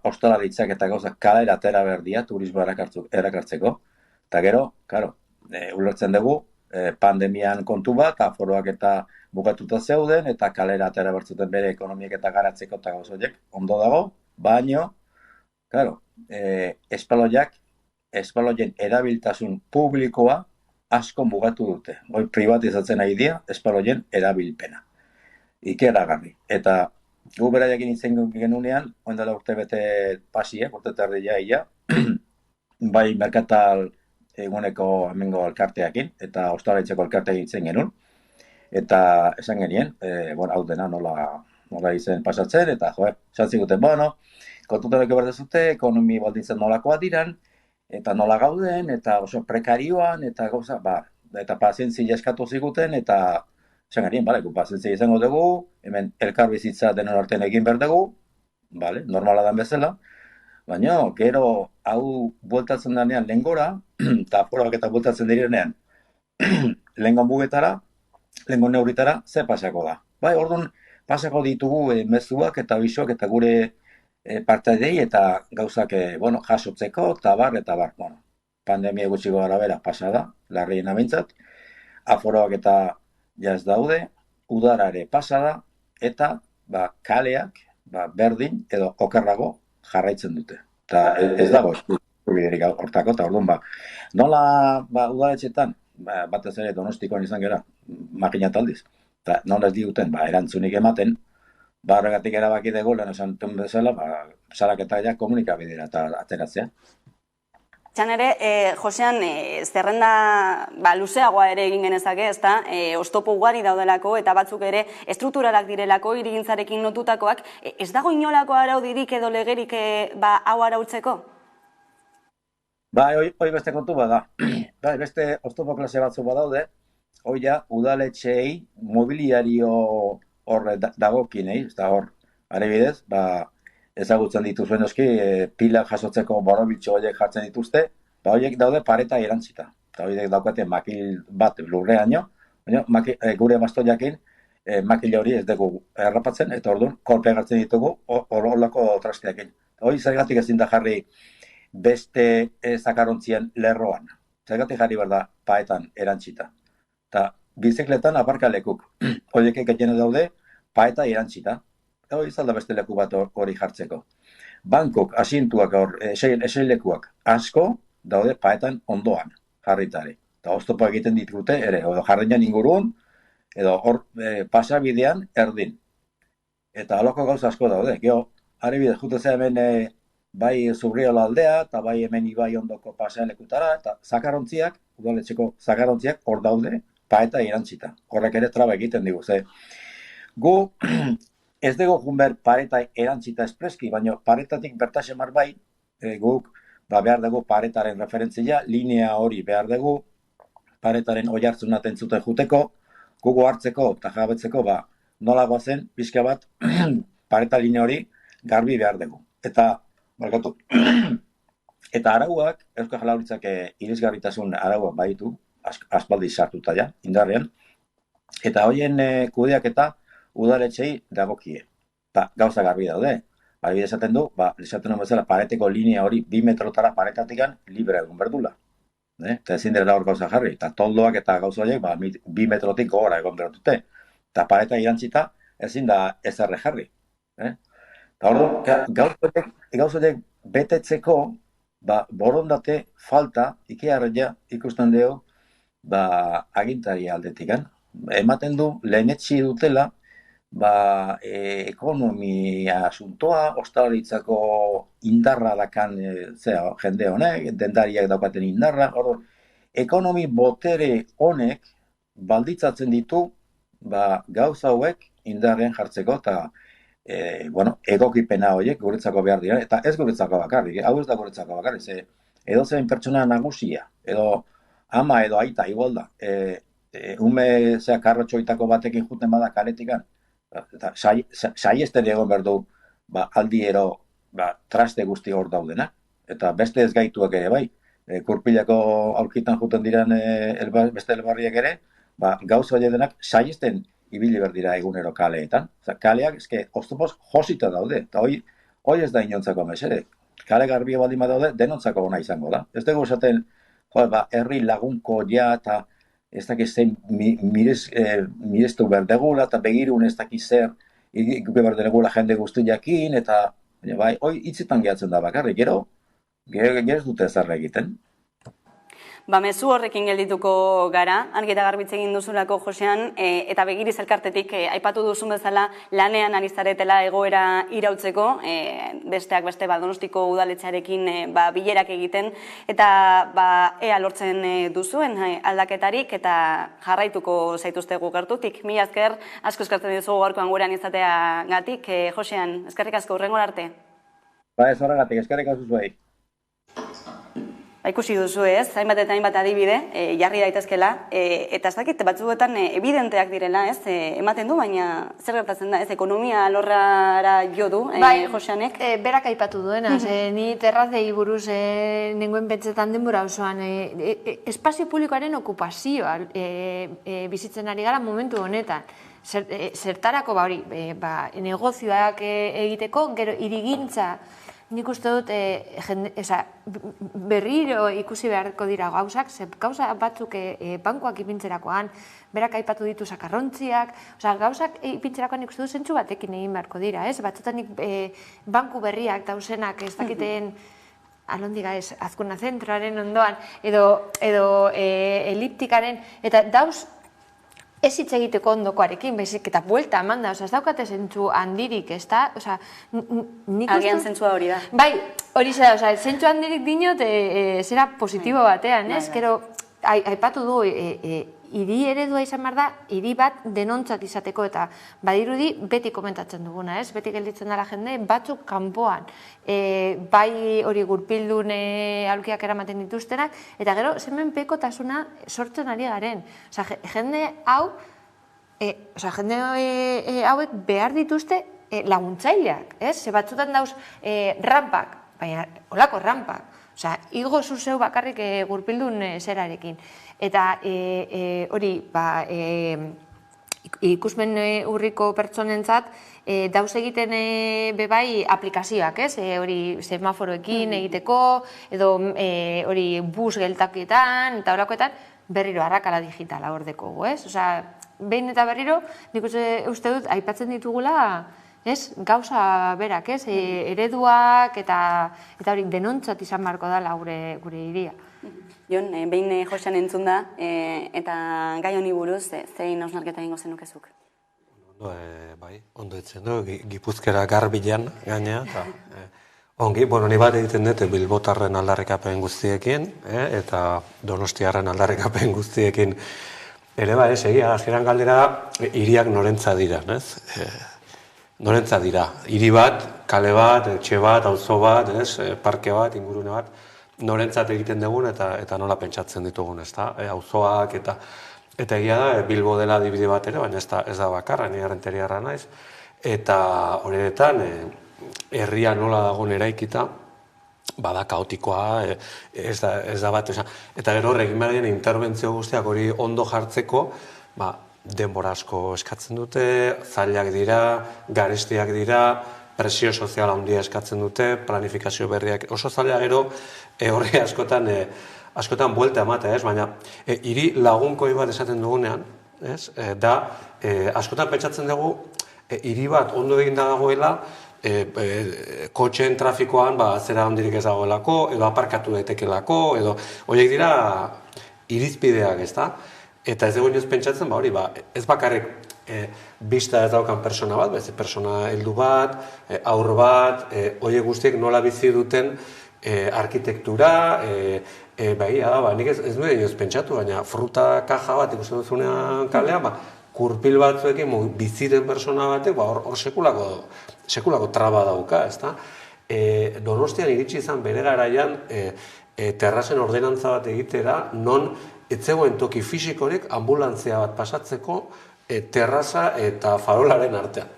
ostalaritzak eta gauza kalera atera berdia, turismoa erakartzeko. Eta gero, ulertzen dugu, pandemian kontu bat, aforoak eta bukatuta zeuden, eta kalera atera bertzuten bere ekonomiak eta garatzeko eta gauzoiek, ondo dago, baino, espaloien erabiltasun publikoa asko mugatu dute. Hoi privatizatzen nahi dira, espaloien erabilpena. Ikeragarri. Eta gu beraiakin itzen genunean, oindala urte bete pasiek, urte terdia ia, bai merkatal eguneko hemengo elkarteakin, eta ostalaritzeko elkarteakin itzen genuen, eta esan genien, hau dena nola izen pasatzen, eta esan ziguten, kontutareko berdezute, ekonomi baldintzen nolakoa diran, eta nola gauden, eta oso prekarioan, eta gauza, eta pazientzia eskatu ziguten, eta esan genien, pazientzia izango dugu, hemen elkarbizitza denon artean egin behar dugu, normala dan bezala, baina gero hau bueltatzen denean lehen gora, eta aforoak eta bueltatzen direnean lehen mugetara, lehen neuritara, ze pasako da. Orduan, pasako ditugu mezuak eta bisoak eta gure partaidei eta gauzak jasotzeko, eta bar. Pandemia gutxiko arabera pasada, larrien abintzat, aforoak eta jaz daude, udarare pasada, eta kaleak berdin edo okerrago jarraitzen dute. Eta ez dago eskubiderik hortako, eta orduan nola udaletxetan, batez ere Donostikoan izan gera, makinataldiz, eta nola ez diguten erantzunik ematen, horregatik erabaki dugu, lehen esan tun bezala, saraketa komunikabidera eta ateratzea. Txan ere, Josean, zerrenda luzeagoa ere egin genezake, ezta? Oztopo ugari daudelako eta batzuk ere estrukturalak direlako, hirigintzarekin lotutakoak. Ez dago inolako araudirik edo legerik hau arautzeko? Hoi beste kontu bada. Beste oztopo klase batzu badaude, hoi udaletxeei mobiliario horre dagokinei, ez da hor, adibidez, ezagutzen dituzuen eski, pila jasotzeko borobitxo horiek jartzen dituzte, horiek daude pareta erantzita. Eta horiek daukate makil bat lurreaino, gure bastoiakin makil hori ez dugu errapatzen, eta orduan kolpe hartzen ditugu horrelako trasteakin. Hori zergatik ezin da jarri beste zakarontzien lerroan. Zergatik jarri behar da paetan erantzita. Eta bizikletan aparkalekuk, horiek egiten daude paeta erantzita. Hori izalda beste leku bat hori jartzeko. Bankok, asintuak, eseilekuak asko daude paetan ondoan jarritari. Eta oztopo egiten ditute ere, edo jarrinan ingurun, edo hor pasabidean erdin. Eta halako gauza asko daude. Gero, adibidez, jutezea hemen bai Zubriola aldea, eta bai hemen Ibai ondoko pasealekutara, eta zakarontziak, udaletxeko zakarontziak hor daude paeta erantzita. Horrek ere traba egiten digu. Gu, ez dugu junber pareta erantzita espreski, baina paretatik bertasemar bai, guk behar dugu paretaren referentzia, linea hori behar dugu, paretaren oihartzuna entzuten juteko, gugu hartzeko eta jabetzeko nola goazen, pixka bat, pareta linea hori garbi behar dugu. Eta, barkatu, eta arauak, Eusko Jaurlaritzak irisgarritasun arauak baitu, aspaldi sartuta indarrean, eta horien kudeak eta udaletxei dagokie. Gauza garbi daude. Adibidez esaten du, esaten duen bezala, pareteko linea hori 2 metrotara paretatikan libre egun berdula. Eta ezin dira hor gauza jarri. Eta toldoak eta gauza horiek 2 metrotik gora egon berdute. Eta pareta irantzita ezin da ezerre jarri. Eta hor, gauza horiek betetzeko, borondate falta, ikiarreia ikusten dugu, agintari aldetikan. Ematen du, lehenetxi dutela, ekonomia asuntoa, ostalaritzako indarra dakan jende honek, dendariak daukaten indarra, ekonomi botere honek balditzatzen ditu gauza hauek indarren jartzeko, eta egokipena horiek guretzako behar dira, eta ez guretzako bakarrik, hau ez da guretzako bakarrik, edo zein pertsona nagusia, edo ama edo aita, igual da, ume karrotxoitako batekin juten bada kaletikan, eta saiesten egon behar du aldiero traste guzti hor daudena, eta beste ez gaituak ere bai, kurpilako aurkitan juten diren beste elbarriak ere, gauza hori denak saiesten ibili behar dira egunero kaleetan. Kaleak oztopoz josita daude, eta hoi ez da inontzako mesere. Kale garbia baldin badaude, denontzako ona izango da. Ez dugu esaten, herri lagunko ja, eta ez dakiz zein mirestu behar degula, eta begirun ez dakiz zer, ikuke behar degula jende guztiakin, eta hoi hitzetan gehatzen da bakarrik, gero ez dute zer egiten. Mezu horrekin geldituko gara, argi eta garbitze egin duzulako Josean, eta begiriz elkartetik aipatu duzun bezala lanean ari zaretela egoera irautzeko, besteak beste Donostiko udaletxearekin bilerak egiten, eta ea lortzen duzuen aldaketarik eta jarraituko zaituztegu gertutik. Mila esker, asko eskertzen dizugu gaurkoan gurean izatea gatik. Josean, eskerrik asko, hurrengora arte. Ez horregatik, eskerrik asko zuei. Ikusi duzu ez, hainbat eta hainbat adibide, jarri daitezkela, eta ez dakit batzuetan evidenteak direla, ez, ematen du, baina zer gertatzen da, ez, ekonomia alorrara jo du, Joseanek? Berak aipatu duena, ni terrazei buruz nengoen pentsetan denbora osoan, espazio publikoaren okupazioa bizitzen ari gara momentu honetan. Zertarako negozioak egiteko, gero hirigintza, nik uste dut berriro ikusi beharko dira gauzak, gauza batzuk bankuak ipintzerakoan, berak aipatu ditu sakarrontziak, gauzak ipintzerakoan nik uste dut zentzu batekin egin beharko dira, ez? Batzutan banku berriak dauzenak ez dakiten alondiga ez, Azkuna zentroaren ondoan, edo eliptikaren, eta dauz ez hitz egiteko ondokoarekin, baizik eta buelta eman da, ez daukate zentzu handirik, ez da? Agian zentzua hori da. Bai, hori zera, zentzu handirik dinot, zera positibo batean, ez? Gero, aipatu du, hiri eredua izan behar da, hiri bat denontzat izateko, eta badirudi beti komentatzen duguna, ez? Beti gelditzen dela jende, batzuk kanpoan, bai hori gurpildun aulkiak eramaten dituztenak, eta gero, zemenpekotasuna sortzen ari garen. Jende hau, jende hauek behar dituzte laguntzaileak, ez? Ze batzutan dauz rampak, baina holako rampak. Igo zuzeu bakarrik gurpildun zerarekin. Eta hori, ikusmen urriko pertsonentzat, dauz egiten bebai aplikazioak, ez? Hori semaforoekin egiteko, edo hori bus geltakietan, eta horakoetan, berriro arrakala digitala hor dekogu, ez? Behin eta berriro, nik uste dut, aipatzen ditugula, ez, gauza berak, ez, ereduak eta hori denontzat izan beharko dela gure hiria. Jon, behin Josean entzun da, eta gai honi buruz, zein hausnarketa egingo zenukezuk? Bai, ondo etzen du, Gipuzkera garbilan gainea, eta ongi, ni bat egiten dut Bilbotarren aldarrikapen guztiekin, eta Donostiarren aldarrikapen guztiekin, ere egia, azkeran galdera, hiriak norentza dira, ez? Norentza dira, hiri bat, kale bat, etxe bat, auzo bat, parke bat, ingurune bat, norentzat egiten dugun eta nola pentsatzen ditugun, ez da, auzoak eta egia da, Bilbo dela adibide bat ere, baina ez da bakarra, ni errenteriarra naiz, eta horretan, herria nola dagoen eraikita, bada kaotikoa, ez da bat, eta gero horrekin behar dien interbentzio guztiak hori ondo jartzeko, denbora asko eskatzen dute, zailak dira, garestiak dira, presio sozial handia eskatzen dute, planifikazio berriak oso zaila gero horri askotan buelta ematea, baina hiri lagunkoi bat esaten dugunean, da askotan pentsatzen dugu hiri bat ondo egin dagoela, kotxeen trafikoan zera handirik ez dagoelako, edo aparkatu daitekelako, edo horiek dira irizpideak, ezta? Eta ez dugu inoz pentsatzen, hori, ez bakarrik bista ez daukan persona bat, beste persona heldu bat, aur bat, horiek guztiek nola bizi duten arkitektura, nik ez nuen inoz pentsatu, baina fruta kaja bat ikusten duzunean kalean, kurpil batzuekin biziren persona batek, hor sekulako traba dauka, ezta? Donostian iritsi izan bere garaian terrazen ordenantza bat egitera, non etzegoen toki fisikorik ambulantzia bat pasatzeko terraza eta farolaren artean.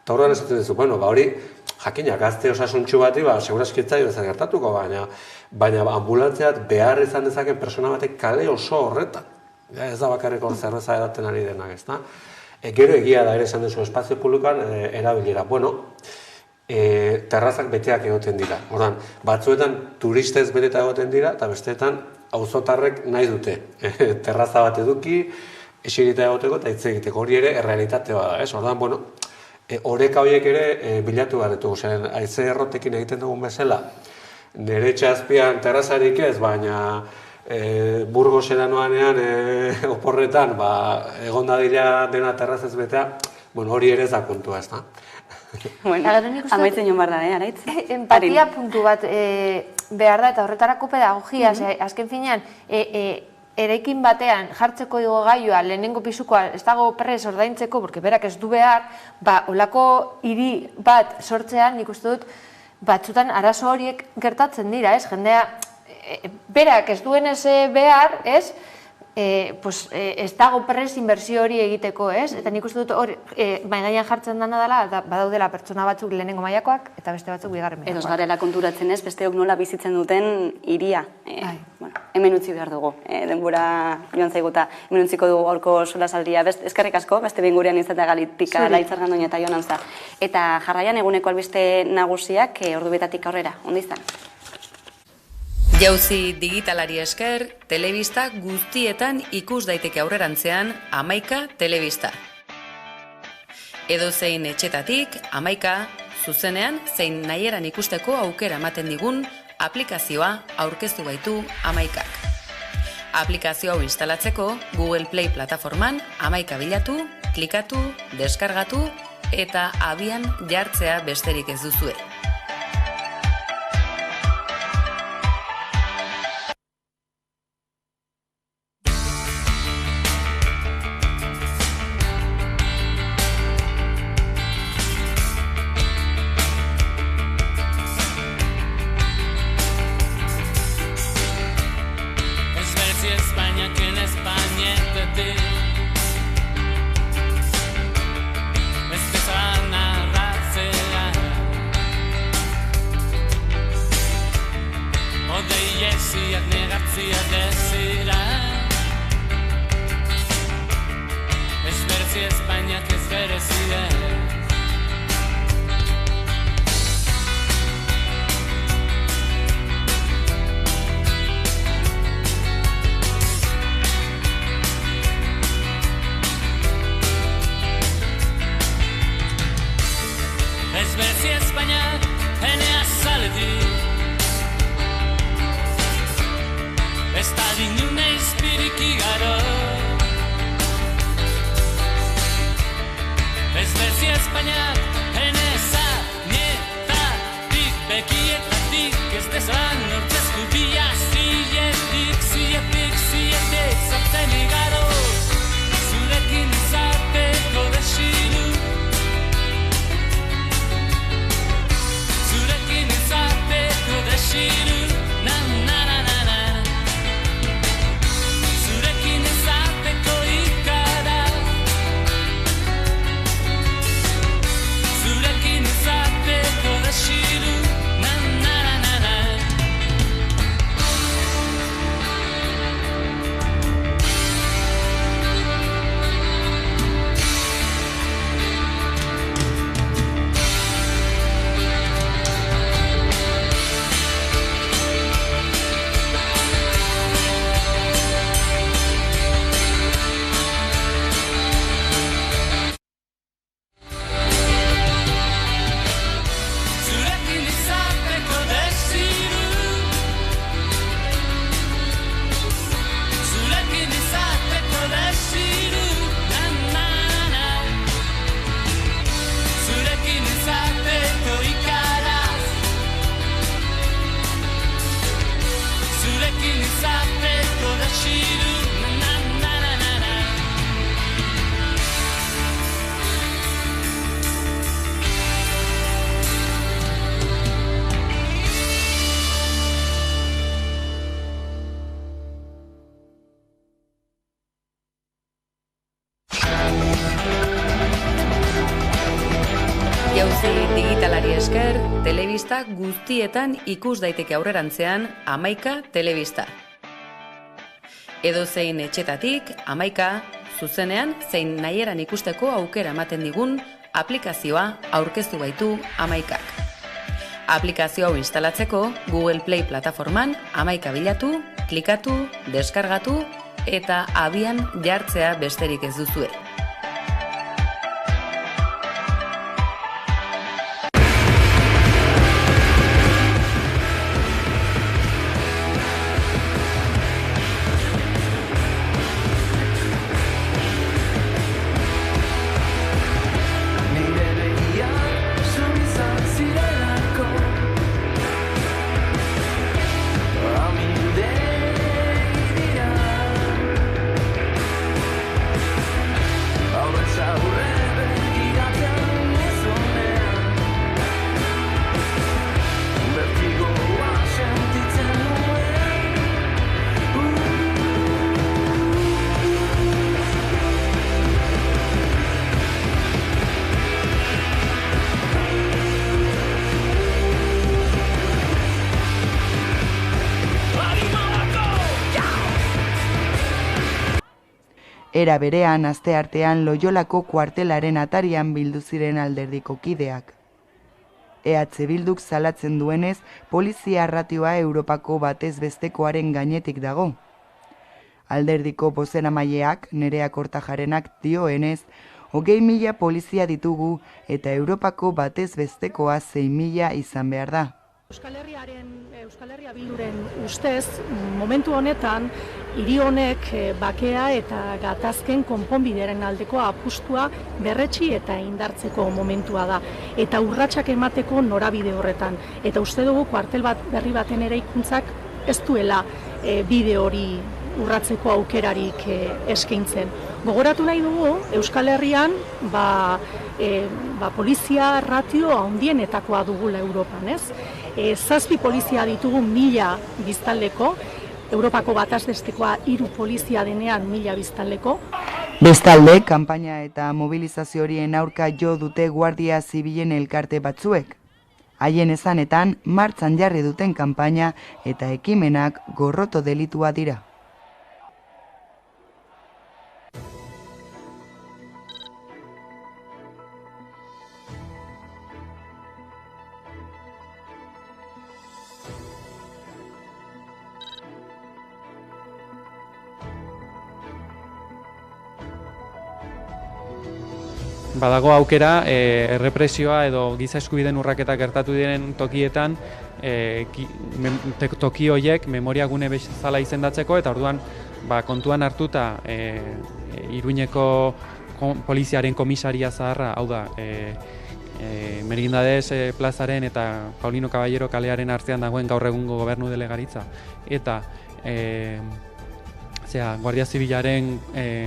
Eta horrean esaten duzu, hori jakina, gazte osasuntxu bati, segurazki ez zaio ez gertatuko, baina ambulantziat behar izan dezaken persona batek kale oso horretan. Ez da bakarrik hor zerbeza edaten ari denak, ezta? Gero egia da ere esan duzu espazio publikoan erabilera. Terrazak beteak egoten dira. Ordan, batzuetan turistez beteta egoten dira, eta besteetan auzotarrek nahi dute. Terraza bat eduki, esirita egoteko eta hitz egiteko. Hori ere errealitate bada, ez? Ordan, oreka horiek ere bilatu behar ditugu. Haize errotekin egiten dugun bezala, nire txazpian terrazarik ez, baina Burgosera noanean oporretan egon dadila dena terrazez betea, hori ere ez da kontua, ez da? Amaitzen joan behar da, Araitz? Empatia puntu bat behar da eta horretarako pedagogia, azken finean, eraikin batean jartzeko igogailoa, lehenengo pisukoa, ez dago prez ordaintzeko, porque berak ez du behar, olako hiri bat sortzean, nik uste dut, batzutan arazo horiek gertatzen dira, ez? Jendea, berak ez duen ez behar, ez? Ez dago prez inbertsio hori egiteko, ez? Eta nik uste dut hori maigaian jartzen dena dela, eta badaudela pertsona batzuk lehenengo mailakoak, eta beste batzuk bigarren mailakoak. Edo garela konturatzen ez, besteok nola bizitzen duten hiria. Hemen utzi behar dugu, denbora joan zaiguta, hemen utziko dugu gaurko solasaldia. Eskerrik asko, beste behin gurean izatea galitika, Laitzar Gandoña eta Jon Antza. Eta jarraian eguneko albiste nagusiak ordubetatik aurrera, ondo izan? Jauzi digitalari esker, telebista guztietan ikus daiteke aurrerantzean Hamaika Telebista. Edozein etxetatik, Hamaika, zuzenean zein nahieran ikusteko aukera ematen digun aplikazioa aurkeztu baitu Hamaikak. Aplikazio hau instalatzeko Google Play plataforman Hamaika bilatu, klikatu, deskargatu eta abian jartzea besterik ez duzue. Jauzi digitalari esker, telebista guztietan ikus daiteke aurrerantzean Hamaika Telebista. Edozein etxetatik, Hamaika, zuzenean zein nahieran ikusteko aukera ematen digun aplikazioa aurkeztu baitu Hamaikak. Aplikazio hau instalatzeko Google Play plataforman Hamaika bilatu, klikatu, deskargatu eta abian jartzea besterik ez duzue. Era berean, asteartean Loiolako kuartelaren atarian bildu ziren alderdiko kideak. EH Bilduk salatzen duenez, polizia ratioa Europako batez bestekoaren gainetik dago. Alderdiko bozeramaileak, Nerea Kortajarenak dioenez, 20.000 polizia ditugu eta Europako batez bestekoa 6.000 izan behar da. Euskal Herria Bilduren ustez, momentu honetan, hiri honek bakea eta gatazken konponbidearen aldeko apustua berretsi eta indartzeko momentua da. Eta urratsak emateko norabide horretan. Eta uste dugu kuartel berri baten eraikuntzak ez duela bide hori urratzeko aukerarik eskaintzen. Gogoratu nahi dugu, Euskal Herrian polizia ratio handienetakoa dugula Europan, ez? 7 polizia ditugu 1.000 biztanleko, Europako bataz bestekoa 3 polizia denean 1.000 biztanleko. Bestalde, kanpaina eta mobilizazio horien aurka jo dute Guardia Zibilen elkarte batzuek. Haien esanetan, martxan jarri duten kanpaina eta ekimenak gorroto delitua dira. Badago aukera errepresioa edo giza eskubideen urraketak gertatu diren tokietan toki horiek memoria gune bezala izendatzeko eta orduan kontuan hartuta Iruñeko poliziaren komisaria zaharra, hau da, Merindades plazaren eta Paulino Caballero kalearen artean dagoen gaur egungo gobernu delegaritza eta Guardia Zibilaren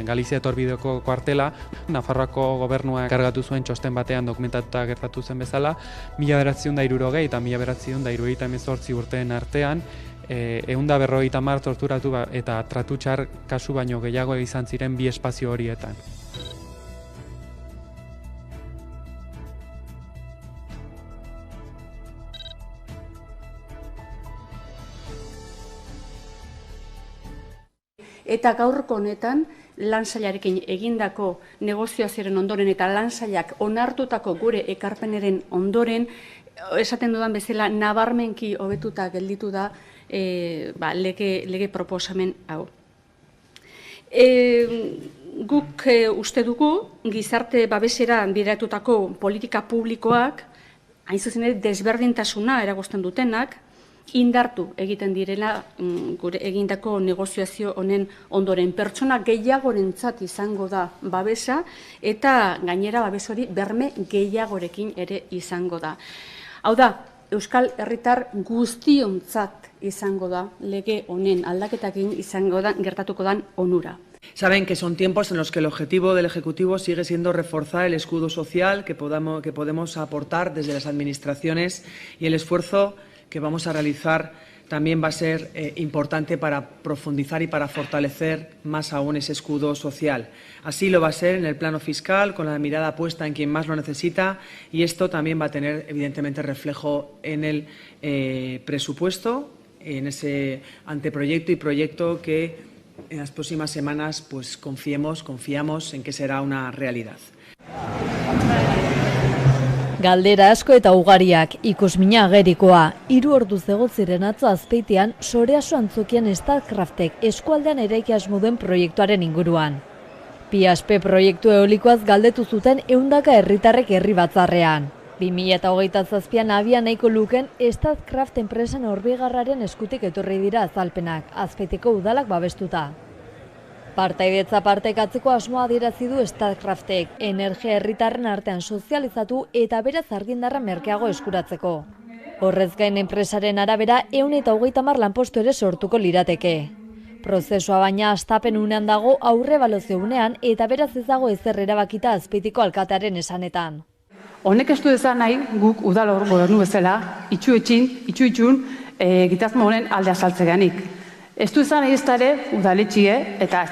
Galizia etorbideko kuartela, Nafarroako gobernua kargatu zuen txosten batean dokumentatuta gertatu zen bezala, 1960 eta 1978 urteen artean, 150 torturatu eta tratutxar kasu baino gehiago izan ziren bi espazio horietan. Eta gaurko honetan, lansailarekin egindako negoziazioaren ondoren eta lansailak onartutako gure ekarpenaren ondoren, esaten dudan bezala, nabarmenki hobetuta gelditu da lege proposamen hau. Guk uste dugu, gizarte babesera bideratutako politika publikoak, hain zuzen ere desberdintasuna eragozten dutenak, indartu egiten direla gure egindako negoziazio honen ondoren. Pertsona gehiagorentzat izango da babesa eta gainera babes hori berme gehiagorekin ere izango da. Hau da, Euskal Herritar guztiontzat izango da lege honen aldaketakin izango da gertatuko dan onura. Saben que son tiempos en los que el objetivo del Ejecutivo sigue siendo reforzar el escudo social que podemos aportar desde las administraciones y el esfuerzo que vamos a realizar también va a ser importante para profundizar y para fortalecer más aún ese escudo social. Así lo va a ser en el plano fiscal, con la mirada puesta en quien más lo necesita, y esto también va a tener evidentemente reflejo en el presupuesto, en ese anteproyecto y proyecto que en las próximas semanas pues confiamos en que será una realidad. Galdera asko eta ugariak, ikusmina agerikoa, 3 orduz egon ziren atzo Azpeitian, Soreaso antzokian Statkraftek eskualdean eraiki asmo duen proiektuaren inguruan. PSP proiektu eolikoaz galdetu zuten 100 herritarrek herri batzarrean. 2027an abian nahiko luken Statkraft enpresan horbigarraren eskutik etorri dira azalpenak, Azpeitiko udalak babestuta. Partaidetza partekatzeko asmoa adierazi du Statkraftek, energia herritarren artean sozializatu eta beraz argindarra merkeago eskuratzeko. Horrez gain enpresaren arabera 130 lanpostu ere sortuko lirateke. Prozesua baina hastapen unean dago aurre balozio unean eta beraz ez dago ezer erabakita Azpeitiko alkatearen esanetan. Honek ez du ezan nahi guk udal gobernu bezala itxun egitasmo honen alde azaltzeganik. Ez du ezan nahi ez da ere udaletxie eta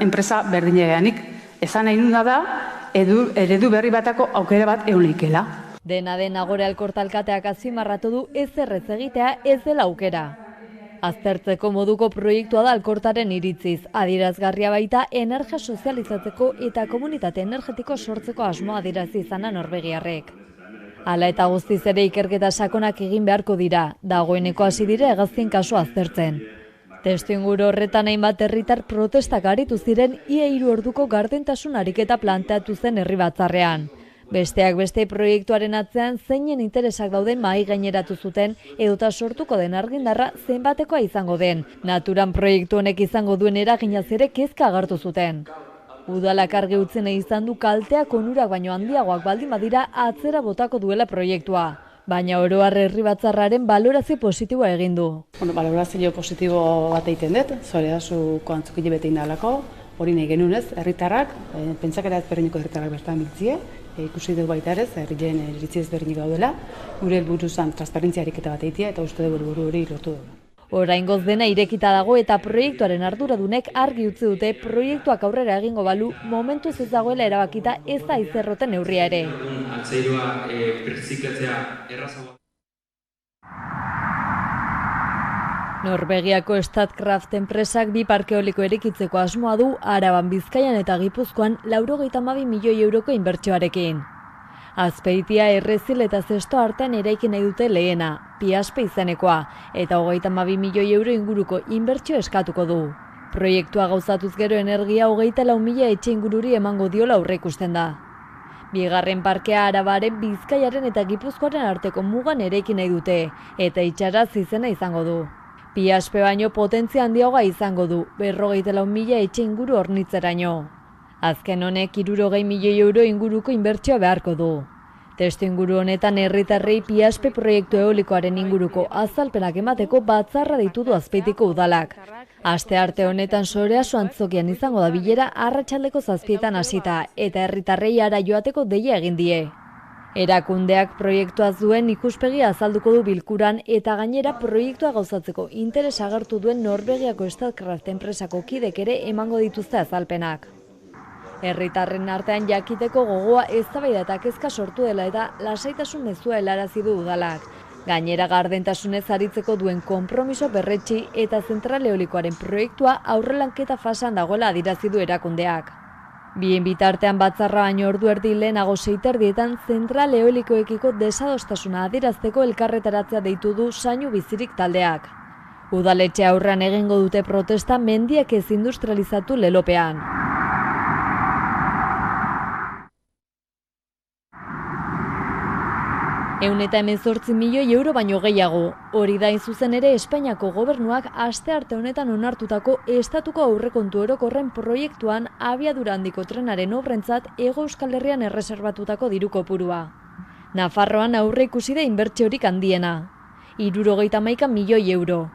enpresa berdineganik. Ezan nahi nuna da eredu berri batako aukera bat eulikela. Dena den Agore Alkorta alkateak azpimarratu du ezer ez egitea ez dela aukera. Aztertzeko moduko proiektua da Alkortaren iritziz, adierazgarria baita energia sozializatzeko eta komunitate energetiko sortzeko asmoa adierazi izana norvegiarrek. Hala eta guztiz ere ikerketa sakonak egin beharko dira, dagoeneko hasi dira hegaztien kasua aztertzen. Testuinguru horretan hainbat herritar protestak aritu ziren ia 3 orduko gardentasun ariketa planteatu zen herri batzarrean. Besteak beste proiektuaren atzean zeinen interesak dauden mahai gaineratu zuten edota sortuko den argindarra zenbatekoa izango den. Naturan proiektu honek izango duen eraginaz ere kezka agertu zuten. Udalak argi utzi nahi izan du kalteak onurak baino handiagoak baldin badira atzera botako duela proiektua. Baina oro har herri batzarraren balorazio positiboa egin du. Balorazio positibo bat egiten dut, Soreasuko antzokile bete indalako, hori nahi genunez, herritarrak, pentsakera ezberdineko herritarrak bertan biltzie, ikusi dugu baita ere, herrien iritzi ezberdinik daudela, gure helburu zen transparentzia ariketa bat egitea eta uste dugu helburu hori lortu dugu. Oraingoz dena irekita dago eta proiektuaren arduradunek argi utzi dute proiektuak aurrera egingo balu momentuz ez dagoela erabakita ez da izerroten neurria ere. Altzairua berrizikatzea errazagoa. Norvegiako Statkraft enpresak 2 parke eoliko eraikitzeko asmoa du Araban, Bizkaian eta Gipuzkoan 92 milioi euroko inbertsioarekin. Azpeitia, Errezil eta Zesto artean eraiki nahi dute lehena, PSP izenekoa, eta 32 milioi euro inguruko inbertsio eskatuko du. Proiektua gauzatuz gero energia 24.000 etxe ingururi emango diola aurreikusten da. Bigarren parkea Arabaren, Bizkaiaren eta Gipuzkoaren arteko mugan eraiki nahi dute, eta itxaraz izena izango du. PSP baino potentzia handiagoa izango du, 54.000 etxe inguru hornitzeraino. Azken honek 60 milioi euro inguruko inbertsioa beharko du. Testu inguru honetan herritarrei PSP proiektu eolikoaren inguruko azalpenak emateko batzarra deitu du Azpeitiko udalak. Astearte honetan Soreaso antzokian izango da bilera arratsaldeko 7etan hasita eta herritarrei hara joateko deia egin die. Erakundeak proiektua zuen ikuspegi azalduko du bilkuran eta gainera proiektua gauzatzeko interes agertu duen Norvegiako Statkraft enpresako kidek ere emango dituzte azalpenak. Herritarren artean jakiteko gogoa eztabaida eta kezka sortu dela eta lasaitasun mezua helarazi du udalak. Gainera gardentasunez aritzeko duen konpromiso berretsi eta zentral eolikoaren proiektua aurrelanketa fasean dagoela adierazi du erakundeak. Bien bitartean batzarra baino ordu erdi lehenago 6:30 zentral eolikoekiko desadostasuna adierazteko elkarretaratzea deitu du Sainu Bizirik taldeak. Udaletxe aurrean egingo dute protesta mendiak ez industrializatu lelopean. Eta 18 milioi euro baino gehiago. Hori da zuzen ere Espainiako gobernuak astearte honetan onartutako estatuko aurrekontu orokorren proiektuan abiadura handiko trenaren obrentzat Hego Euskal Herrian erreserbatutako diru kopurua. Nafarroan aurreikusi da inbertsiorik handiena. 71 milioi euro.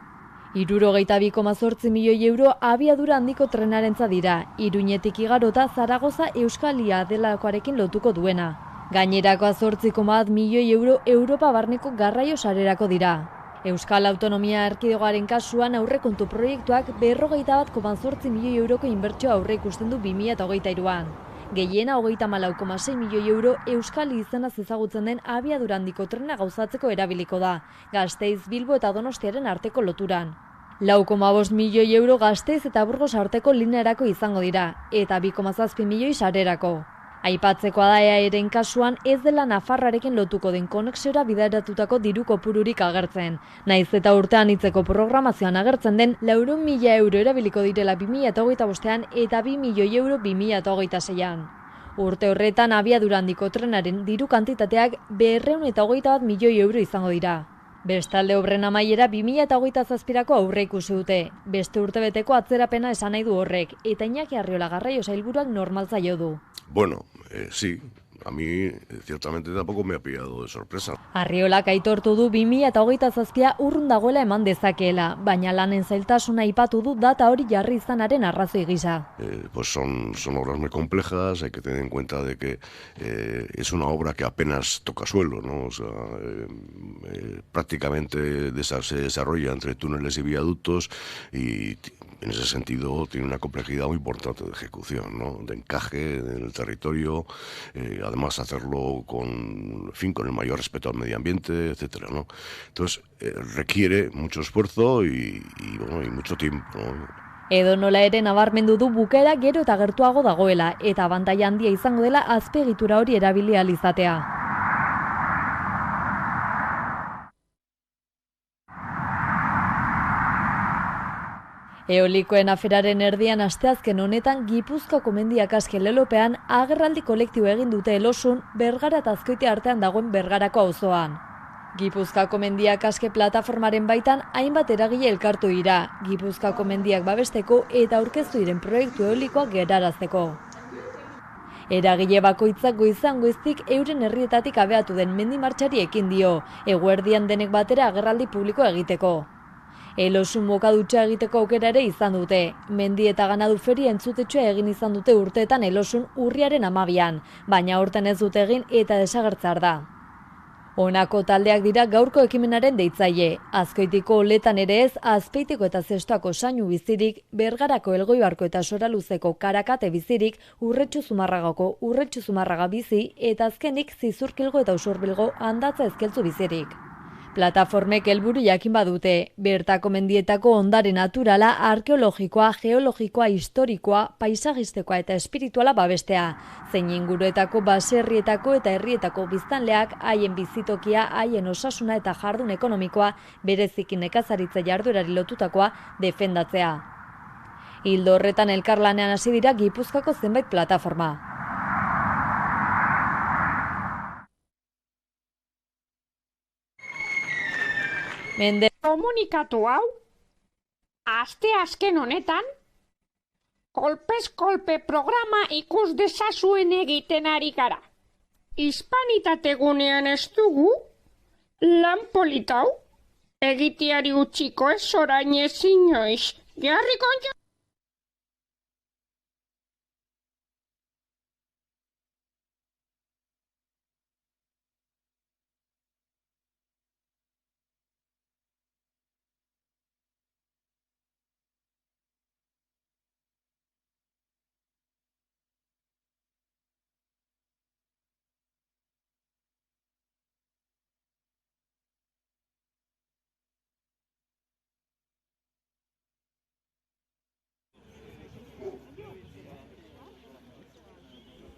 72,8 milioi euro abiadura handiko trenarentzat dira, Iruñetik igarota Zaragoza Euskalia delakoarekin lotuko duena. Gainerako 8,1 milioi euro Europa barneko garraio sarerako dira. Euskal Autonomia Erkidegoaren kasuan aurrekontu proiektuak 41,8 milioi euroko inbertsioa aurre ikusten du 2023an. Gehiena 34,6 milioi euro Euskal izenaz ezagutzen den abiadura handiko trena gauzatzeko erabiliko da, Gasteiz, Bilbo eta Donostiaren arteko loturan. 4,5 milioi euro Gasteiz eta Burgos arteko linearako izango dira, eta 2,7 milioi sarerako. Aipatzekoa da EAEren kasuan ez dela Nafarrarekin lotuko den konexiora bideratutako diru kopururik agertzen. Naiz eta urtean hitzeko programazioan agertzen den 400.000 euro erabiliko direla 2025an eta 2 milioi euro 2026an. Urte horretan abiadura handiko trenaren diru kantitateak 221 milioi euro izango dira. Bestalde obren amaiera 2027ako aurre ikusi dute. Beste urtebeteko atzerapena esan nahi du horrek, eta Iñaki Arriola Garraio sailburuak normaltzaio du. Bueno, sí, a mí ciertamente tampoco me ha pillado de sorpresa. Arriolak aitortu du 2027 urrun dagoela eman dezakeela, baina lanen zailtasuna aipatu du data hori jarri izanaren arrazoi gisa. Pues son obras muy complejas, hay que tener en cuenta de que es una obra que apenas toca suelo, ¿no? O sea, prácticamente se desarrolla entre túneles y viaductos y en ese sentido tiene una complejidad muy importante de ejecución, ¿no? De encaje en el territorio, además hacerlo con el mayor respeto al medio ambiente, etcétera, ¿no? Entonces requiere mucho esfuerzo y mucho tiempo, ¿no? Edonola ere nabarmendu du bukaera gero eta gertuago dagoela eta abantaila handia izango dela azpiegitura hori erabili ahal izatea. Eolikoen aferaren erdian asteazken honetan Gipuzkoako mendiak aske lelopean agerraldi kolektibo egin dute Elosun Bergara eta Azkoitia artean dagoen Bergarako auzoan. Gipuzkoako mendiak aske plataformaren baitan hainbat eragile elkartu dira, Gipuzkoako mendiak babesteko eta aurkeztu diren proiektu eolikoak gerarazteko. Eragile bakoitzak goizan goiztik euren herrietatik abeatu den mendi martxari ekin dio, eguerdian denek batera agerraldi publiko egiteko. Elosun mokadutxa egiteko aukera ere izan dute. Mendi eta ganadu feria entzutetxoa egin izan dute urteetan Elosun urriaren 12an, baina aurten ez dute egin eta desagertzar da. Honako taldeak dira gaurko ekimenaren deitzaile. Azkoitiko Oletan ere ez, Azpeitiko eta Zestoako Sainu bizirik, Bergarako Elgoibarko eta Soraluzeko Karakate bizirik, Urretxu Zumarragako Urretxu Zumarraga bizi eta azkenik Zizurkilgo eta Usurbilgo Andatza Ezkeltzu bizirik. Plataformek helburu jakin badute, bertako mendietako ondare naturala, arkeologikoa, geologikoa, historikoa, paisagistekoa eta espirituala babestea, zein inguruetako baserrietako eta herrietako biztanleak, haien bizitokia, haien osasuna eta jardun ekonomikoa, bereziki nekazaritza jarduerari lotutakoa, defendatzea. Ildo horretan elkarlanean hasi dira Gipuzkoako zenbait plataforma. Komunikatu hau, azken honetan, kolpez kolpe programa ikus dezazuen egiten ari gara. Hispanitate gunean ez dugu, lan politau, egiteari utziko ez orain ezin noiz, jarriko jo.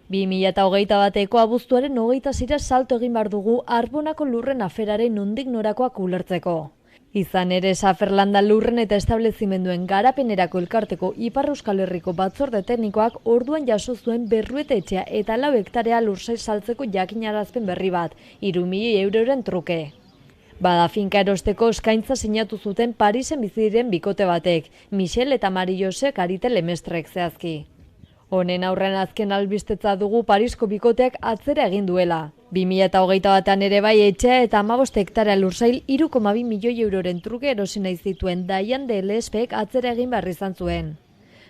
...2021 abuztuaren 26 salto egin behar dugu Arbonako lurren aferaren nondik norakoak ulertzeko. Izan ere, Saferlanda lurren eta establezimenduen garapenerako elkarteko Ipar Euskal Herriko batzorde teknikoak orduan jaso zuen Berruete etxea eta 4 hektarea lursail saltzeko jakinarazpen berri bat, 3.000 euroren truke. Bada finka erosteko eskaintza sinatu zuten Parisen bizi diren bikote batek, Michel eta Mari Josek Arite Lemestrek zehazki. Honen aurren azken albistetza dugu Parisko bikoteak atzera egin duela. 2021an ere bai etxea eta 15 hektarea lursail 3,2 milioi euroren truke erosi nahi zituen Daian de Lespek atzera egin behar izan zuen.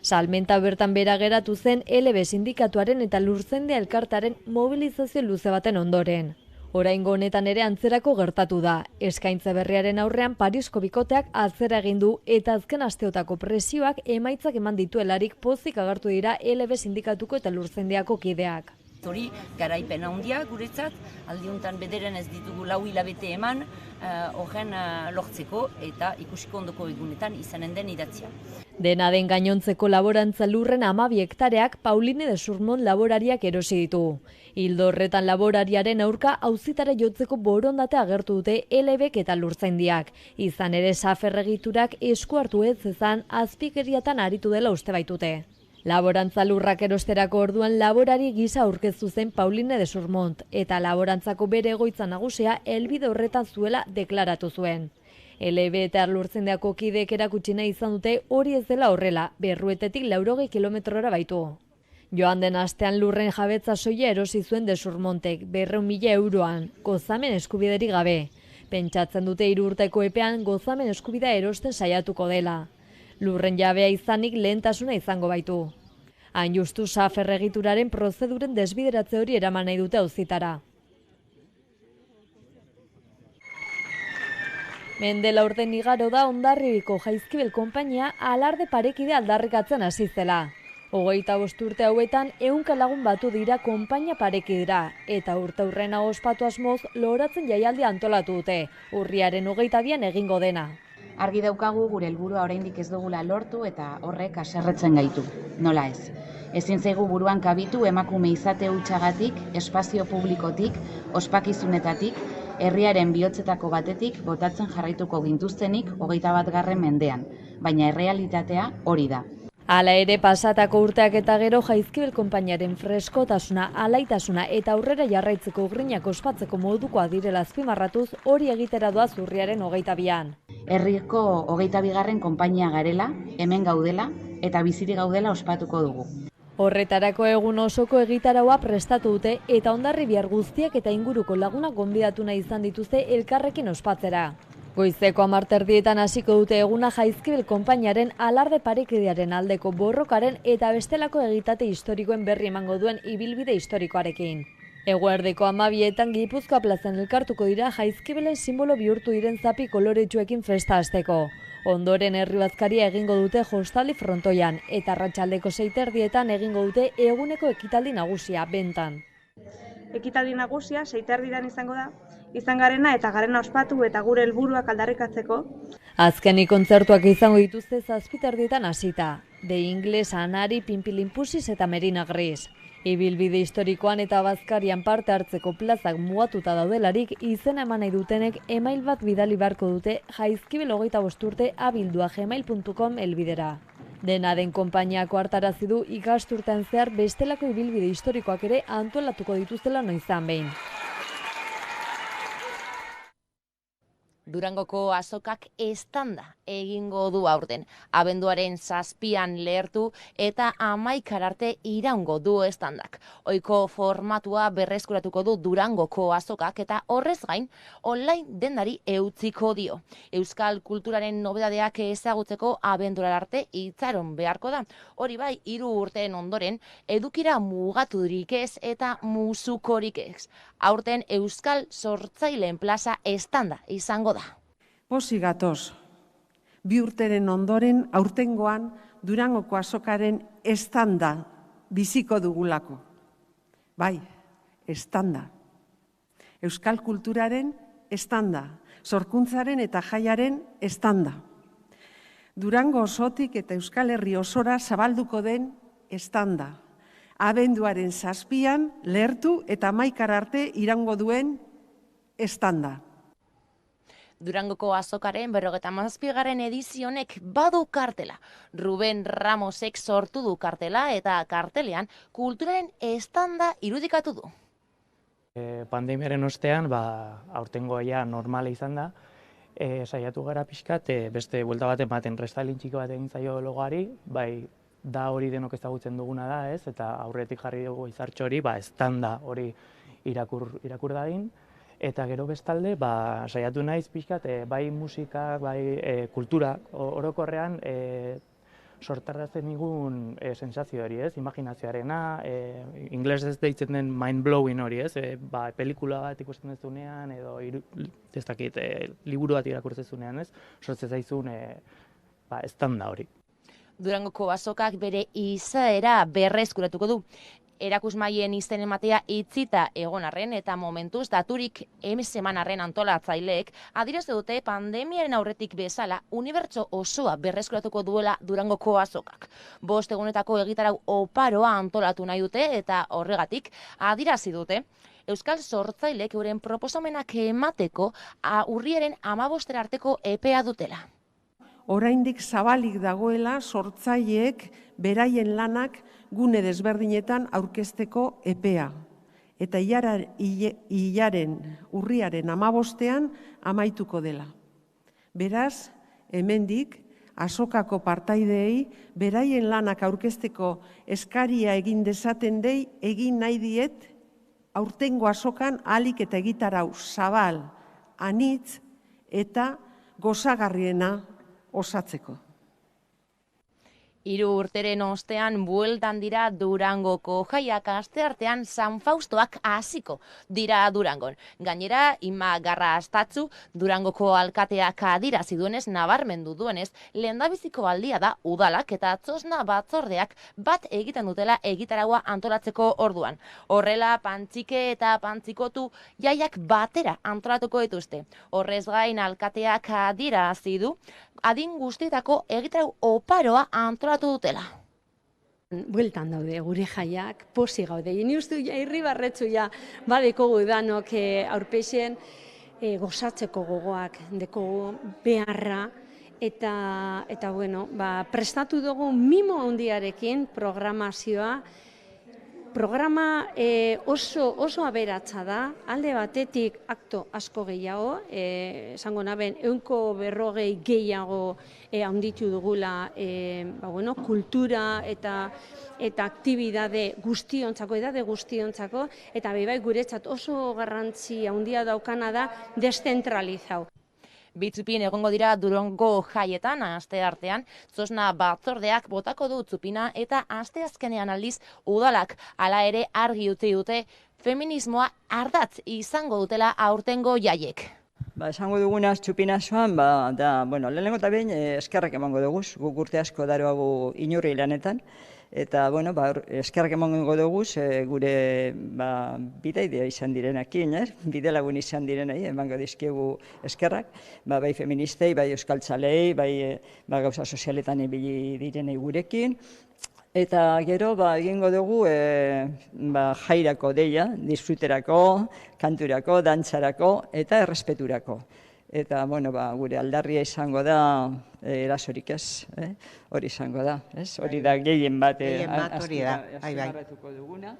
Salmenta bertan bera geratu zen LB sindikatuaren eta Lurzendea elkartaren mobilizazio luze baten ondoren. Oraingo honetan ere antzerako gertatu da. Eskaintza berriaren aurrean Parisko bikoteak atzera egin du eta azken asteotako presioak emaitzak eman dituelarik pozik agertu dira LB sindikatuko eta Lurtzaindiako kideak. Hori garaipen handia guretzat, aldiuntan bederen ez ditugu 4 hilabete eman horren lortzeko eta ikusiko ondoko egunetan izanen den idatzia. Dena den gainontzeko laborantza lurren 12 hektareak Pauline de Surmont laborariak erosi ditu. Ildo horretan laborariaren aurka auzitara jotzeko borondatea agertu dute LBk eta Lurtzaindiak. Izan ere saferregiturak esku hartu ez ezan azpikeriatan aritu dela uste baitute. Laborantza lurrak erosterako orduan laborari gisa aurkeztu zen Pauline de Surmont eta laborantzako bere egoitza nagusia helbide horretan zuela deklaratu zuen. LB eta Lurtzaindiako kideek erakutsi nahi izan dute hori ez dela horrela, Berruetetik 80 kilometrora baitu. Joan den astean lurren jabetza soila erosi zuen de Surmontek 200.000 euroan, gozamen eskubiderik gabe. Pentsatzen dute 3 urteko epean gozamen eskubidea erosten saiatuko dela. Lurren jabea izanik lehentasuna izango baitu. Hain justu saferregituraren prozeduren desbideratze hori eraman nahi dute auzitara. Mendela urten igaro da Hondarribiko Jaizkibel konpainia alarde parekide aldarrikatzen hasi zela. 25 urte hauetan 100 lagun batu dira konpainia parekidera eta urteurrena ospatu asmoz loratzen jaialdia antolatu dute, urriaren 22an egingo dena. Argi daukagu gure helburua oraindik ez dugula lortu eta horrek haserretzen gaitu. Nola ez? Ezin zaigu buruan kabitu emakume izate hutsagatik, espazio publikotik, ospakizunetatik, herriaren bihotzetako batetik botatzen jarraituko gintuztenik 21. mendean, baina errealitatea hori da. Hala ere pasatako urteak eta gero Jaizkibel konpainiaren freskotasuna, alaitasuna eta aurrera jarraitzeko grinak ospatzeko modukoa direla azpimarratuz hori egitera doaz urriaren 22an. Herriko 22. konpainia garela, hemen gaudela eta bizirik gaudela ospatuko dugu. Horretarako egun osoko egitaraua prestatu dute eta Hondarribiar guztiak eta inguruko lagunak gonbidatu nahi izan dituzte elkarrekin ospatzera. Goizeko 10:00 hasiko dute eguna Jaizkibel konpainiaren alarde parekidearen aldeko borrokaren eta bestelako egitate historikoen berri emango duen ibilbide historikoarekin. Eguerdeko 12etan Gipuzkoa plazan elkartuko dira Jaizkibelen simbolo bihurtu diren zapi koloretsuekin festa hasteko. Ondoren herri bazkaria egingo dute jostaldi frontoian eta arratsaldeko 6:30 egingo dute eguneko ekitaldi nagusia bentan. Ekitaldi nagusia 6:30 izango da. Izan garena eta garena ospatu eta gure helburuak aldarrikatzeko. Azkenik kontzertuak izango dituzte 7:30 hasita. The Ingles, Anari, Pinpilinpusis eta Merina Gris. Ibilbide historikoan eta bazkarian parte hartzeko plazak mugatuta daudelarik izena eman nahi dutenek email bat bidali beharko dute Jaizkibel 25 urte @gmail.com helbidera. Dena den konpainiako hartarazi du ikasturtean zehar bestelako ibilbide historikoak ere antolatuko dituztela noizan behin. Durangoko azokak estanda egingo du aurten. Abenduaren 7an lehertu eta 11 arte iraungo du estandak. Ohiko formatua berreskuratuko du Durangoko azokak eta horrez gain online dendari eutziko dio. Euskal kulturaren nobedadeak ezagutzeko abendura arte itxaron beharko da. Hori bai, 3 urteen ondoren edukira mugaturik ez eta musukorik ez. Aurten Euskal Sortzaileen plaza estanda izango da. Pozik gatoz, 2 urteren ondoren aurtengoan Durangoko azokaren estanda biziko dugulako. Bai, estanda. Euskal kulturaren estanda, sorkuntzaren eta jaiaren estanda. Durango osotik eta Euskal Herri osora zabalduko den estanda. Abenduaren 7an lehertu eta 11 arte iraungo duen estanda. Durangoko azokaren 57. edizionek badu kartela. Ruben Ramosek sortu du kartela eta kartelean kulturaren estanda irudikatu du. Pandemiaren ostean, aurtengoa ja normala izan da, saiatu gara pixkat, beste buelta bat ematen restalin txiki bat egin zaio logoari, bai da hori denok ezagutzen duguna da, ez? Eta aurretik jarri dugu izartxo hori, estanda hori irakur dadin. Eta gero bestalde, saiatu naiz pixkat, bai musika, bai kultura orokorrean sortarazten digun sensazio hori, ez? Imaginazioarena, inglesez deitzen den mind-blowing hori, ez? Pelikula bat ikusten duzunean, edo ez dakit, liburu bat irakurtzen duzunean, ez? Sortzen zaizun estanda hori. Durangoko azokak bere izaera berreskuratuko du. Erakusmaien izen ematea itzita egon arren eta momentuz daturik semanarren antolatzaileek adierazi dute pandemiaren aurretik bezala unibertso osoa berreskuratuko duela Durangoko azokak. 5 egunetako egitarau oparoa antolatu nahi dute eta horregatik adierazi dute euskal sortzaileek euren proposamenak emateko urriaren 15 arteko epea dutela. Oraindik zabalik dagoela sortzaileek beraien lanak gune desberdinetan aurkezteko epea. Eta urriaren 15ean amaituko dela. Beraz, hemendik, azokako partaideei, beraien lanak aurkezteko eskaria egin dezaten dei, egin nahi diet, aurtengo azokan ahalik eta egitarau zabal, anitz eta gozagarriena osatzeko. 3 urteren ostean bueltan dira Durangoko jaiak, asteartean San Faustoak hasiko dira Durangon. Gainera, Ima Garrastatzu, Durangoko alkateak adierazi duenez, nabarmendu duenez, lehendabiziko aldia da udalak eta txosna batzordeak bat egiten dutela egitaraua antolatzeko orduan. Horrela, pantzike eta pantzikotu jaiak batera antolatuko dituzte. Horrez gain, alkateak adierazi du adin guztietako egitarau oparoa antolatu dutela. Bueltan daude gure jaiak, posi gaude. Ni uste irribarretzu badekogu danok aurpeixen gozatzeko gogoak, dekogu beharra, eta bueno, prestatu dugu mimo handiarekin programazioa. Programa oso aberatsa da, alde batetik akto asko gehiago, esango naben 140 gehiago handitu dugula kultura eta aktibidade guztiontzako, eta bai guretzat oso garrantzi handia daukana da deszentralizau. Bitzupin egongo dira Durango jaietan, asteartean, txosna batzordeak botako du txupina eta asteazkenean aldiz udalak hala ere argi utzi dute feminismoa ardatz izango dutela aurtengo jaiek. Esango dugunaz txupinazoan, lehenengo eta behin eskerrak emango dugu, guk urte asko daroagu inurri lanetan, eta eskerrak emango dugu gure bidaidea izan direnekin, bidelagun izan direnei, emango dizkiegu eskerrak, bai feministei, bai euskaltzalei, bai gauza sozialetan ibili direnei gurekin, eta gero egingo dugu jairako deia, disfruterako, kanturako, dantzarako eta errespeturako. Eta, gure aldarria izango da, erasorik ez, hori izango da, hori da gehien bat azpimarratuko duguna.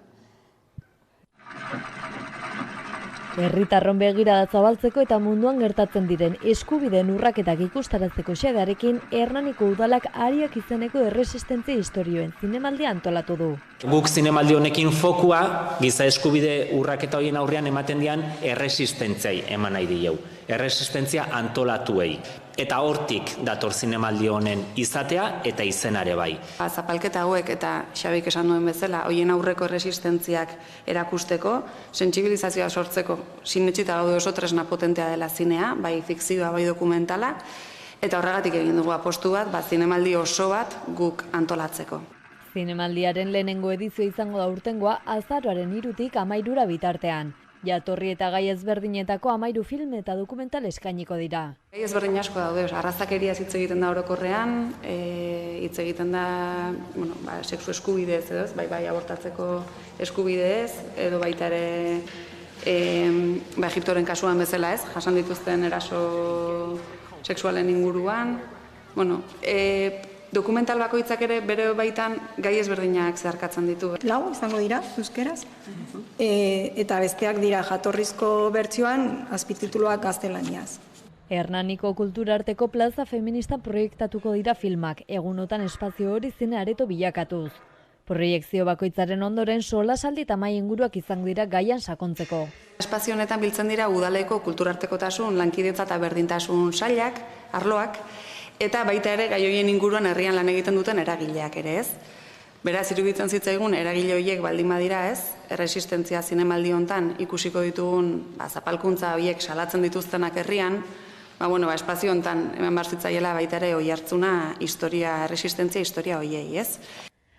Herritarron begirada zabaltzeko eta munduan gertatzen diren eskubideen urraketak ikustaratzeko xedearekin Hernaniko udalak Ariak izeneko erresistentzia historioen zinemaldia antolatu du. Guk zinemaldi honekin fokua giza eskubide urraketa horien aurrean ematen dian erresistentziai eman nahi dieu. Erresistentzia antolatuei. Eta hortik dator zinemaldi honen izatea eta izenare bai. Zapalketa hauek eta Xabik esan duen bezala, hoien aurreko erresistentziak erakusteko, sentsibilizazioa sortzeko sinetxita gaude oso tresna potentea dela zinea, bai fikzioa, bai dokumentala, eta horregatik egin dugu apostu bat, zinemaldi oso bat guk antolatzeko. Zinemaldiaren lehenengo edizio izango da urtengoa azaroaren 3tik 13 bitartean. Jatorri eta gai ezberdinetako 13 film eta dokumental eskainiko dira. Gai ezberdin asko daude, arrazakeriaz hitz egiten da orokorrean, hitz egiten da sexu eskubidez, bai abortatzeko eskubidez, edo baita ere Egiptoren kasuan bezala jasan dituzten eraso sexualen inguruan. Dokumental bakoitzak ere bere baitan gai ezberdinak zeharkatzen ditu. 4 izango dira, euskeraz, eta besteak dira jatorrizko bertsioan azpitituluak gaztelaniaz. Hernaniko kulturarteko plaza feminista proiektatuko dira filmak, egunotan espazio hori zine areto bilakatuz. Proiekzio bakoitzaren ondoren solasaldi eta mahai inguruak izango dira gaian sakontzeko. Espazio honetan biltzen dira udaleko kulturartekotasun, lankidetza eta berdintasun sailak, arloak, eta baita ere gai horien inguruan herrian lan egiten duten eragileak ere, ez? Beraz, iruditzen zitzaigun eragile horiek baldin badira, ez? Erresistentzia zinemaldi hontan ikusiko ditugun zapalkuntza horiek salatzen dituztenak herrian, espazio hontan hemen behar zitzaiela baita ere oihartzuna erresistentzia historia horiei, ez?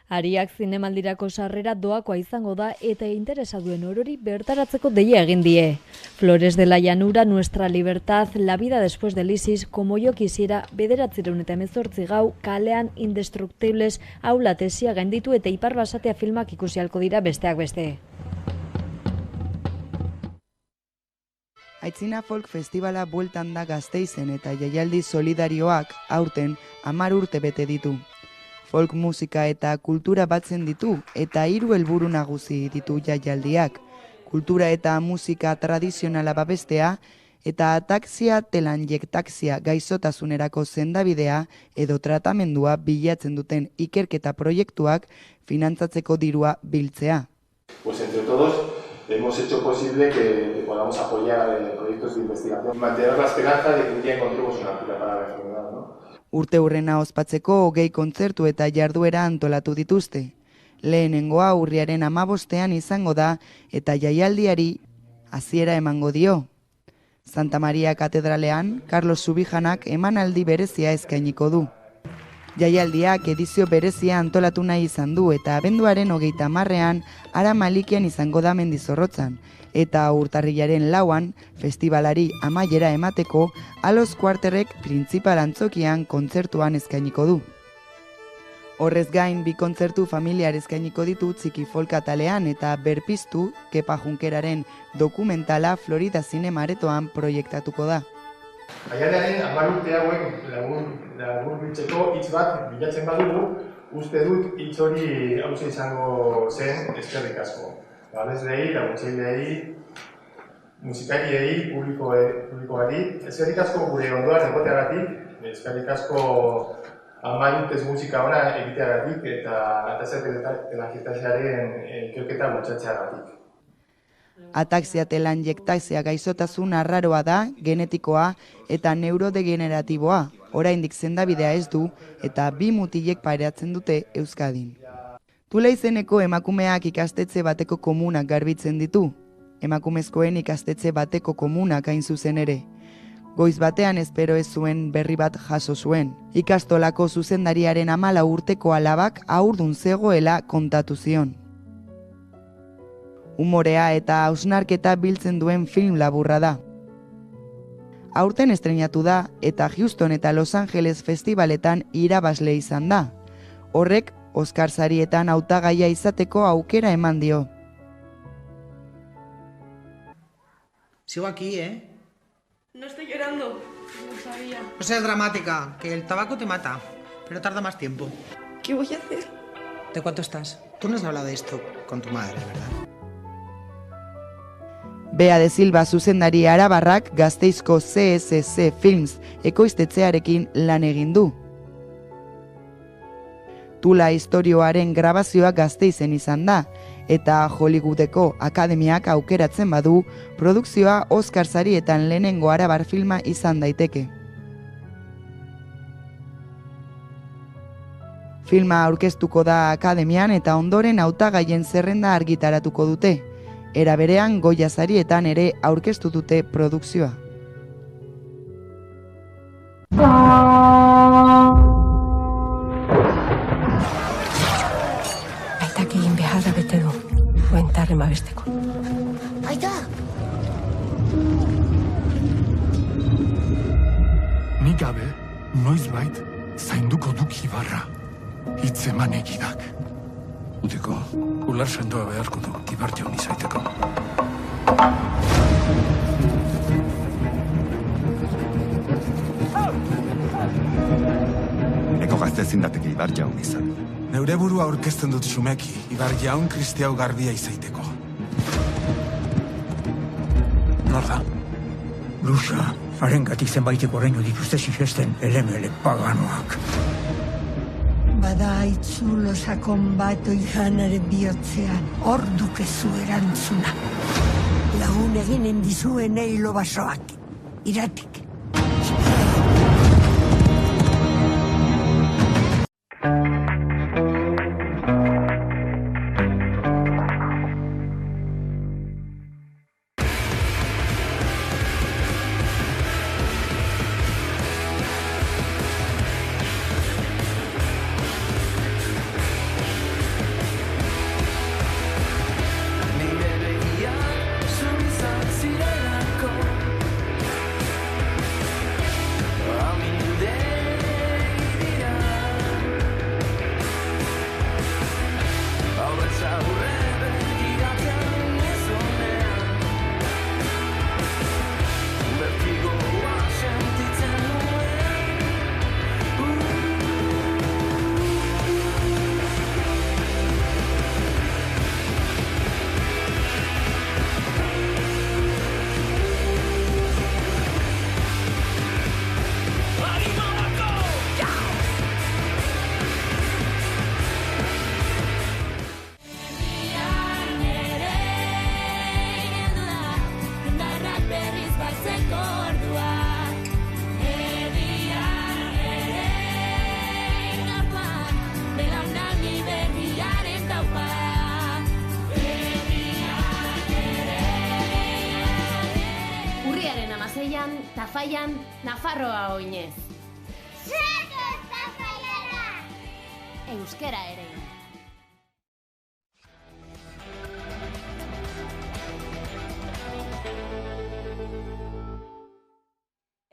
Ariak zinemaldirako sarrera doakoa izango da eta interesa duen orori bertaratzeko deia egin die. Flores de la llanura, nuestra libertad, la vida después del ISIS, como yo quisiera, 1918 gau, kalean indestructibles, aula tesia gainditu eta Ipar Basatia filmak ikusi ahalko dira besteak beste. Aitzina Folk Festivala bueltan da Gasteizen eta jaialdi solidarioak aurten 10 urte bete ditu. Folk musika eta kultura batzen ditu eta 3 helburu nagusi ditu jaialdiak. Kultura eta musika tradizionala babestea eta ataksia telanjektaksia gaixotasunerako sendabidea edo tratamendua bilatzen duten ikerketa proiektuak finantzatzeko dirua biltzea. Pues entre todos hemos hecho posible que podamos apoyar proyectos de investigación, mantener la esperanza de que un día encontremos una cura para la enfermedad, ¿no? Urteurrena ospatzeko 20 kontzertu eta jarduera antolatu dituzte. Lehenengoa urriaren 15ean izango da eta jaialdiari hasiera emango dio. Santa Maria Katedralean, Carlos Subijanak emanaldi berezia eskainiko du. Jaialdiak edizio berezia antolatu nahi izan du eta abenduaren 30ean Ara Malikian izango da Mendizorrotzan. Eta urtarrilaren 4an, festivalari amaiera emateko, Alos Quarterrek printzipal antzokian kontzertuan eskainiko du. Horrez gain, 2 kontzertu familiar eskainiko ditu Txiki Folk atalean eta Berpiztu, Kepa Junkeraren dokumentala Florida Zinemaretoan proiektatuko da. Jaialdiaren 10 urte hauek laburbiltzeko hitz bat bilatzen badugu, uste dut hitz hori hauxe izango zen eskerrik asko. Abesleei, laguntzaileei, musikariei, publikoari, eskerrik asko gure ondoan egoteagatik, eskerrik asko 10 urtez musika ona egiteagatik eta telanjektaziaren ikerketa bultzatzeagatik. Ataksia telanjektasia gaixotasun arraroa da, genetikoa eta neurodegeneratiboa, oraindik sendabidea ez du eta 2 mutilek pairatzen dute Euskadin. Tula izeneko emakumeak ikastetxe bateko komunak garbitzen ditu. Emakumezkoen ikastetxe bateko komunak hain zuzen ere. Goiz batean espero ez zuen berri bat jaso zuen. Ikastolako zuzendariaren 14 urteko alabak haurdun zegoela kontatu zion. Humorea eta hausnarketa biltzen duen film laburra da. Aurten estreinatu da eta Houston eta Los Angeles festivaletan irabazle izan da. Horrek Oscar sarietan hautagaia izateko aukera eman dio. Sigo aquí, ¿eh? No estoy llorando, no sabía. No seas dramática, que el tabaco te mata, pero tarda más tiempo. ¿Qué voy a hacer? ¿De cuánto estás? Tú no has hablado de esto con tu madre, ¿verdad? Bea de Silva zuzendari arabarrak Gasteizko CSC Films ekoiztetxearekin lan egin du. Tula istorioaren grabazioa Gasteizen izan da, eta Hollywoodeko akademiak aukeratzen badu, produkzioa Oscar sarietan lehenengo arabar filma izan daiteke. Filma aurkeztuko da akademian eta ondoren hautagaien zerrenda argitaratuko dute. Era berean Goya sarietan ere aurkeztu dute produkzioa. Aitak egin beharra bete du, buentarren babesteko. Aita! Nik gabe, noizbait, zainduko duk Ibarra. Hitzeman egidak. Utiko, ular sendoa beharko du, Ibar jaun izaiteko. Eko gazte ezin dateke Ibar jaun izan. Neure burua aurkezten dut xumeki, Ibar jaun kristiau garbia izaiteko. Nor da? Lusa, harengatik zenbaiteko oraino dituzte sinesten elemele paganoak. Bada itzulo sakon bat oijanaren bihotzean, hor dukezu erantzuna. Lagun eginen dizuen eilo basoak, iratik. Tafaian, Nafarroa oinez. Zatoz Tafaiara! Euskera ere.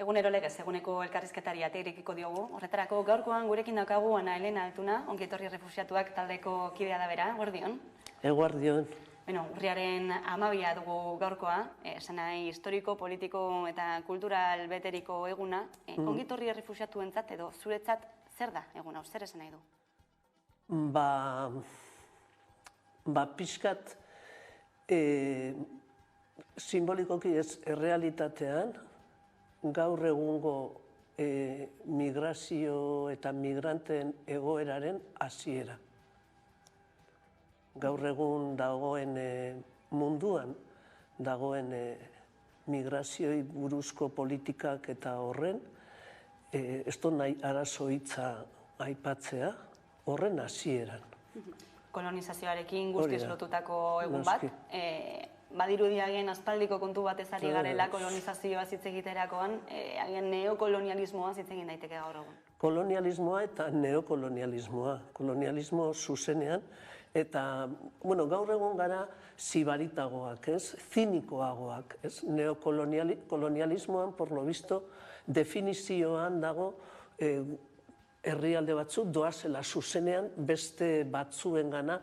Egunero legez, eguneko elkarrizketari ate irekiko diogu. Horretarako gaurkoan gurekin daukagu Ana Elena Altuna, ongi etorri refuxiatuak taldeko kidea da bera, eguerdion. Eguerdion. Urriaren 12 dugu gaurkoa, esan nahi historiko, politiko eta kultural beteriko eguna. Ongi etorri refuxiatuentzat edo zuretzat zer da eguna, zer esan nahi du? Pixkat simbolikoki ez errealitatean, gaur egungo migrazio eta migranteen egoeraren hasiera. Gaur egun dagoen munduan, dagoen migrazioi buruzko politikak eta horren, ez dut nahi arazo hitza aipatzea, horren hasieran. Kolonizazioarekin guztiz lotutako egun bat. Badirudiagen aspaldiko kontu batez ari garela kolonizazioa hitz egiterakoan, agian neokolonialismoa hitz egin daiteke gaur egun. Kolonialismoa eta neokolonialismoa, kolonialismo zuzenean, eta gaur egun gara zibaritagoak, zinikoagoak. Neokolonialismoan, por lo visto, definizioan dago herrialde batzuk doazela zuzenean beste batzuen gana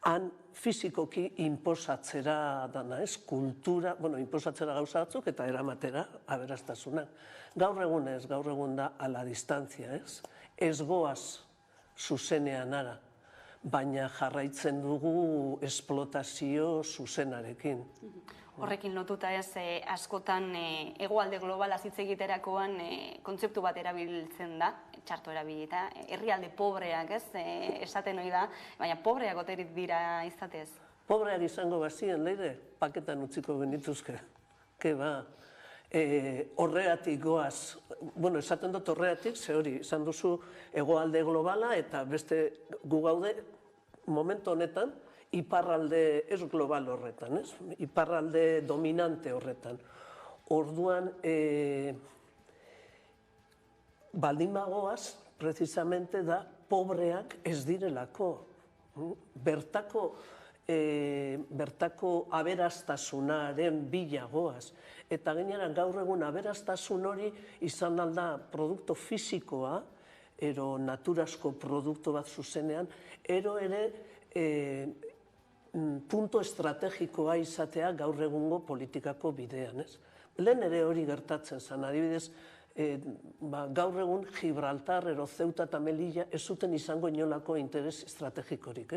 han fizikoki inposatzera dana, kultura, inposatzera gauza batzuk eta eramatera aberastasunak. Gaur egun ez, gaur egun da a la distantzia, ez goaz zuzenean ara, baina jarraitzen dugu esplotazio zuzenarekin. Horrekin lotuta ez, askotan hegoalde globalaz hitz egiterakoan kontzeptu bat erabiltzen da, txarto erabilita, herrialde pobreak ez, esaten ohi da, baina pobreak oterik dira izatez. Pobreak izango bazien, leire, paketan utziko genituzke. Ke ba, horreatik goaz, esaten dut horreatik, ze hori, izan duzu hegoalde globala eta beste gu gaude momentu honetan, iparralde ez global horretan, iparralde dominante horretan. Orduan, baldin bagoaz, precisamente da, pobreak ez direlako. Bertako aberastasunaren bilagoaz. Eta gainera gaur egun aberastasun hori izan alda produktu fisikoa, ero naturasko produktu bat zuzenean, ero ere punto estrategikoa izatea gaur egungo politikako bidean. Lehen ere hori gertatzen zen, adibidez, gaur egun Gibraltar, ero Ceuta eta Melilla ez zuten izango inolako interes estrategikorik,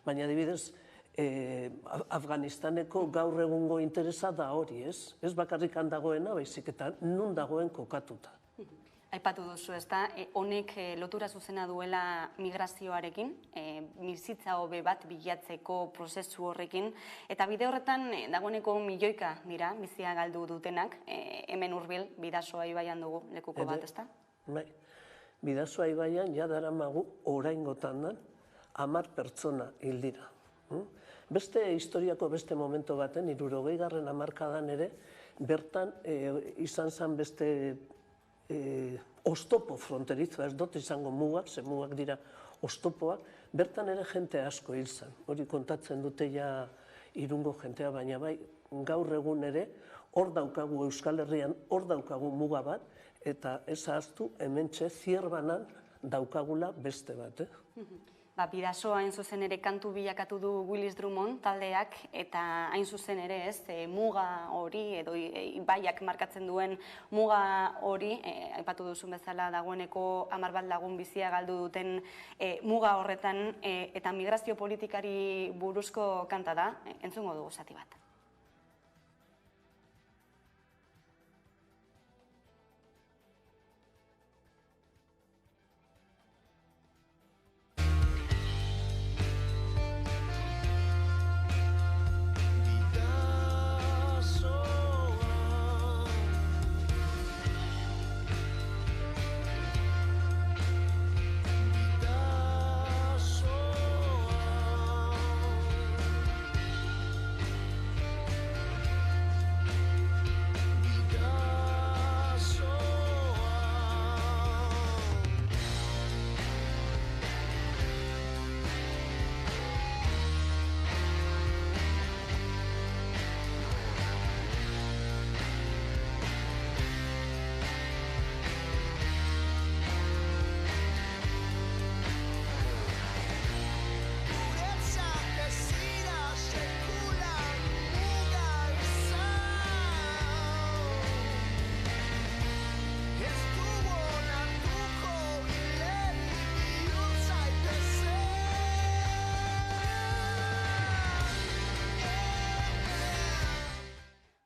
baina adibidez, Afganistaneko gaur egungo interesa da hori, ez bakarrikan dagoena, baizik eta nun dagoen kokatuta. Aipatu duzu, ezta, honek lotura zuzena duela migrazioarekin, bizitza hobe bat bilatzeko prozesu horrekin, eta bide horretan dagoeneko milioika dira bizia galdu dutenak, hemen hurbil Bidasoa ibaian dugu lekuko bat, ezta? Bai, Bidasoa ibaian ja daramagu oraingotan da 10 pertsona hil dira. Beste historiako beste momento baten, 60. hamarkadan ere, bertan izan zen beste ostopo fronteritza, ez dut izango mugak, ze mugak dira ostopoak, bertan ere jente asko hil zen. Hori kontatzen dute ja Irungo jentea, baina bai, gaur egun ere, hor daukagu Euskal Herrian, hor daukagu muga bat, eta ez ahaztu hementxe Zierbanan daukagula beste bat. Bidasoa hain zuzen ere kantu bilakatu du Willis Drummond taldeak, eta hain zuzen ere ez, muga hori, edo ibaiak markatzen duen muga hori, aipatu duzun bezala dagoeneko 10 bat lagun bizia galdu duten muga horretan, eta migrazio politikari buruzko kanta da, entzungo dugu zati bat.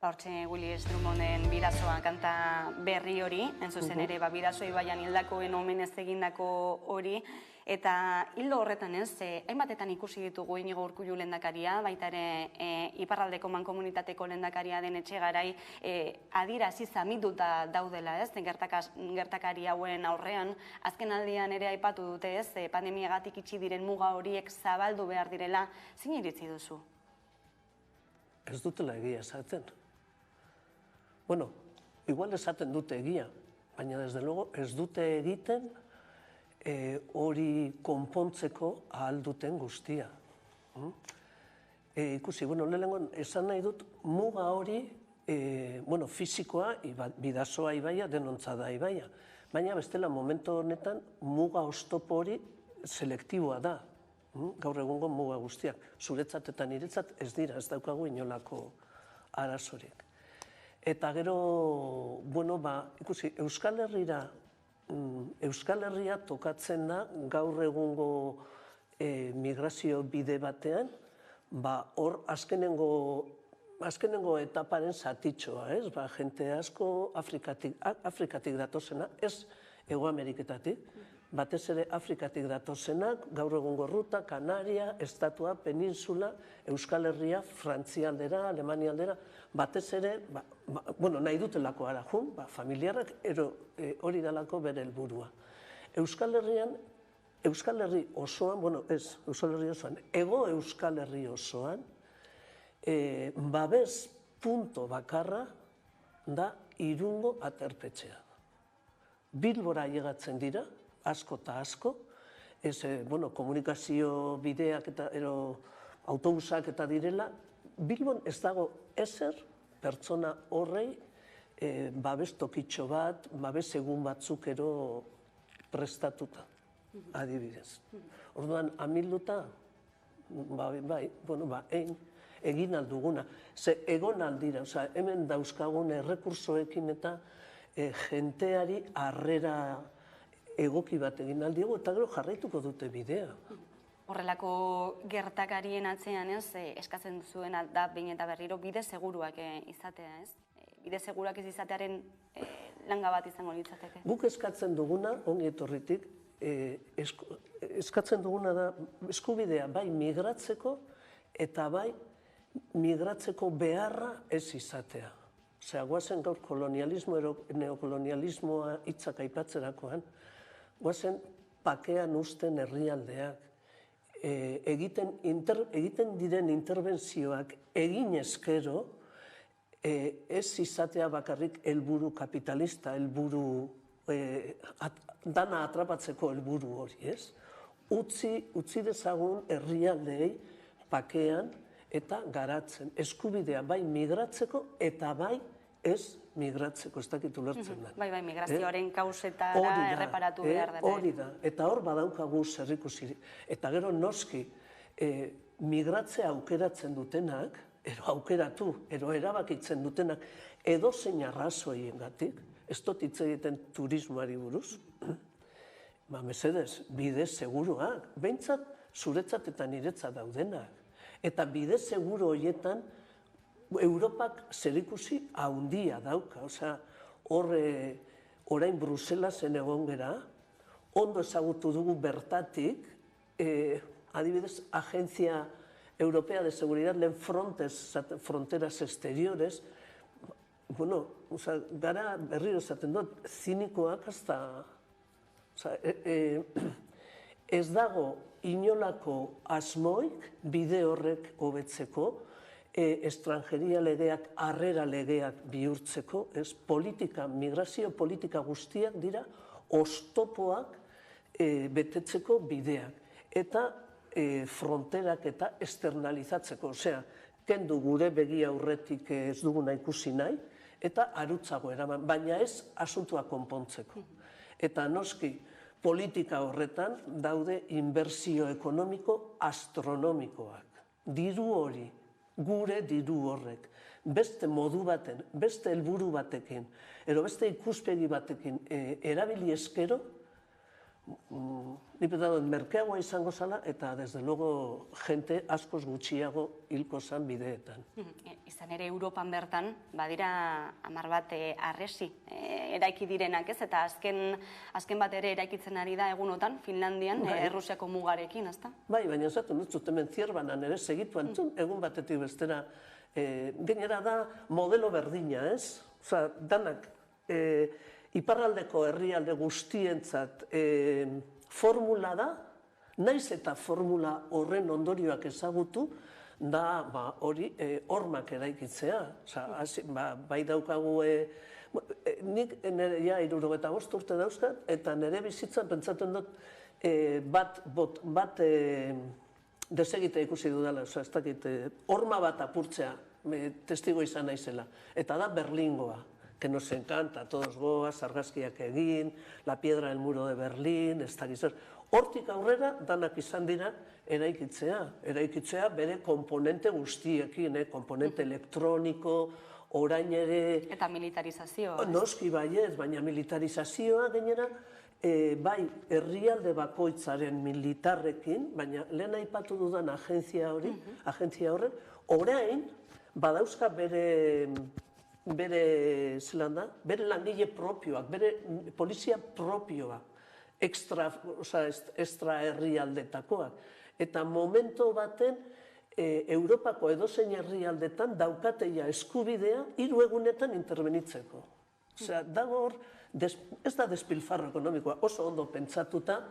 Hortxe Willis Drummonden Bidasoa kanta berri hori, zuzen ere, Bidaso ibaian hildakoen omenez egindako hori, eta hildo horretan hainbatetan ikusi ditugu Inigo Urkullu lehendakaria, baita ere iparraldeko mankomunitateko lehendakaria den Etxegarai, adierazi zamituta daudela, gertakari hauen aurrean, azken aldian ere aipatu dute, pandemiagatik itxi diren muga horiek zabaldu behar direla, zein iritzi duzu? Ez dutela egia esaten. Bueno, igual esaten dute egia, baina desde luego ez dute egiten hori konpontzeko ahal duten guztia. Ikusi, lehenengoan esan nahi dut muga hori, fisikoa, Bidasoa ibaia, denontza da ibaia, baina bestela momentu honetan muga oztopo hori selektiboa da. Gaur egungo muga guztiak. Zuretzat eta niretzat ez dira, ez daukagu inolako arazorik. Eta gero, ikusi, Euskal Herria tokatzen da gaur egungo migrazio bide batean, hor azkenengo etaparen zatitxoa, ez? Jente asko Afrikatik datozena, ez Hego Ameriketatik, batez ere Afrikatik datozenak, gaur egungo ruta, Kanaria, Estatua, Peninsula, Euskal Herria, Frantzia aldera, Alemania aldera, batez ere, nahi dutelako ara jun, familiarrak, hori dalako bere helburua. Euskal Herri osoan, Ego Euskal Herri osoan, babes punto bakarra da Irungo aterpetxea. Bilbora llegatzen dira, asko eta asko, komunikazio bideak eta autobusak eta direla, Bilbon ez dago ezer pertsona horrei babes tokitxo bat, babes egun batzuk prestatuta, adibidez. Orduan, amilduta, egin alduguna. Ze egon aldira, hemen dauzkagun errekursoekin eta jenteari harrera egoki bat egin aldiago, eta gero jarraituko dute bidea. Horrelako gertakarien atzean eskatzen zuena da behin eta berriro bide seguruak izatea, ez? Bide seguruak ez izatearen langa bat izango litzateke. Guk eskatzen duguna, ongi etorritik, eskatzen duguna da eskubidea bai migratzeko eta bai migratzeko beharra ez izatea. Guazen gaur kolonialismo, neokolonialismoa hitzak aipatzerakoan, guazen pakean uzten herrialdeak, egiten diren interbentzioak egin ezkero, ez izatea bakarrik helburu kapitalista, dana atrapatzeko helburu hori, ez? Utzi dezagun herrialdeei pakean eta garatzen. Eskubidea bai migratzeko eta bai ez migratzeko, ez dakit ulertzen da. Bai, migrazioaren kausetara erreparatu behar da. Hori da, eta hor badaukagu zerrikusi. Eta gero noski, migratzea aukeratzen dutenak, aukeratu, erabakitzen dutenak, edozein arrazoiengatik, ez dut hitz egiten turismoari buruz, mesedez, bide seguruak, behintzat zuretzat eta niretzat daudenak. Eta bide seguro horietan, Europak zerikusi haundia dauka. Orain Bruselasen egon gera, ondo ezagutu dugu bertatik, adibidez, Agencia Europea de Seguridad, lehen Fronteras Exteriores, gara berriro esaten dut, zinikoak hasta... Ez dago inolako asmoik bide horrek hobetzeko, estrangeria legeak, harrera legeak bihurtzeko, migrazio politika guztiak dira oztopoak betetzeko bideak. Eta fronterak eta externalizatzeko, kendu gure begi aurretik ez duguna ikusi nahi, eta arutzago eraman, baina ez asuntua konpontzeko. Eta noski, politika horretan daude inbertsio ekonomiko astronomikoak. Diru hori, gure diru horrek, beste modu baten, beste helburu batekin, edo beste ikuspegi batekin erabili eskero, Ni pentsatzen dut merkeagoa izango zala eta desde luego jente askoz gutxiago hilko zan bideetan. Izan ere Europan bertan, badira 10 bat harresi eraiki direnak, ez? Eta azken bat ere eraikitzen ari da egunotan, Finlandian, Errusiako mugarekin, ezta? Bai, baina esaten dut hemen Zierbanan ere segitu antzun, egun batetik bestera. Gainera da modelo berdina, ez? Osa, danak iparraldeko herrialde guztientzat formula da, naiz eta formula horren ondorioak ezagutu, da hori hormak eraikitzea. Bai daukagu, nik nire 65 urte dauzkat, eta nire bizitzan pentsatzen dut bat desegitea ikusi dudala, ez dakit, horma bat apurtzea testigo izan naizela, eta da Berlingoa. Que nos encanta, todos goaz, argazkiak egin, la piedra del muro de Berlín, ez da gizar. Hortik aurrera, danak izan dira, eraikitzea bere komponente guztiekin, komponente elektroniko, orain ere... Eta militarizazioa. Noski baiez, baina militarizazioa gainera, bai, herrialde bakoitzaren militarrekin, baina lehen aipatu dudan agentzia horren, orain, badauzka bere langile propioak, bere polizia propioa, extra herrialdetakoak. Eta momento baten, Europako edozein herrialdetan daukateia eskubidea 3 egunetan intervenitzeko. Osea, dago hor, ez da despilfarro ekonomikoa, oso ondo pentsatuta,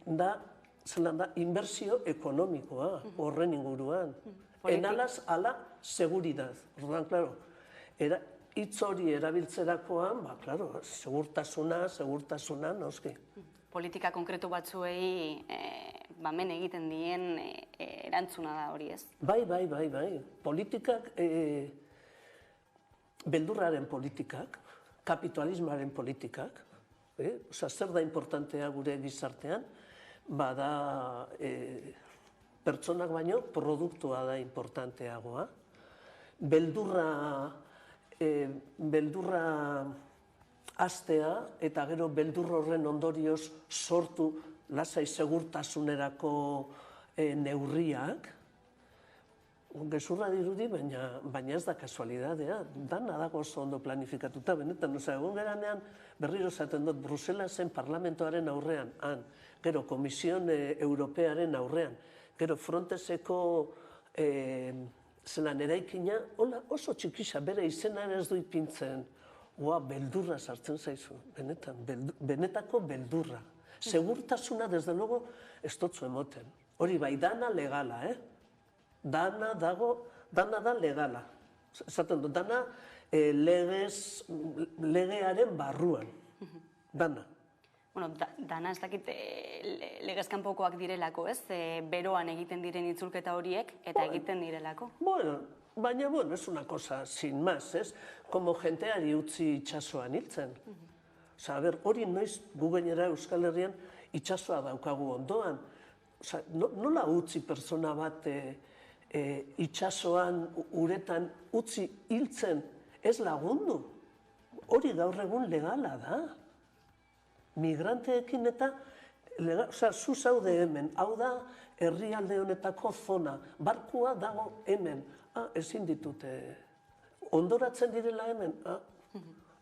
da inbertsio ekonomikoa horren inguruan. Enalaz ala seguridad. Orduan, klaro, hitz hori erabiltzerakoan, klaro, segurtasuna, noski. Politika konkretu batzuei men egiten dien erantzuna da hori, ez? Bai. Politikak, beldurraren politikak, kapitalismoaren politikak, zer da importantea gure gizartean, bada pertsonak baino produktua da importanteagoa. Beldurra hastea eta gero beldur horren ondorioz sortu lasai segurtasunerako neurriak. Gezurra dirudi, baina ez da kasualidadea. Dana dago oso ondo planifikatuta, benetan. Egon geranean berriro esaten dut Bruselasen parlamentoaren aurrean, gero Komision Europearen aurrean, gero Fronteseko zelan eraikina, oso txikisa, bere izenaren ez du ipintzen, beldurra sartzen zaizu, benetan, benetako beldurra. Segurtasuna, desde luego, ez dutzu emoten. Hori bai, dana legala, Dana da legala. Esaten dut, dana legearen barruan. Dana. Bueno, dana ez dakit legezkanpokoak direlako, ez? Beroan egiten diren itzulketa horiek eta egiten direlako. Bueno, baina, es una cosa sin más, ez? Como jenteari utzi itxasoan hiltzen. Osa, hori noiz gu gainera Euskal Herrian itxasoa daukagu ondoan. Osa, nola utzi pertsona bat itxasoan uretan utzi hiltzen ez lagundu? Hori gaur egun legala da. Migranteekin eta, zu zaude hemen, hau da herrialde honetako zona, barkua dago hemen, ezin ditute, ondoratzen direla hemen,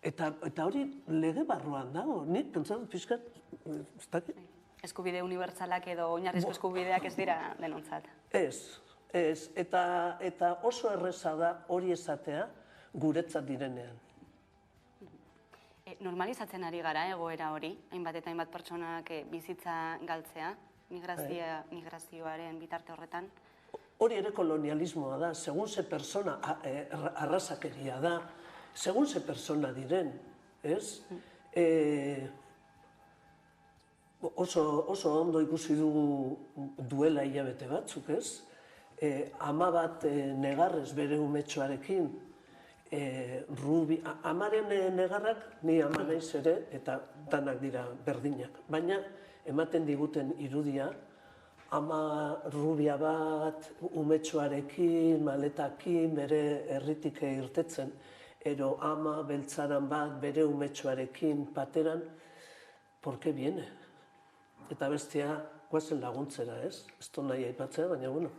eta hori lege barruan dago, nik pentsatu pixkat, ez dakit? Eskubide unibertsalak edo oinarrizko eskubideak ez dira denontzat. Ez, eta oso erreza da hori esatea guretzat direnean. Normalizatzen ari gara egoera hori, hainbat eta hainbat pertsonak bizitza galtzea, migrazioaren bitarte horretan. Hori ere kolonialismoa da, segun ze persona arrazakeria da, segun ze persona diren, ez? Oso ondo ikusi dugu duela hilabete batzuk, ez? Ama bat negarrez bere umetxoarekin, amaren negarrak ni ama naiz ere eta danak dira berdinak. Baina ematen diguten irudia, ama rubia bat umetxoarekin, maletakin, bere herritik irtetzen, ero ama beltzaran bat bere umetxoarekin pateran, ¿por qué viene? Eta bestea, guazen laguntzera, ez? Ez du nahi aipatzea, baina, bueno,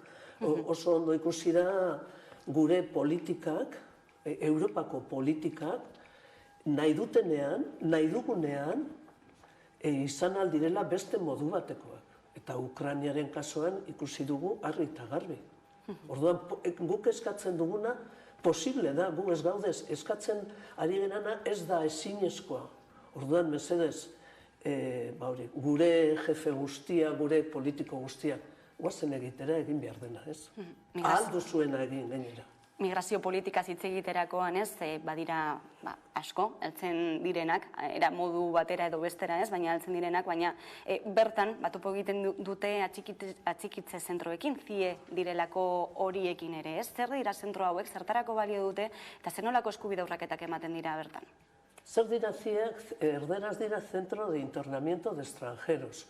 oso ondo ikusi da gure politikak, Europako politikak, nahi dutenean, nahi dugunean, izan aldirela beste modu batekoak. Eta Ukrainiaren kasuan ikusi dugu argi eta garbi. Orduan, guk eskatzen duguna, posible da, gu ez gaudez, eskatzen ari genana ez da ezinezkoa. Orduan, mesedez, gure jefe guztia, gure politiko guztia, guazen egitera egin behar dena, ez? Ahal duzuena egin gainera. Migrazio politikaz hitz egiterakoan ez, badira asko, heltzen direnak, era modu batera edo bestera ez, baina heltzen direnak, baina bertan, topo egiten dute atxikitze zentroekin, CIE direlako horiekin ere ez, zer dira zentro hauek, zertarako balio dute, eta zer nolako eskubide urraketak ematen dira bertan? Zer dira CIEak, erderaz dira Centro de Internamiento de Extranjeros.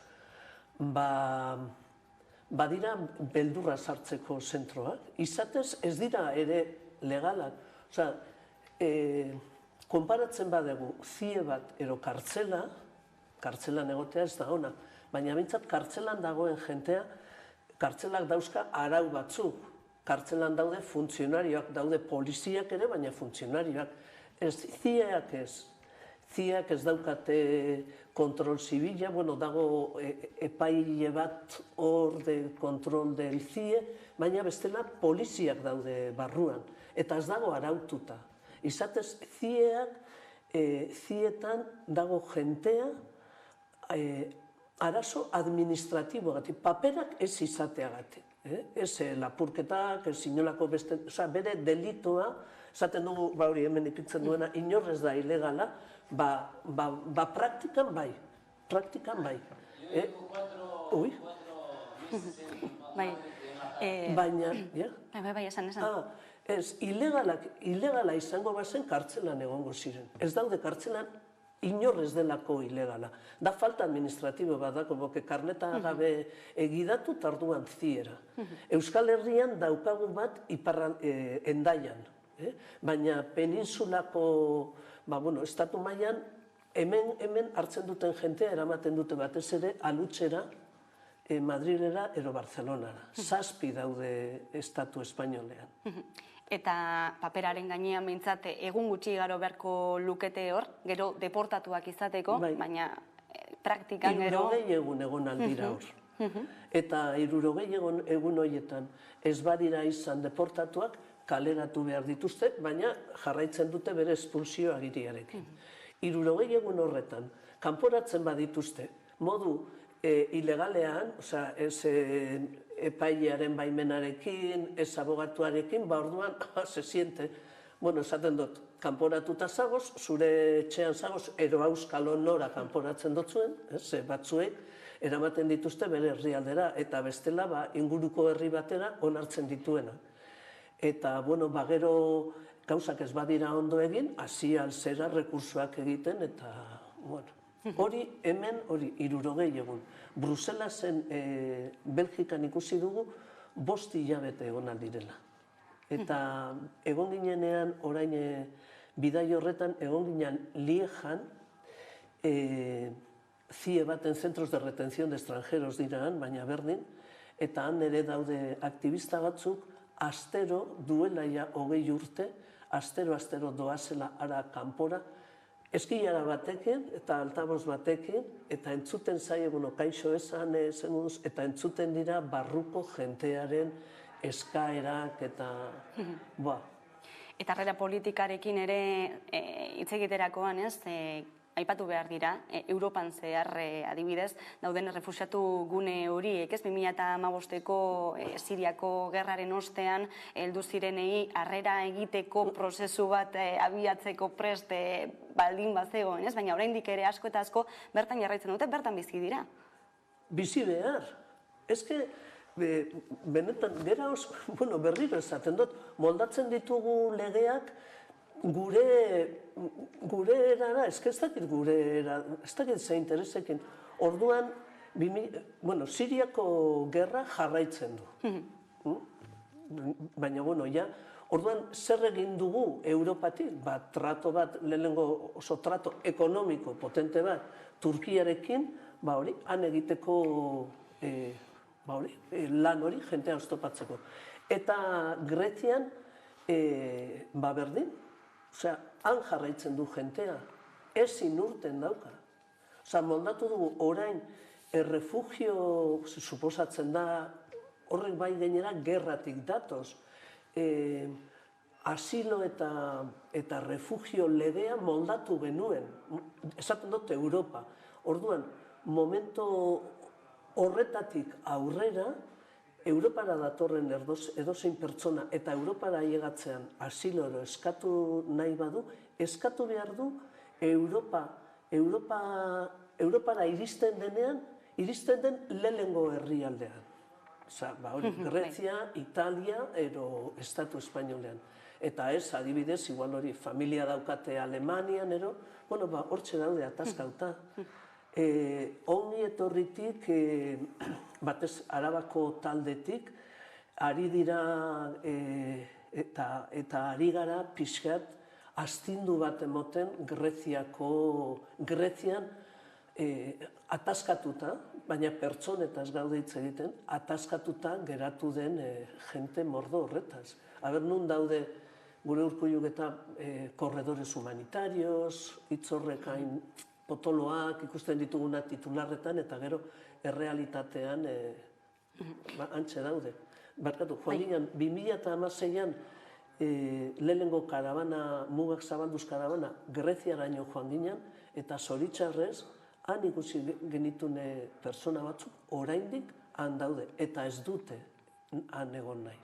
Badira beldurra sartzeko zentroak, izatez ez dira ere legalak. Osa, konparatzen badegu CIE bat ero kartzelan egotea ez da ona, baina bintzat kartzelan dagoen jentea, kartzelak dauzka arau batzuk. Kartzelan daude funtzionarioak, daude poliziak ere, baina funtzionarioak. Ez CIEak ez. CIEak ez daukate kontrol zibila, dago epaile bat hor de kontrol del CIE, baina bestela poliziak daude barruan, eta ez dago araututa. Izatez, CIEtan dago jentea arazo administratiboagatik, paperak ez izateagatik. Ez lapurketak, ez inolako beste, bere delitoa, esaten dugu, hori hemen ipintzen duena, inorrez da ilegala, praktikan bai. Ui? Baina, Bai, esan. Ez, ilegala izango bazen kartzelan egongo ziren. Ez daude kartzelan inorrez delako ilegala. Da falta administratibo bat dako, boke karneta gabe egidatu tarduan ziera. Euskal Herrian daukagu bat Hendaian. Baina peninsulako, estatu mailan, hemen hartzen duten jentea eramaten dute batez ere alutxera, Madrilera ero Barcelonara. 7 daude estatu espainolean. Eta paperaren gainean behintzat egun gutxi igaro beharko lukete hor, gero deportatuak izateko, baina praktikan gero... 60 egun aldira hor. Eta 60 egun horietan ez badira izan deportatuak, kaleratu behar dituzte, baina jarraitzen dute bere espulsio agiriarekin. 60 egun horretan, kanporatzen badituzte, modu ilegalean, ez epailearen baimenarekin, ez abogatuarekin, orduan, se siente, esaten dut, kanporatuta zagoz, zure etxean zagoz, ero auskalo nora kanporatzen dutzuen, batzuek, eramaten dituzte bere herrialdera, eta bestela, inguruko herri batera onartzen dituena. Eta, gero gauzak ez badira ondo egin, hasi alzera rekursoak egiten, eta, hori, hemen, 60 egun. Bruselasen, Belgikan ikusi dugu, 5 hilabete egon aldirela. Eta egon ginenean, orain bidai horretan, egon ginean Liejan, CIE baten Centros de Retención de Extranjeros diraan, baina berdin, eta han ere daude aktivista batzuk, astero, duela ja 20 urte, astero doazela ara kanpora, eskilara batekin eta altaboz batekin, eta entzuten zaie, kaixo esan, eta entzuten dira barruko jentearen eskaerak eta... Eta harrera politikarekin ere hitz egiterakoan ez, aipatu behar dira, Europan zehar adibidez, dauden errefuxiatu gune horiek, 2015ko Siriako gerraren ostean, heldu zirenei harrera egiteko prozesu bat abiatzeko prest baldin bazegoen, baina oraindik ere asko eta asko bertan jarraitzen dute, bertan bizi dira. Bizi behar. Ezke, benetan, gera oso, berriro esaten dut, moldatzen ditugu legeak, gure erara, ez dakit gure erara, ez dakit ze interesekin. Orduan, Siriako gerra jarraitzen du. Baina, Orduan, zer egin dugu Europatik? Trato bat, lehenengo oso trato ekonomiko potente bat, Turkiarekin, han egiteko lan hori, jentea oztopatzeko. Eta Grezian, berdin, han jarraitzen du jentea, ezin urten dauka. Moldatu dugu orain, errefugio, suposatzen da, horrek bai gainera gerratik datoz, asilo eta refugio legea moldatu genuen, esaten dut Europa. Orduan, momento horretatik aurrera, Europara datorren edozein pertsona eta Europara ailegatzean asiloro eskatu nahi badu, eskatu behar du Europara iristen denean, iristen den lehenengo herrialdean. Grezia, Italia, ero Estatu Espainolean. Eta ez, adibidez, igual hori, familia daukate Alemanian, hortxe daude ataskauta. Ongi etorritik, batez Arabako taldetik, ari dira eta ari gara pixkat astindu bat emoten Grezian ataskatuta, baina pertsonetaz gaude hitz egiten, ataskatuta geratu den jente mordo horretaz. Aber, nun daude gure Urkulluk eta korredores humanitarios, hitzorrekain potoloak ikusten dituguna titularretan, eta gero errealitatean antxe daude. Barkatu, joan ginen, 2016an lehenengo karabana, mugak zabalduz karabana, Greziaraino joan ginen, eta zoritxarrez, han ikusi genitun persona batzuk, oraindik han daude, eta ez dute han egon nahi.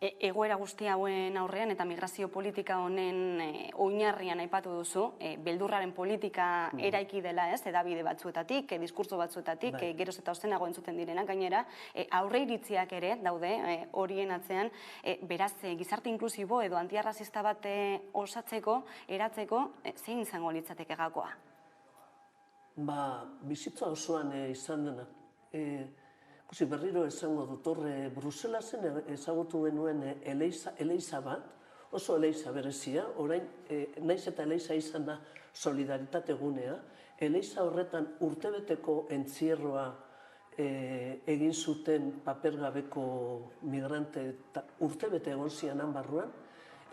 Egoera guzti hauen aurrean eta migrazio politika honen oinarrian aipatu duzu, beldurraren politika eraiki dela ez, edabide batzuetatik, diskurtso batzuetatik, geroz eta ostenago entzuten direnak gainera, aurre iritziak ere daude horien atzean, beraz, gizarte inklusibo edo antiarrazista bat osatzeko, eratzeko, zein izango litzateke gakoa? Bizitza osoan izan dena. Berriro esango dut, horre Bruselasen ezagutu genuen eleiza bat, oso eleiza berezia, orain, naiz eta eleiza izan da solidaritate gunea, eleiza horretan urtebeteko entzierroa egin zuten papergabeko migrante urtebete egon zianan barruan,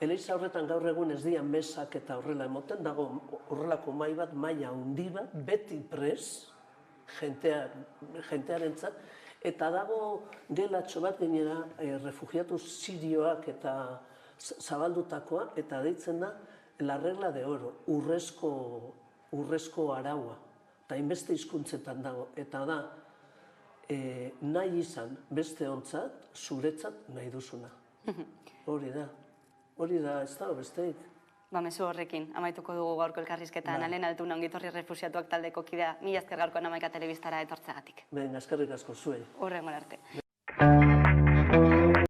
eleiza horretan gaur egun ez dian mesak eta horrela emoten, dago horrelako mai bat, maila handi bat, beti pres, jentearentzat, eta dago gelatxo bat gainera refugiatu sirioak eta zabaldutakoa, eta deitzen da la regla de oro, urrezko araua, eta inbeste hizkuntzetan dago, eta da nahi izan beste ontzat, zuretzat nahi duzuna. Hori da, ez dago besteik. Mezu horrekin, amaituko dugu gaurko elkarrizketan, Alen Altuna ongitorri refusiatuak taldeko kidea, mila esker gaurkoan Hamaika Telebistara etortzeagatik. Eskerrik asko zuei. Hurrengo arte.